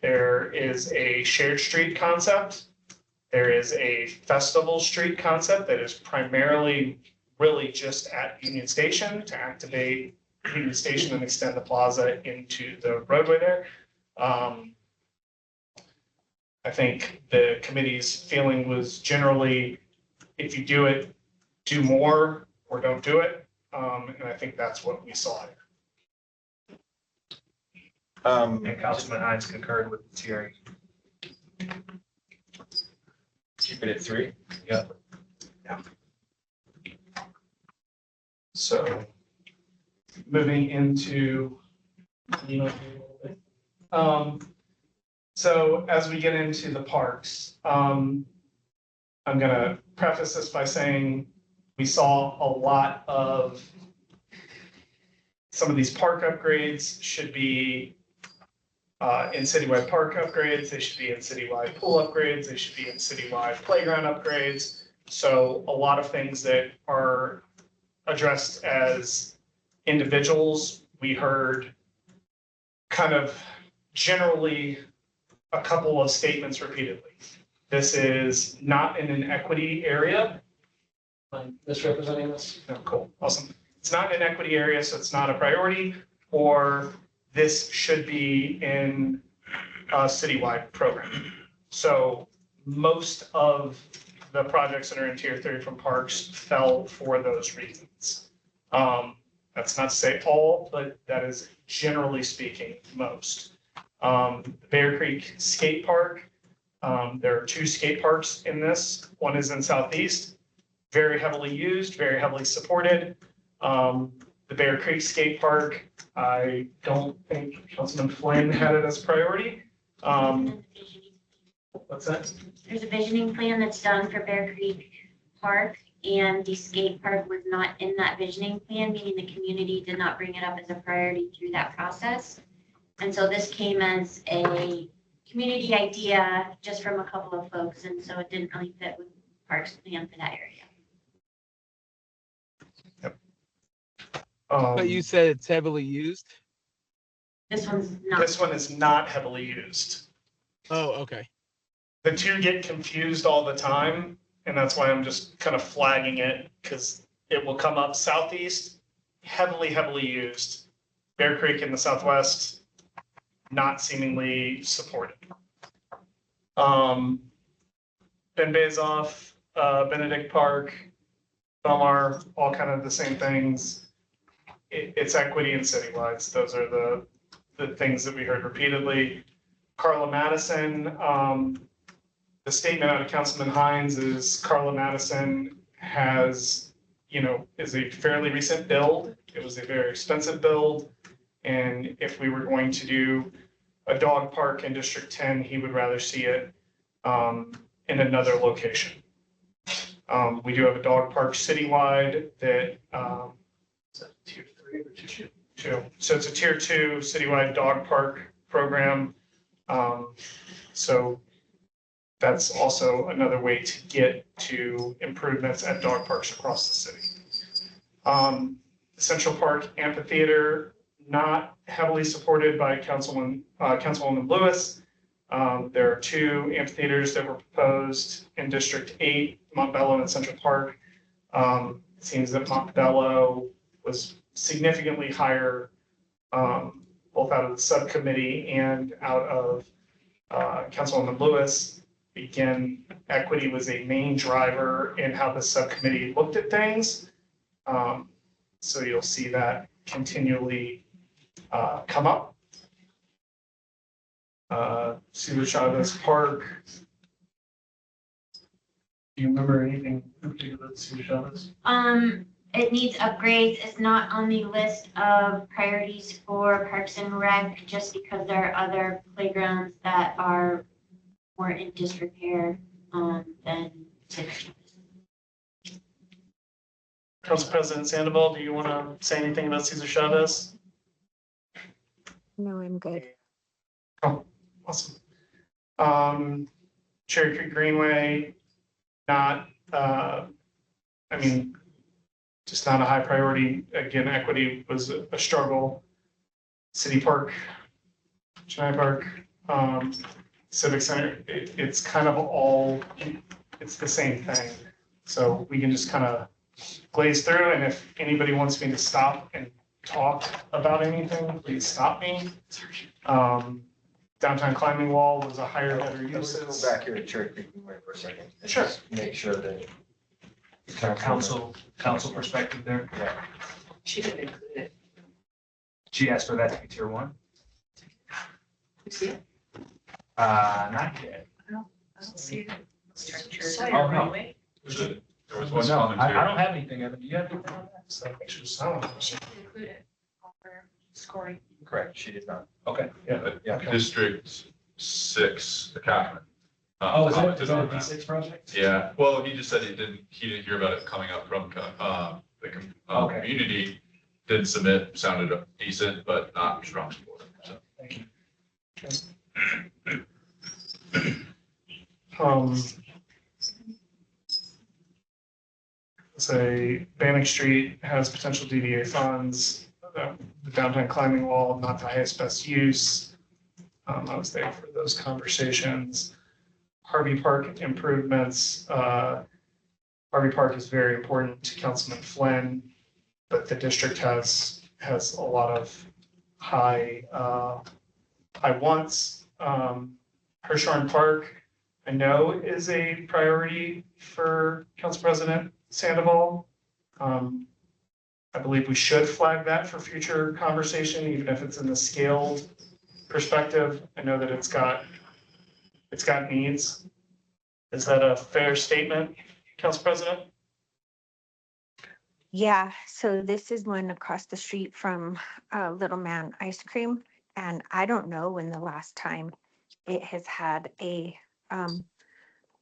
There is a shared street concept. There is a festival street concept that is primarily really just at Union Station to activate Union Station and extend the plaza into the roadway there. I think the committee's feeling was generally, if you do it, do more or don't do it. And I think that's what we saw here. And Councilman Hines concurred with the tiering. Keep it at 3. Yeah. So moving into, so as we get into the parks, I'm gonna preface this by saying we saw a lot of some of these park upgrades should be in citywide park upgrades, they should be in citywide pool upgrades, they should be in citywide playground upgrades. So a lot of things that are addressed as individuals, we heard kind of generally a couple of statements repeatedly. This is not in an equity area. I'm misrepresenting this? No, cool, awesome. It's not an equity area, so it's not a priority, or this should be in a citywide program. So most of the projects that are in tier 3 from parks fell for those reasons. That's not to say all, but that is generally speaking, most. Bear Creek Skate Park, there are 2 skate parks in this. One is in Southeast, very heavily used, very heavily supported. The Bear Creek Skate Park, I don't think Councilman Flynn had it as a priority. What's that? There's a visioning plan that's done for Bear Creek Park, and the skate park was not in that visioning plan, meaning the community did not bring it up as a priority through that process. And so this came as a community idea just from a couple of folks, and so it didn't really fit with Parks plan for that area. But you said it's heavily used? This one's not. This one is not heavily used. Oh, okay. The 2 get confused all the time, and that's why I'm just kind of flagging it, because it will come up Southeast, heavily used. Bear Creek in the Southwest, not seemingly supported. Ben Bazoff, Benedict Park, Belmar, all kind of the same things. It's equity and citywides. Those are the things that we heard repeatedly. Carla Madison, the statement out of Councilman Hines is Carla Madison has, is a fairly recent build. It was a very expensive build. And if we were going to do a dog park in District 10, he would rather see it in another location. We do have a dog park citywide that, is that tier 3 or tier 2? So it's a tier 2 citywide dog park program. So that's also another way to get to improvements at dog parks across the city. Central Park Amphitheater, not heavily supported by Councilwoman Lewis. There are 2 amphitheaters that were proposed in District 8, Montbello and Central Park. It seems that Montbello was significantly higher, both out of the subcommittee and out of Councilwoman Lewis. Again, equity was a main driver in how the subcommittee looked at things. So you'll see that continually come up. Cesar Chavez Park. Do you remember anything about Cesar Chavez? It needs upgrades. It's not on the list of priorities for Parks and Rec, just because there are other playgrounds that are more in disrepair than Cesar Chavez. Council President Sandoval, do you want to say anything about Cesar Chavez? No, I'm good. Oh, awesome. Cherry Creek Greenway, not, I mean, just not a high priority. Again, equity was a struggle. City Park, Chennai Park, Civic Center, it's kind of all, it's the same thing. So we can just kind of glaze through, and if anybody wants me to stop and talk about anything, please stop me. Downtown climbing wall was a higher, better Let's use. go back here to Cherry Creek for a second. and Sure. just Make sure that. Council perspective there. Yeah. She didn't include it. She asked for that to be tier one. You see it? Not yet. I don't see it. Oh, no. There was Well, one no, commentary. I don't have anything, Evan. Do you have anything on that? So pictures, I don't know. She didn't include it for scoring. Correct, she did not. Okay. Yeah. District 6, the Catherine. Oh, is that commented the on that. D6 project? Yeah, well, he just said he didn't hear about it coming up from, Okay. community. Didn't submit, sounded decent, but not strong support, so. Thank you. Say Bannock Street has potential DDA funds, the downtown climbing wall, not the highest best use. I was there for those conversations. Harvey Park improvements, Harvey Park is very important to Councilman Flynn, but the district has a lot of high wants. Hirshhorn Park, I know is a priority for Council President Sandoval. I believe we should flag that for future conversation, even if it's in the scaled perspective. I know that it's got needs. Is that a fair statement, Council President? Yeah, so this is one across the street from Little Man Ice Cream. And I don't know when the last time it has had a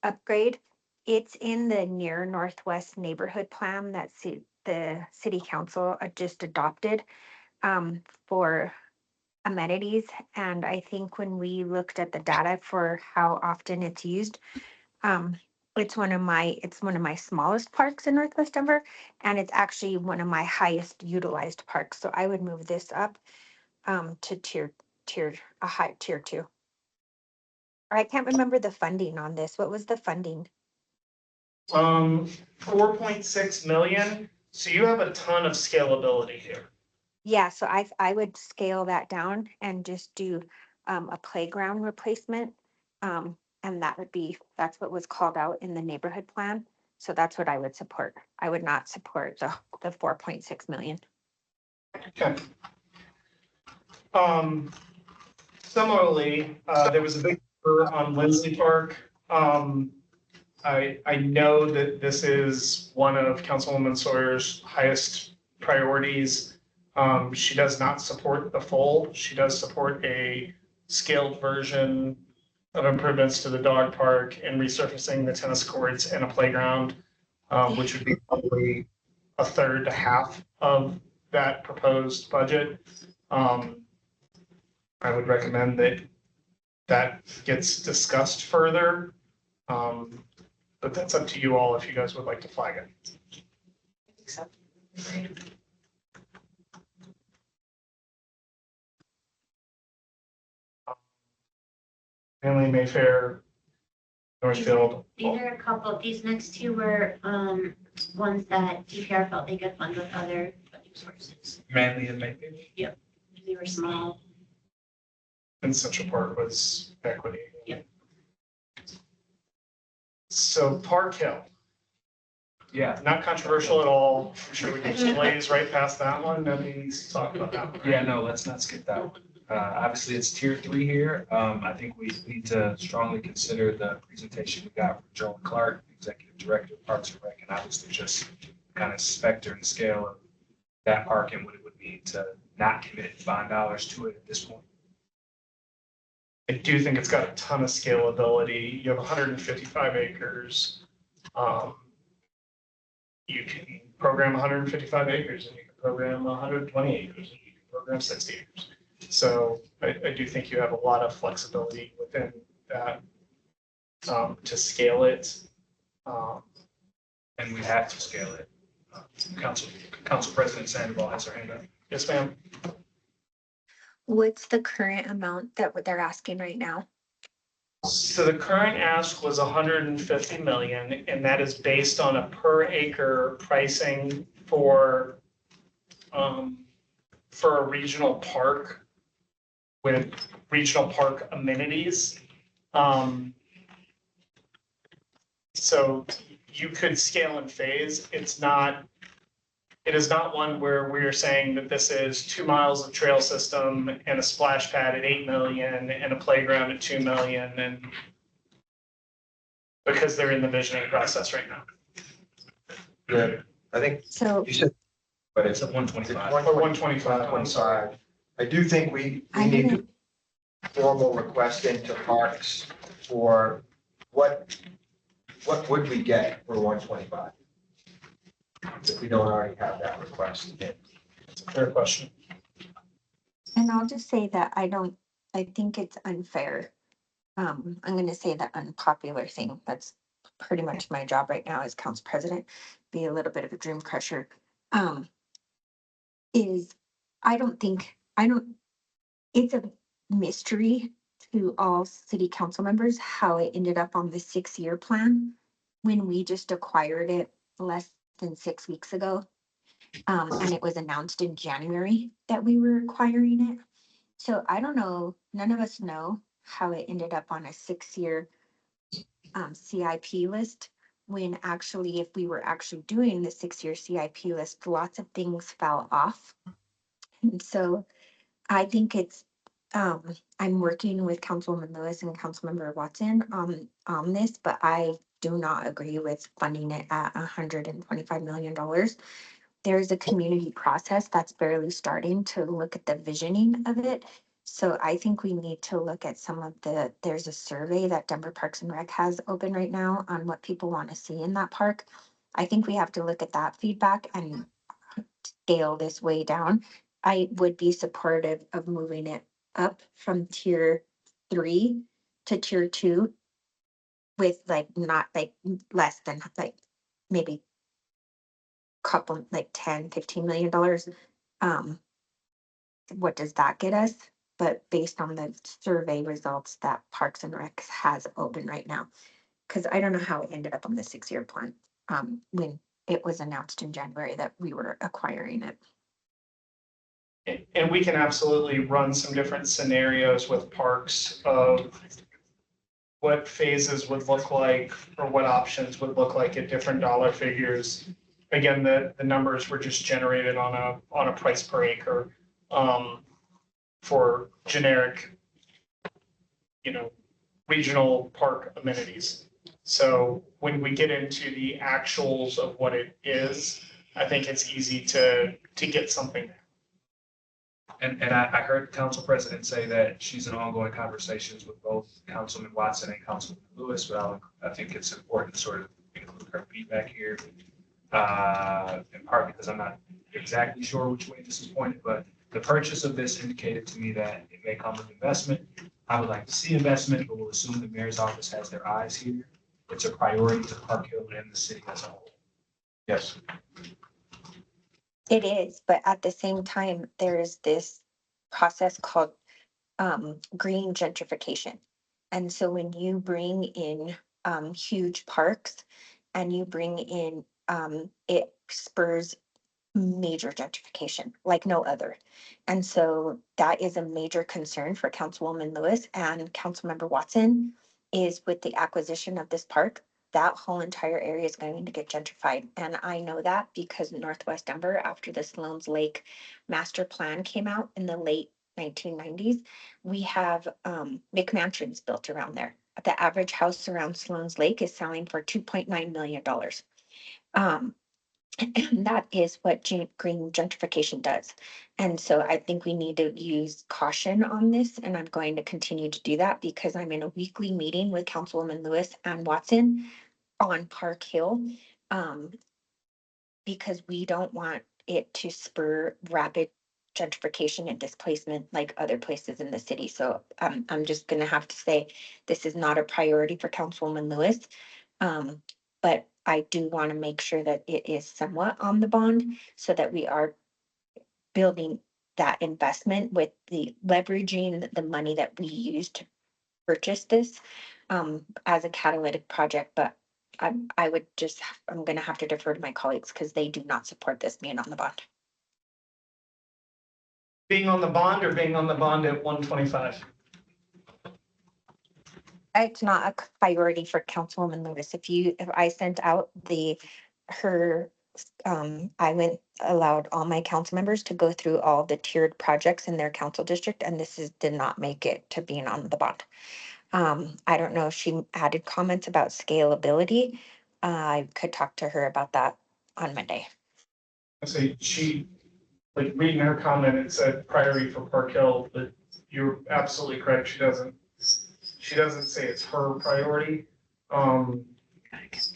upgrade. It's in the near northwest neighborhood plan that the city council just adopted for amenities. And I think when we looked at the data for how often it's used, it's one of my smallest parks in Northwest Denver, and it's actually one of my highest utilized parks. So I would move this up to tier 2. Or I can't remember the funding on this. What was the funding? 4.6 million. So you have a ton of scalability here. Yeah, so I would scale that down and just do a playground replacement. And that's what was called out in the neighborhood plan. So that's what I would support. I would not support the 4.6 million. Okay. Similarly, there was a big effort on Lindsley Park. I know that this is one of Councilwoman Sawyer's highest priorities. She does not support the full. She does support a scaled version of improvements to the dog park and resurfacing the tennis courts and a playground, which would be probably a third to half of that proposed budget. I would recommend that gets discussed further. But that's up to you all if you guys would like to flag it. Manly, Mayfair, Northfield. These are a couple, these next two were ones that DPR felt they could fund with other funding sources. Manly and Mayfield. Yep, they were small. And Central Park was equity. Yep. So Park Hill, Yeah. not controversial at all. I'm sure we can just blaze right past that one. Nobody needs to talk about that one. Yeah, no, let's not skip that one. Obviously, it's tier 3 here. I think we need to strongly consider the presentation we got from Joel Clark, Executive Director of Parks and Rec, and obviously just kind of specter and scale of that park and what it would mean to not commit bond dollars to it at this point. I do think it's got a ton of scalability. You have 155 acres. You can program 155 acres, and you can program 120 acres, and you can program 60 acres. So I do think you have a lot of flexibility within that to scale it. And we have to scale it. Council President Sandoval has her hand up. Yes, ma'am. What's the current amount that what they're asking right now? So the current ask was 150 million, and that is based on a per acre pricing for a regional park with regional park amenities. So you could scale and phase. It is not one where we're saying that this is 2 miles of trail system and a splash pad at 8 million and a playground at 2 million, and because they're in the visioning process right now. Good. I think So you said, but it's It's at 125. Or 125. 125. I do think we need to formal request into parks for what would we get for 125? If we don't already have that request in. It's a fair question. And I'll just say that I think it's unfair. I'm gonna say the unpopular thing. That's pretty much my job right now as council president, be a little bit of a dream crusher. Is it's a mystery to all city council members how it ended up on the 6-year plan when we just acquired it less than 6 weeks ago. And it was announced in January that we were acquiring it. So I don't know, none of us know how it ended up on a 6-year CIP list, when actually, if we were actually doing the 6-year CIP list, lots of things fell off. And so I think it's, I'm working with Councilwoman Lewis and Councilmember Watson on this, but I do not agree with funding it at $125 million. There's a community process that's barely starting to look at the visioning of it. So I think we need to look at there's a survey that Denver Parks and Rec has open right now on what people want to see in that park. I think we have to look at that feedback and scale this way down. I would be supportive of moving it up from tier 3 to tier 2 with not less than maybe couple 10-15 million dollars. What does that get us? But based on the survey results that Parks and Rec has open right now, because I don't know how it ended up on the 6-year plan when it was announced in January that we were acquiring it. And we can absolutely run some different scenarios with parks of what phases would look like or what options would look like at different dollar figures. Again, the numbers were just generated on a price per acre for generic, regional park amenities. So when we get into the actuals of what it is, I think it's easy to get something. And I heard Council President say that she's in ongoing conversations with both Councilman Watson and Councilman Lewis, but I think it's important to sort of include her feedback here. In part because I'm not exactly sure which way this is pointed, but the purchase of this indicated to me that it may come with investment. I would like to see investment, but we'll assume the mayor's office has their eyes here. It's a priority to Park Hill and the city as a whole. Yes. It is, but at the same time, there's this process called green gentrification. And so when you bring in huge parks and you bring in, it spurs major gentrification like no other. And so that is a major concern for Councilwoman Lewis and Councilmember Watson, is with the acquisition of this park, that whole entire area is going to get gentrified. And I know that because Northwest Denver, after the Sloan's Lake master plan came out in the late 1990s, we have McMansions built around there. The average house around Sloan's Lake is selling for $2.9 million. And that is what green gentrification does. And so I think we need to use caution on this, and I'm going to continue to do that because I'm in a weekly meeting with Councilwoman Lewis and Watson on Park Hill. because we don't want it to spur rapid gentrification and displacement like other places in the city. So I'm just gonna have to say, this is not a priority for Councilwoman Lewis. But I do want to make sure that it is somewhat on the bond so that we are building that investment with the leveraging the money that we use to purchase this as a catalytic project, but I would just, I'm gonna have to defer to my colleagues because they do not support this being on the bond. Being on the bond or being on the bond at 125? It's not a priority for Councilwoman Lewis. If I sent out I allowed all my council members to go through all the tiered projects in their council district, and did not make it to being on the bond. I don't know if she added comments about scalability. I could talk to her about that on Monday. I say like reading her comment, it said priority for Park Hill, but you're absolutely correct. She doesn't say it's her priority. And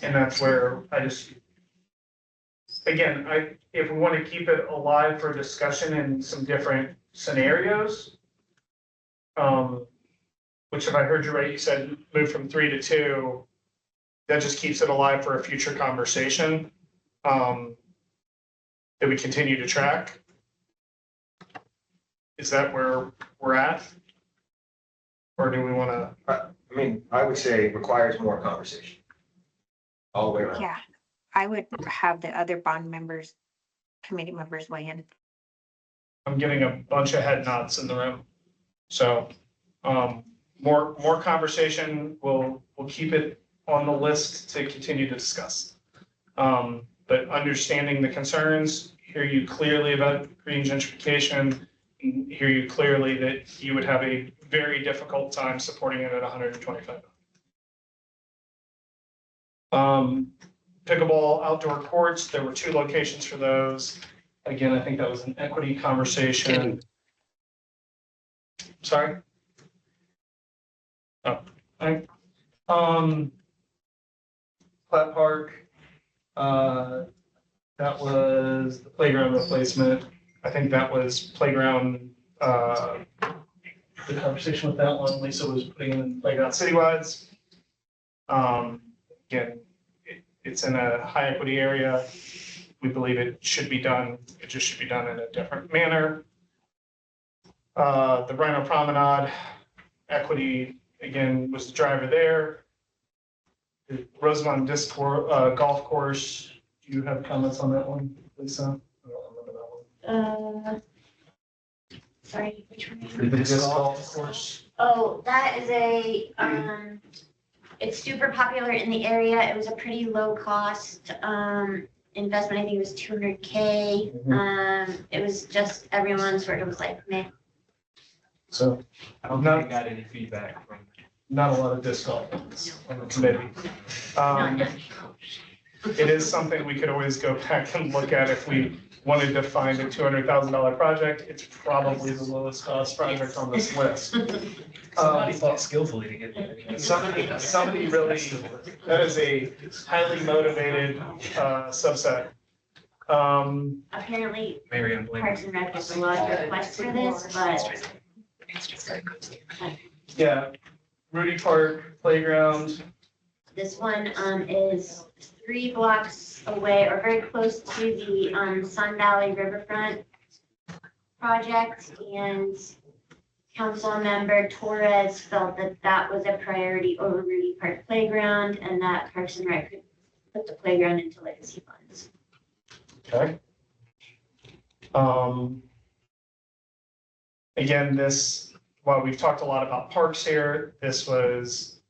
that's where if we want to keep it alive for discussion in some different scenarios, which if I heard you right, you said move from 3 to 2, that just keeps it alive for a future conversation that we continue to track. Is that where we're at? Or do we want to? I mean, I would say it requires more conversation. All the way around. Yeah, I would have the other committee members weigh in. I'm getting a bunch of head nods in the room. So more conversation. We'll keep it on the list to continue to discuss. But understanding the concerns, hear you clearly about green gentrification, and hear you clearly that you would have a very difficult time supporting it at 125. Pickleball outdoor courts, there were 2 locations for those. Again, I think that was an equity conversation. Sorry? Oh, Platt Park, that was the playground replacement. I think that was playground, the conversation with that one, Lisa was putting in playground citywides. Again, it's in a high equity area. We believe it should be done. It just should be done in a different manner. The Rhino Promenade, equity, again, was the driver there. The Rosamond Golf Course, do you have comments on that one, Lisa? I don't remember that one. Sorry, which one? The disc golf course. Oh, that is it's super popular in the area. It was a pretty low cost investment. I think it was $200K. It was just, everyone sort of was like, meh. So I don't think I got any feedback from. Not a lot of disc golf on the committee. It is something we could always go back and look at if we wanted to find a $200,000 project. It's probably the lowest cost project on this list. Somebody thought skillfully to get there. Somebody really, that is a highly motivated subset. Apparently, Marion Blaine. Parks and Rec has a lot of requests for this, but Yeah, Rudy Park Playground. this one is 3 blocks away or very close to the Sun Valley Riverfront project, and Council Member Torres felt that that was a priority over Rudy Park Playground, and that Parks and Rec could put the playground into legacy funds. Okay. Again, while we've talked a lot about parks here, this was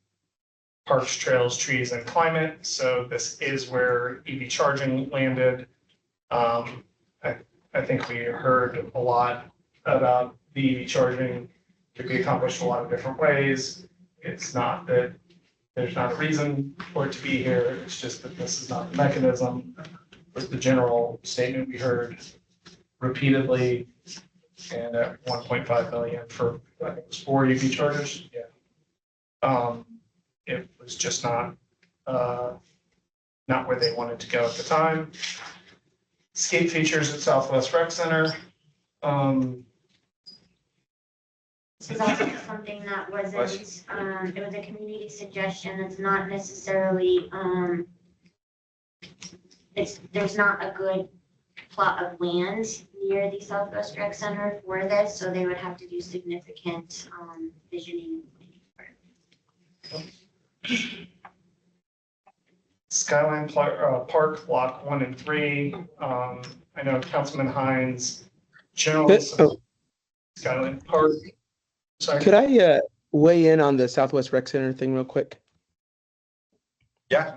parks, trails, trees, and climate. So this is where EV charging landed. I think we heard a lot about the EV charging could be accomplished a lot of different ways. It's not that there's not a reason for it to be here. It's just that this is not the mechanism. Was the general statement we heard repeatedly, and at 1.5 million for, I think it was 4 EV chargers. Yeah. It was just not where they wanted to go at the time. skate features at Southwest Rec Center. This is also something that wasn't, it was a community suggestion. It's not necessarily, there's not a good plot of land near the Southwest Rec Center for this, so they would have to do significant, visioning. Skyline Park, Block 1 and 3. I know Councilman Hines, general Skyline Park. Sorry. Could I weigh in on the Southwest Rec Center thing real quick? Yeah.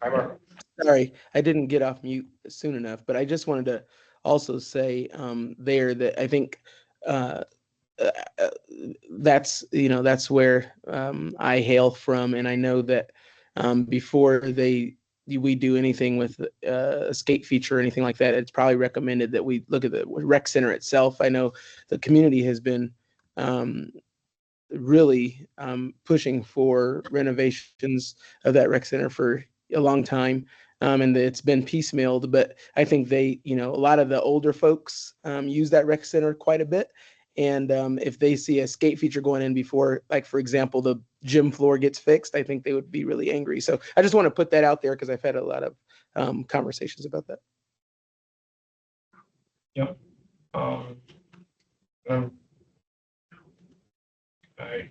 Hi, Mark. Sorry, I didn't get off mute soon enough, but I just wanted to also say there that I think that's, you know, that's where I hail from, and I know that before we do anything with a skate feature or anything like that, it's probably recommended that we look at the rec center itself. I know the community has been really pushing for renovations of that rec center for a long time. And it's been piecemealed, but I think they, you know, a lot of the older folks use that rec center quite a bit. And if they see a skate feature going in before, like, for example, the gym floor gets fixed, I think they would be really angry. So I just want to put that out there because I've had a lot of conversations about that. Yep. I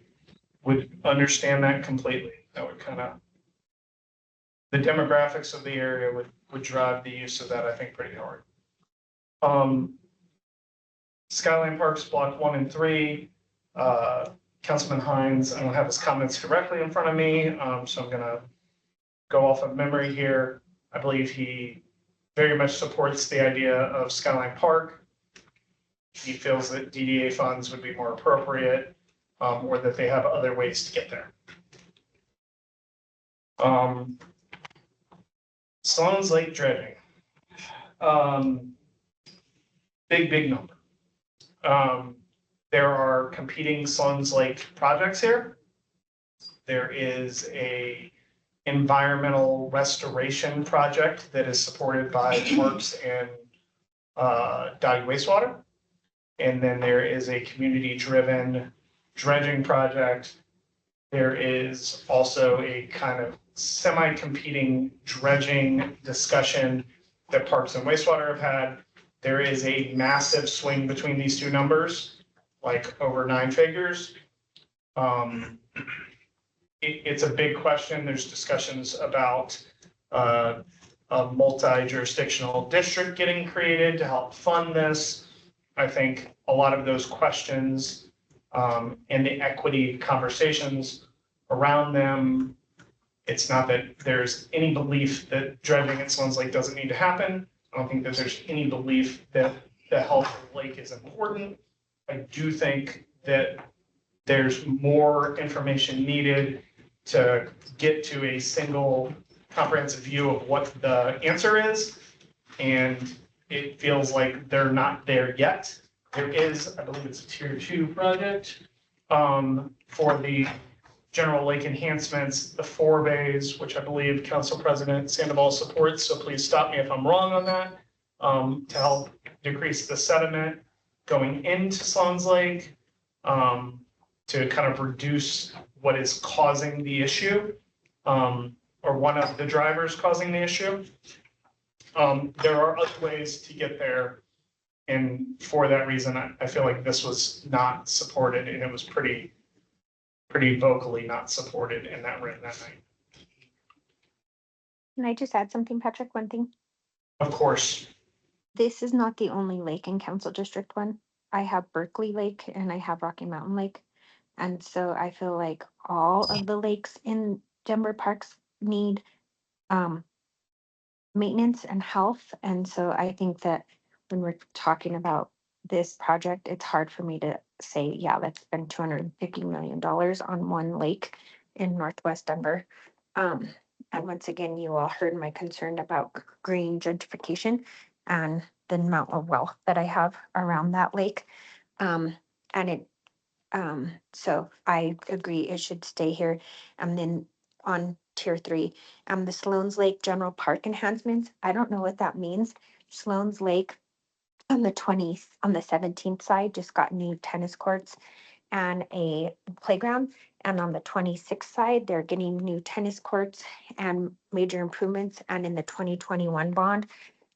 would understand that completely. That would kind of, the demographics of the area would drive the use of that, I think, pretty hard. Skyline Parks, Block 1 and 3. Councilman Hines, I don't have his comments directly in front of me, so I'm gonna go off of memory here. I believe he very much supports the idea of Skyline Park. He feels that DDA funds would be more appropriate, or that they have other ways to get there. Sloan's Lake dredging. Big number. There are competing Sloan's Lake projects here. There is a environmental restoration project that is supported by Parks and Doggy Wastewater. And then there is a community-driven dredging project. There is also a kind of semi-competing dredging discussion that Parks and Wastewater have had. There is a massive swing between these two numbers, like over 9 figures. It's a big question. There's discussions about a multi-jurisdictional district getting created to help fund this. I think a lot of those questions and the equity conversations around them, it's not that there's any belief that dredging at Sloan's Lake doesn't need to happen. I don't think that there's any belief that the health of the lake is important. I do think that there's more information needed to get to a single comprehensive view of what the answer is. And it feels like they're not there yet. There is, I believe it's a tier 2 project for the general lake enhancements, the 4 bays, which I believe Council President Sandoval supports. So please stop me if I'm wrong on that, to help decrease the sediment going into Sloan's Lake, to kind of reduce what is causing the issue, or one of the drivers causing the issue. There are other ways to get there. And for that reason, I feel like this was not supported, and it was pretty vocally not supported in that room that night. Can I just add something, Patrick? One thing. Of course. This is not the only lake in Council District 1. I have Berkeley Lake and I have Rocky Mountain Lake. And so I feel like all of the lakes in Denver Parks need maintenance and health. And so I think that when we're talking about this project, it's hard for me to say, yeah, let's spend $250 million on one lake in Northwest Denver. And once again, you all heard my concern about green gentrification and the amount of wealth that I have around that lake. So I agree it should stay here. And then on tier 3, the Sloan's Lake General Park enhancements, I don't know what that means. Sloan's Lake on the 17th side just got new tennis courts and a playground. And on the 26th side, they're getting new tennis courts and major improvements. And in the 2021 bond,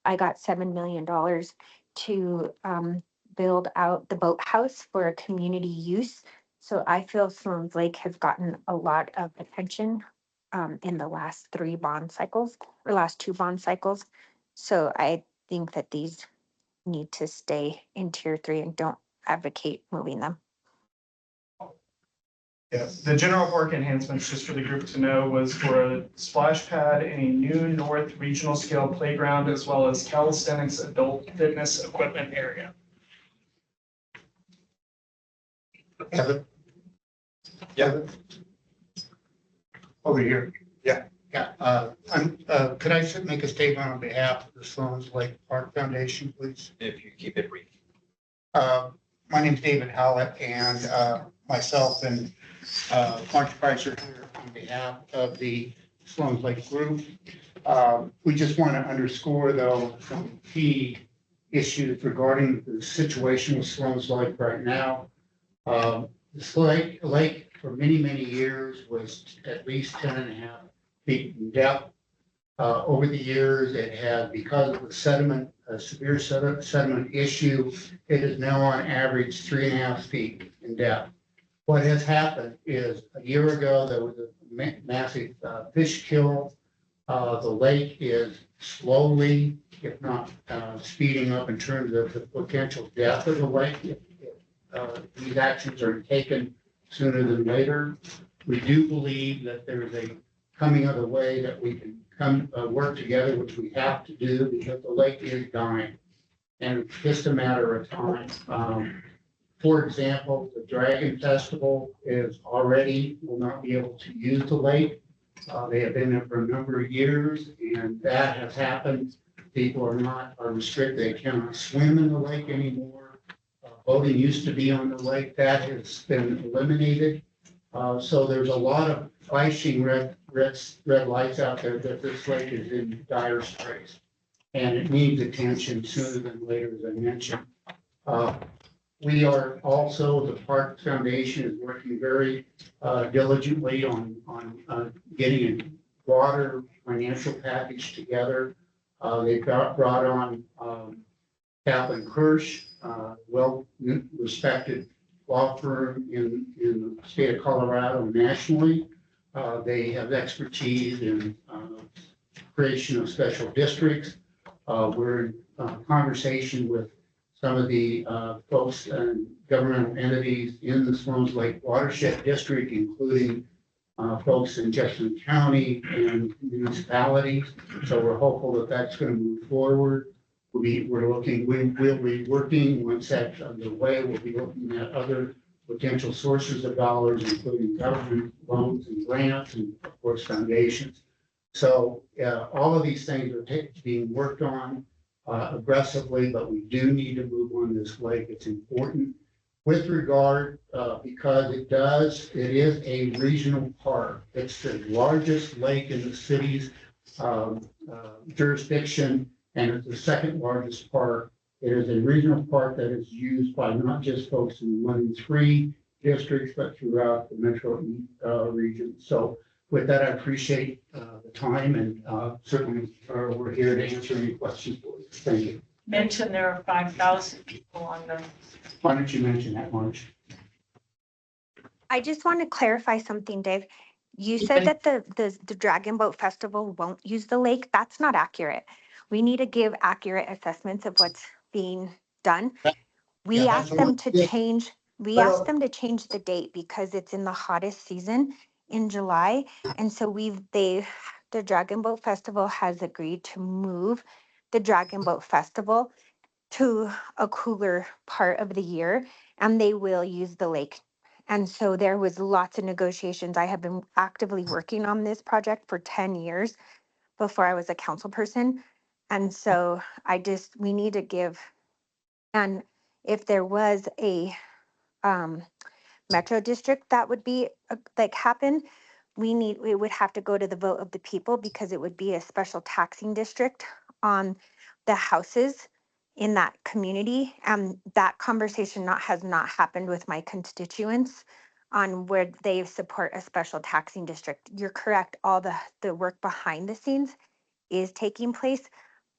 I got $7 million to build out the boathouse for community use. So I feel Sloan's Lake has gotten a lot of attention in the last last two bond cycles. So I think that these need to stay in tier 3 and don't advocate moving them. Yeah, the general work enhancements, just for the group to know, was for a splash pad in a new North Regional Scale playground, as well as calisthenics adult fitness equipment area. Evan? Yeah. Over here. Yeah. Yeah, could I make a statement on behalf of the Sloan's Lake Park Foundation, please? If you keep it brief. My name's David Howlett, and myself and Mark Price are here on behalf of the Sloan's Lake Group. We just want to underscore, though, some key issues regarding the situation with Sloan's Lake right now. This lake for many, many years was at least 10.5 feet in depth. Over the years, it had, because of the sediment, a severe sediment issue, it is now on average 3.5 feet in depth. What has happened is a year ago, there was a massive fish kill. The lake is slowly, if not speeding up in terms of the potential death of the lake. These actions are taken sooner than later. We do believe that there's a coming of the way that we can work together, which we have to do because the lake is dying. And it's just a matter of time. For example, the Dragon Festival will not be able to use the lake. They have been there for a number of years, and that has happened. People are restricted. They cannot swim in the lake anymore. Boating used to be on the lake. That has been eliminated. So there's a lot of flashing red lights out there that this lake is in dire straits. And it needs attention sooner than later, as I mentioned. We are also, the Park Foundation is working very diligently on getting a broader financial package together. They've brought on Kaplan Kirsch, well-respected law firm in the state of Colorado nationally. They have expertise in creation of special districts. We're in conversation with some of the folks and governmental entities in the Sloan's Lake Watershed District, including folks in Jefferson County and municipalities. So we're hopeful that that's going to move forward. We'll be working, once that's underway, we'll be looking at other potential sources of dollars, including government loans and grants and, of course, foundations. So all of these things are being worked on aggressively, but we do need to move on this lake. It's important with regard, because it is a regional park. It's the largest lake in the city's jurisdiction, and it's the second largest park. It is a regional park that is used by not just folks in 1 and 3 districts, but throughout the metro region. So with that, I appreciate the time, and certainly we're here to answer any questions for you. Thank you. Mention there are 5,000 people on the. Why don't you mention that, Marge? I just want to clarify something, Dave. You said that the Dragon Boat Festival won't use the lake. That's not accurate. We need to give accurate assessments of what's being done. We asked them to change the date because it's in the hottest season in July. And so the Dragon Boat Festival has agreed to move the Dragon Boat Festival to a cooler part of the year, and they will use the lake. And so there was lots of negotiations. I have been actively working on this project for 10 years before I was a council person. And so we need to give, and if there was a metro district that would be happen, we would have to go to the vote of the people because it would be a special taxing district on the houses in that community. And that conversation has not happened with my constituents on where they support a special taxing district. You're correct, all the work behind the scenes is taking place,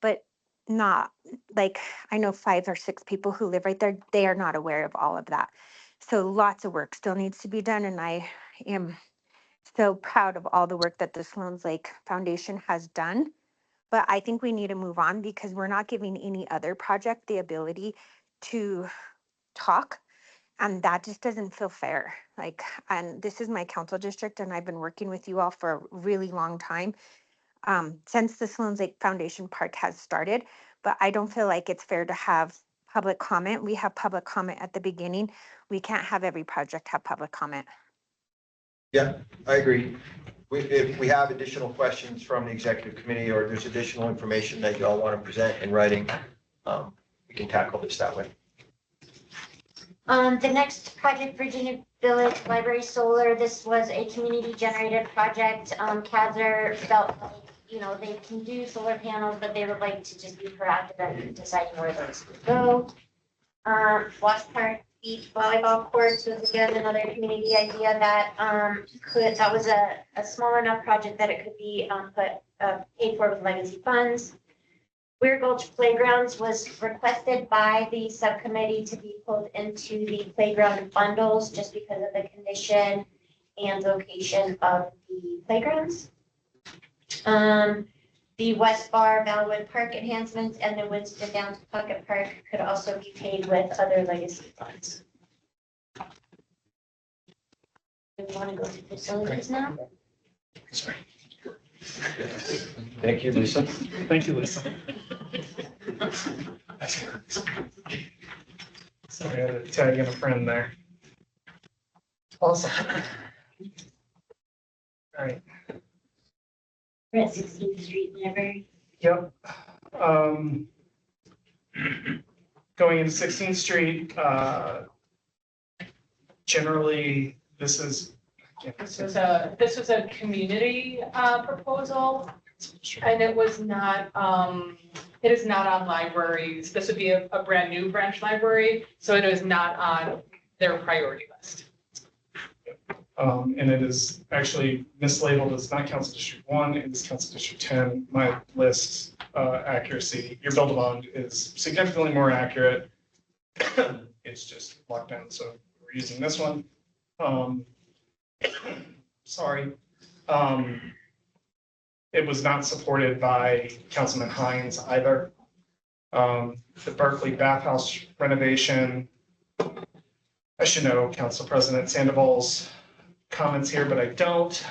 but not like, I know 5 or 6 people who live right there, they are not aware of all of that. So lots of work still needs to be done, and I am so proud of all the work that the Sloan's Lake Foundation has done. But I think we need to move on because we're not giving any other project the ability to talk. And that just doesn't feel fair. Like, and this is my council district, and I've been working with you all for a really long time, since the Sloan's Lake Foundation Park has started. But I don't feel like it's fair to have public comment. We have public comment at the beginning. We can't have every project have public comment. Yeah, I agree. If we have additional questions from the executive committee or there's additional information that you all want to present in writing, we can tackle this that way. The next project, Virginia Village Library Solar, this was a community generated project. Kaiser felt like, you know, they can do solar panels, but they would like to just be proactive in deciding where those would go. Wash Park Beach volleyball courts was again another community idea that that was a small enough project that it could be paid for with legacy funds. Weir Gulch Playgrounds was requested by the subcommittee to be pulled into the playground bundles just because of the condition and location of the playgrounds. The West Bar Bellwood Park enhancements and the Winston Downs Pocket Park could also be paid with other legacy funds. Do we want to go to facilities now? Sorry. Thank you, Lisa. Thank you, Lisa. Sorry, I had to tag in a friend there. Awesome. All right. We're at 16th Street Library. Yep. Going into 16th Street, generally, this was a community proposal, and it was not, it is not on libraries. This would be a brand new branch library, so it is not on their priority list. And it is actually mislabeled as not Council District 1, it is Council District 10. My list accuracy, your build-a-bond is significantly more accurate. It's just locked down, so we're using this one. Sorry. It was not supported by Councilman Hines either. The Berkeley bathhouse renovation. I should know Council President Sandoval's comments here, but I don't.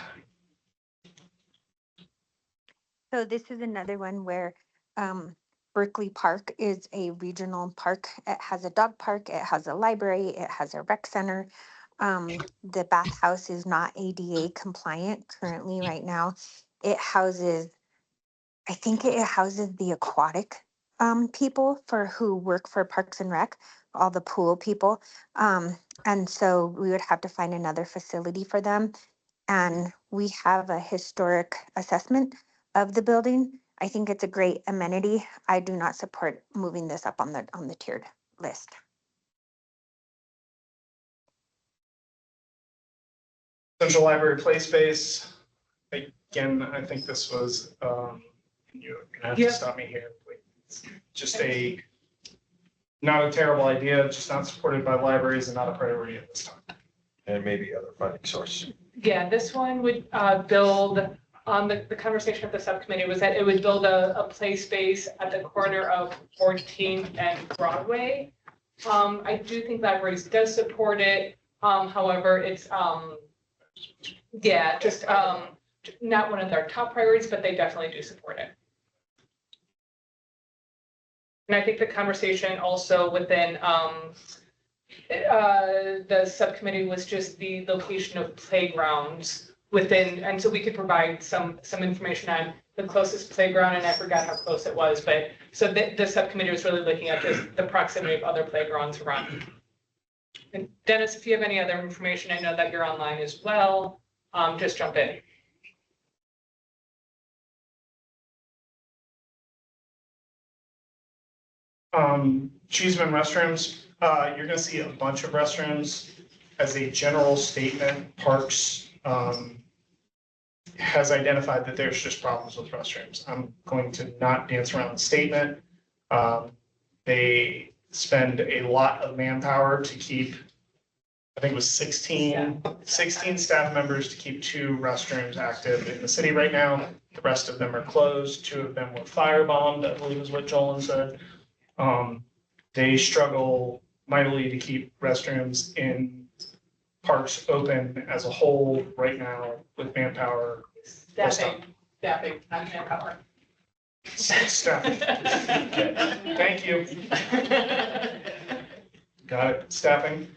So this is another one where Berkeley Park is a regional park. It has a dog park, it has a library, it has a rec center. The bathhouse is not ADA compliant currently right now. It houses, I think it houses the aquatic people who work for Parks and Rec, all the pool people. And so we would have to find another facility for them. And we have a historic assessment of the building. I think it's a great amenity. I do not support moving this up on the tiered list. Central Library Play Space. Again, I think this was, you're gonna have to stop me here, please. Just not a terrible idea, just not supported by libraries and not a priority at this time. And maybe other funding source. Yeah, this one would build on the conversation of the subcommittee was that it would build a play space at the corner of 14th and Broadway. I do think libraries does support it. However, it's just not one of their top priorities, but they definitely do support it. And I think the conversation also within the subcommittee was just the location of playgrounds within, and so we could provide some information on the closest playground, and I forgot how close it was, but so the subcommittee was really looking at just the proximity of other playgrounds around. And Dennis, if you have any other information, I know that you're online as well, just jump in. Cheeseman restrooms, you're gonna see a bunch of restrooms. As a general statement, Parks, has identified that there's just problems with restrooms. I'm going to not dance around the statement. They spend a lot of manpower to keep, I think it was 16 staff members to keep 2 restrooms active in the city right now. The rest of them are closed. 2 of them were firebombed, I believe is what Jolan said. They struggle mightily to keep restrooms in Parks open as a whole right now with manpower. Staffing, not manpower. Staffing. Thank you. Got it. Staffing.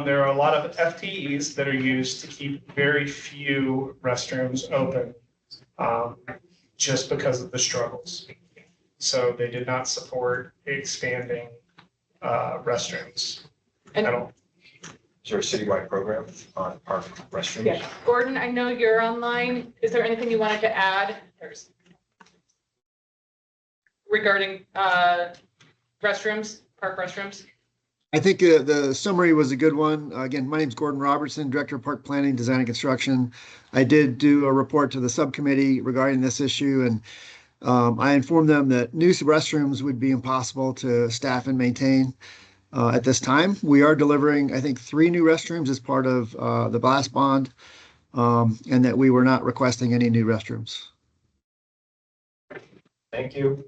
There are a lot of FTEs that are used to keep very few restrooms open, just because of the struggles. So they did not support expanding restrooms at all. Is there a citywide program on park restrooms? Yeah. Gordon, I know you're online. Is there anything you wanted to add regarding restrooms, park restrooms? I think the summary was a good one. Again, my name's Gordon Robertson, Director of Park Planning, Design and Construction. I did do a report to the subcommittee regarding this issue, and I informed them that new restrooms would be impossible to staff and maintain at this time. We are delivering, I think, 3 new restrooms as part of the blast bond, and that we were not requesting any new restrooms. Thank you.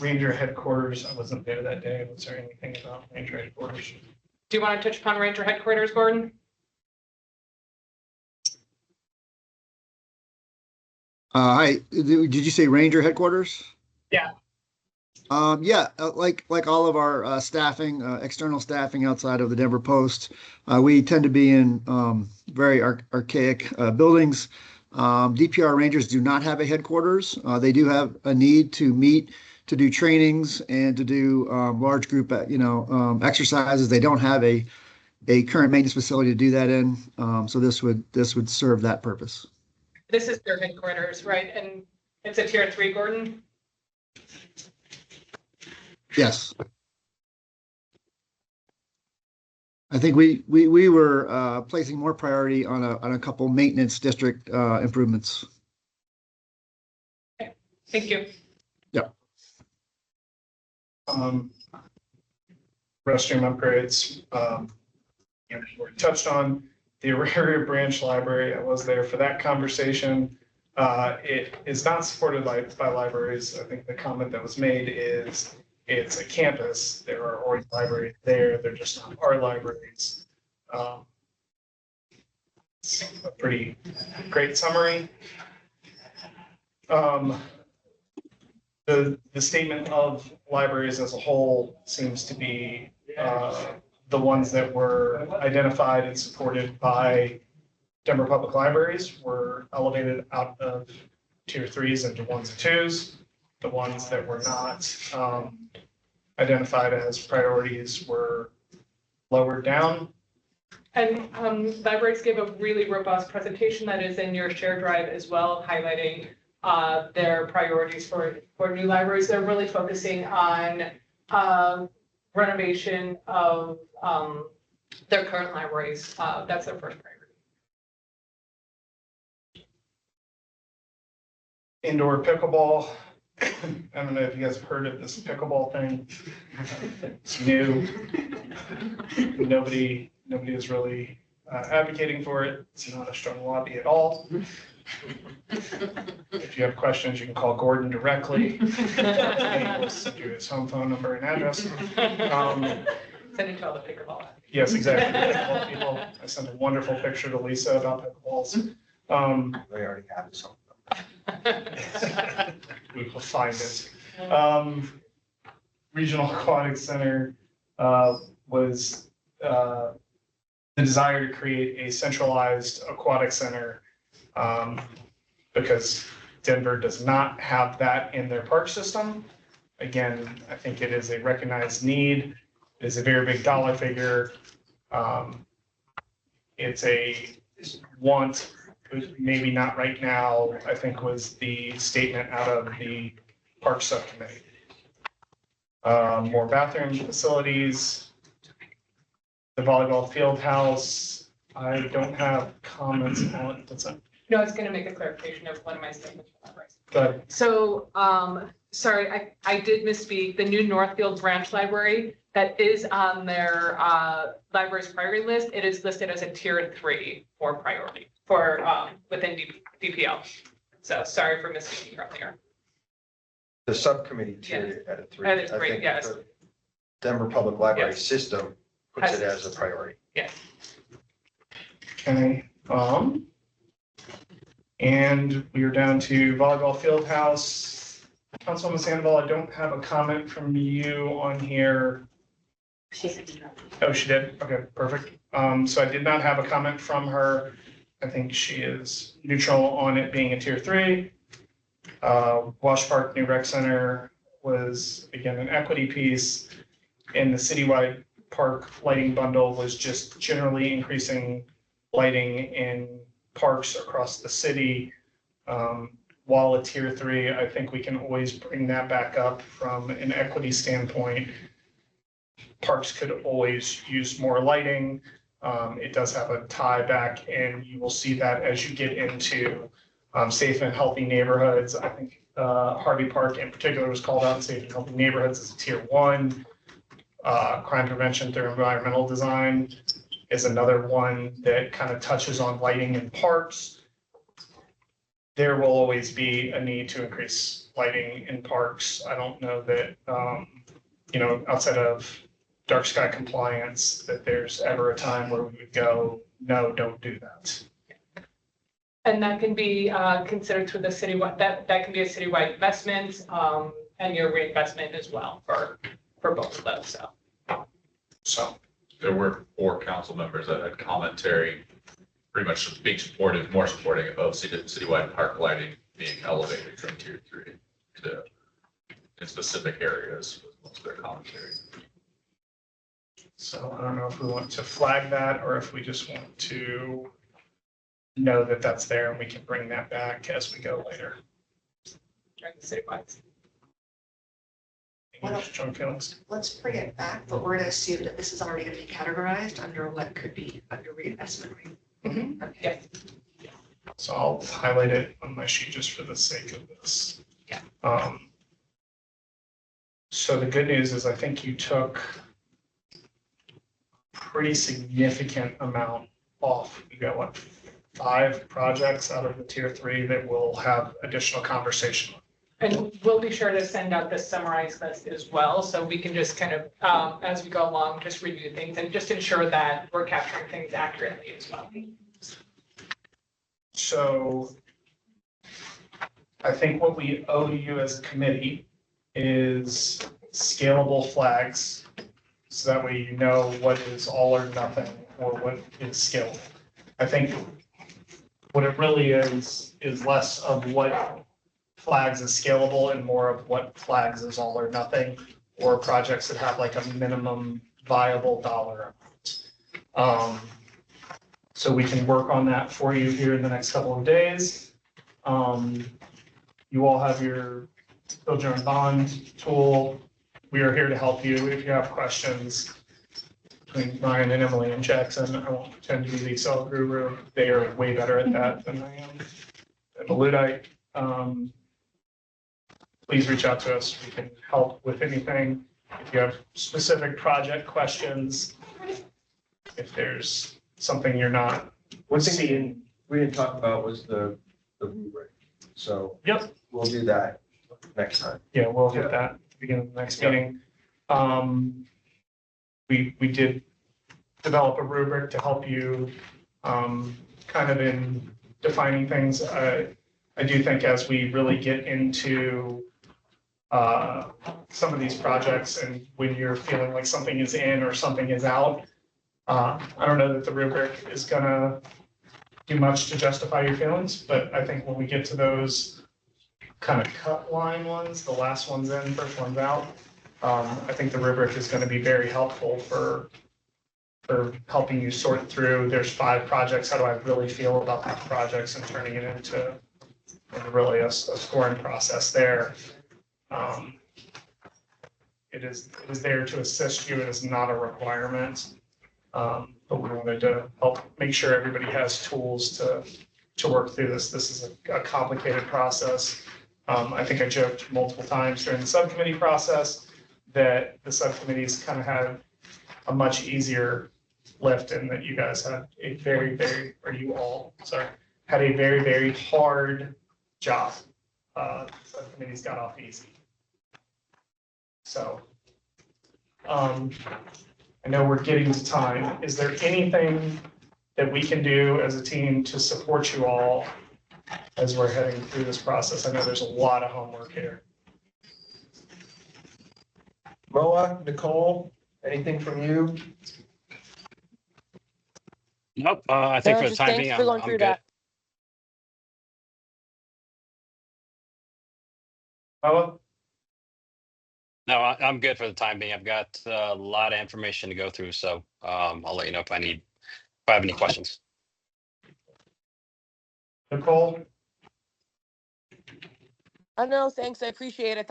Ranger headquarters, I wasn't there that day. Was there anything about Ranger headquarters? Do you want to touch upon Ranger headquarters, Gordon? Hi, did you say Ranger headquarters? Yeah. Yeah, like all of our staffing, external staffing outside of the Denver Post, we tend to be in very archaic buildings. DPR Rangers do not have a headquarters. They do have a need to meet, to do trainings and to do large group, exercises. They don't have a current maintenance facility to do that in. So this would serve that purpose. This is their headquarters, right? And it's a tier 3, Gordon? Yes. I think we were placing more priority on a couple maintenance district improvements. Okay. Thank you. Yeah. Restroom upgrades, we touched on the Auraria Branch Library. I was there for that conversation. It is not supported by libraries. I think the comment that was made is it's a campus. There are already libraries there. They're just not our libraries. It's a pretty great summary. The statement of libraries as a whole seems to be the ones that were identified and supported by Denver Public Libraries were elevated out of tier 3s into 1s and 2s. The ones that were not identified as priorities were lowered down. And libraries gave a really robust presentation that is in your shared drive as well, highlighting their priorities for new libraries. They're really focusing on renovation of their current libraries. That's their first priority. Indoor pickleball. I don't know if you guys have heard of this pickleball thing. It's new. Nobody is really advocating for it. It's not a strong lobby at all. If you have questions, you can call Gordon directly. He'll send you his home phone number and address. Send it to all the pickleball. Yes, exactly. Pickleball people. I sent a wonderful picture to Lisa about pickleballs. They already have it, so. We will find it. Regional Aquatic Center was the desire to create a centralized aquatic center because Denver does not have that in their park system. Again, I think it is a recognized need. It is a very big dollar figure. It's a want maybe not right now, I think was the statement out of the Park Subcommittee. More bathroom facilities, the volleyball field house, I don't have comments on, what's that? No, I was gonna make a clarification of one of my statements. Go ahead. So, sorry, I did misspeak. The new Northfield Branch Library that is on their library's priority list, it is listed as a tier 3 for priority for within DPL. So sorry for misspeaking earlier. The subcommittee tiered it at a 3. That is I great, think yes. the Denver Public Library Yes. system puts it as a priority. Yes. Okay, and we are down to volleyball field house. Councilwoman Sandoval, I don't have a comment from you on here. Oh, she did? Okay, perfect. So I did not have a comment from her. I think she is neutral on it being a tier 3. Wash Park New Rec Center was, again, an equity piece. And the citywide park lighting bundle was just generally increasing lighting in parks across the city. While a tier 3, I think we can always bring that back up from an equity standpoint. Parks could always use more lighting. It does have a tie back, and you will see that as you get into safe and healthy neighborhoods. I think Harvey Park in particular was called out, safe and healthy neighborhoods as a tier 1. Crime prevention through environmental design is another one that kind of touches on lighting in parks. There will always be a need to increase lighting in parks. I don't know that, outside of dark sky compliance, that there's ever a time where we would go, no, don't do that. And that can be considered through the citywide, that can be a citywide investment and your reinvestment as well for both of those, So. There were 4 council members that had commentary, pretty much being supportive, more supporting of citywide park lighting being elevated from tier 3 to in specific areas with most of their commentary. So I don't know if we want to flag that or if we just want to know that that's there and we can bring that back as we go later. during the citywide. Well, Strong feelings. Let's bring it back, but we're gonna assume that this is already gonna be categorized under what could be under reinvestment rate. Yes. So I'll highlight it on my sheet just for the sake of this. Yeah. So the good news is I think you took pretty significant amount off. You got what, 5 projects out of the tier 3 that will have additional conversation. And we'll be sure to send out the summarized list as well, so we can just kind of, as we go along, just review things and just ensure that we're capturing things accurately as well. So I think what we owe to you as a committee is scalable flags. So that way you know what is all or nothing or what is scalable. I think what it really is less of what flags is scalable and more of what flags is all or nothing, or projects that have like a minimum viable dollar amount. So we can work on that for you here in the next couple of days. You all have your build your own bond tool. We are here to help you if you have questions. Between Ryan and Emily and Jackson, I won't pretend to be the Excel guru. They are way better at that than I am. And the Luddite, please reach out to us. We can help with anything. If you have specific project questions, if there's something you're not One thing seeing. we didn't talk about was the rubric. So Yep. we'll do that next time. Yeah, we'll hit that at the beginning of the next meeting. We did develop a rubric to help you kind of in defining things. I do think as we really get into some of these projects and when you're feeling like something is in or something is out, I don't know that the rubric is gonna do much to justify your feelings, but I think when we get to those kind of cut line ones, the last one's in, first one's out, I think the rubric is gonna be very helpful for for helping you sort through, there's 5 projects, how do I really feel about these projects, and turning it into really a scoring process there. It is there to assist you. It is not a requirement. But we wanted to help make sure everybody has tools to work through this. This is a complicated process. I think I joked multiple times during the subcommittee process that the subcommittees kind of had a much easier lift, and that you guys had a very, very, or you all, sorry, had a very, very hard job. Subcommittees got off easy. So, I know we're getting to time. Is there anything that we can do as a team to support you all as we're heading through this process? I know there's a lot of homework here. Moa, Nicole, anything from you? Nope, I think for the time being, I'm good. Moa? No, I'm good for the time being. I've got a lot of information to go through, so I'll let you know if I have any questions. Nicole? No, thanks. I appreciated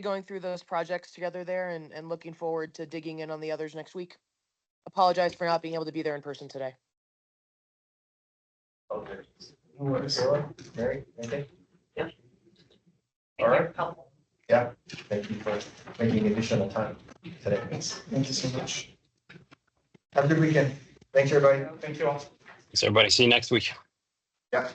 going through those projects together there and looking forward to digging in on the others next week. Apologize for not being able to be there in person today. Okay. Mary, anything? Yeah. All right. Yeah, thank you for making additional time today. Thank you so much. Have a good weekend. Thanks, everybody. Thank you all. So everybody, see you next week. Yeah.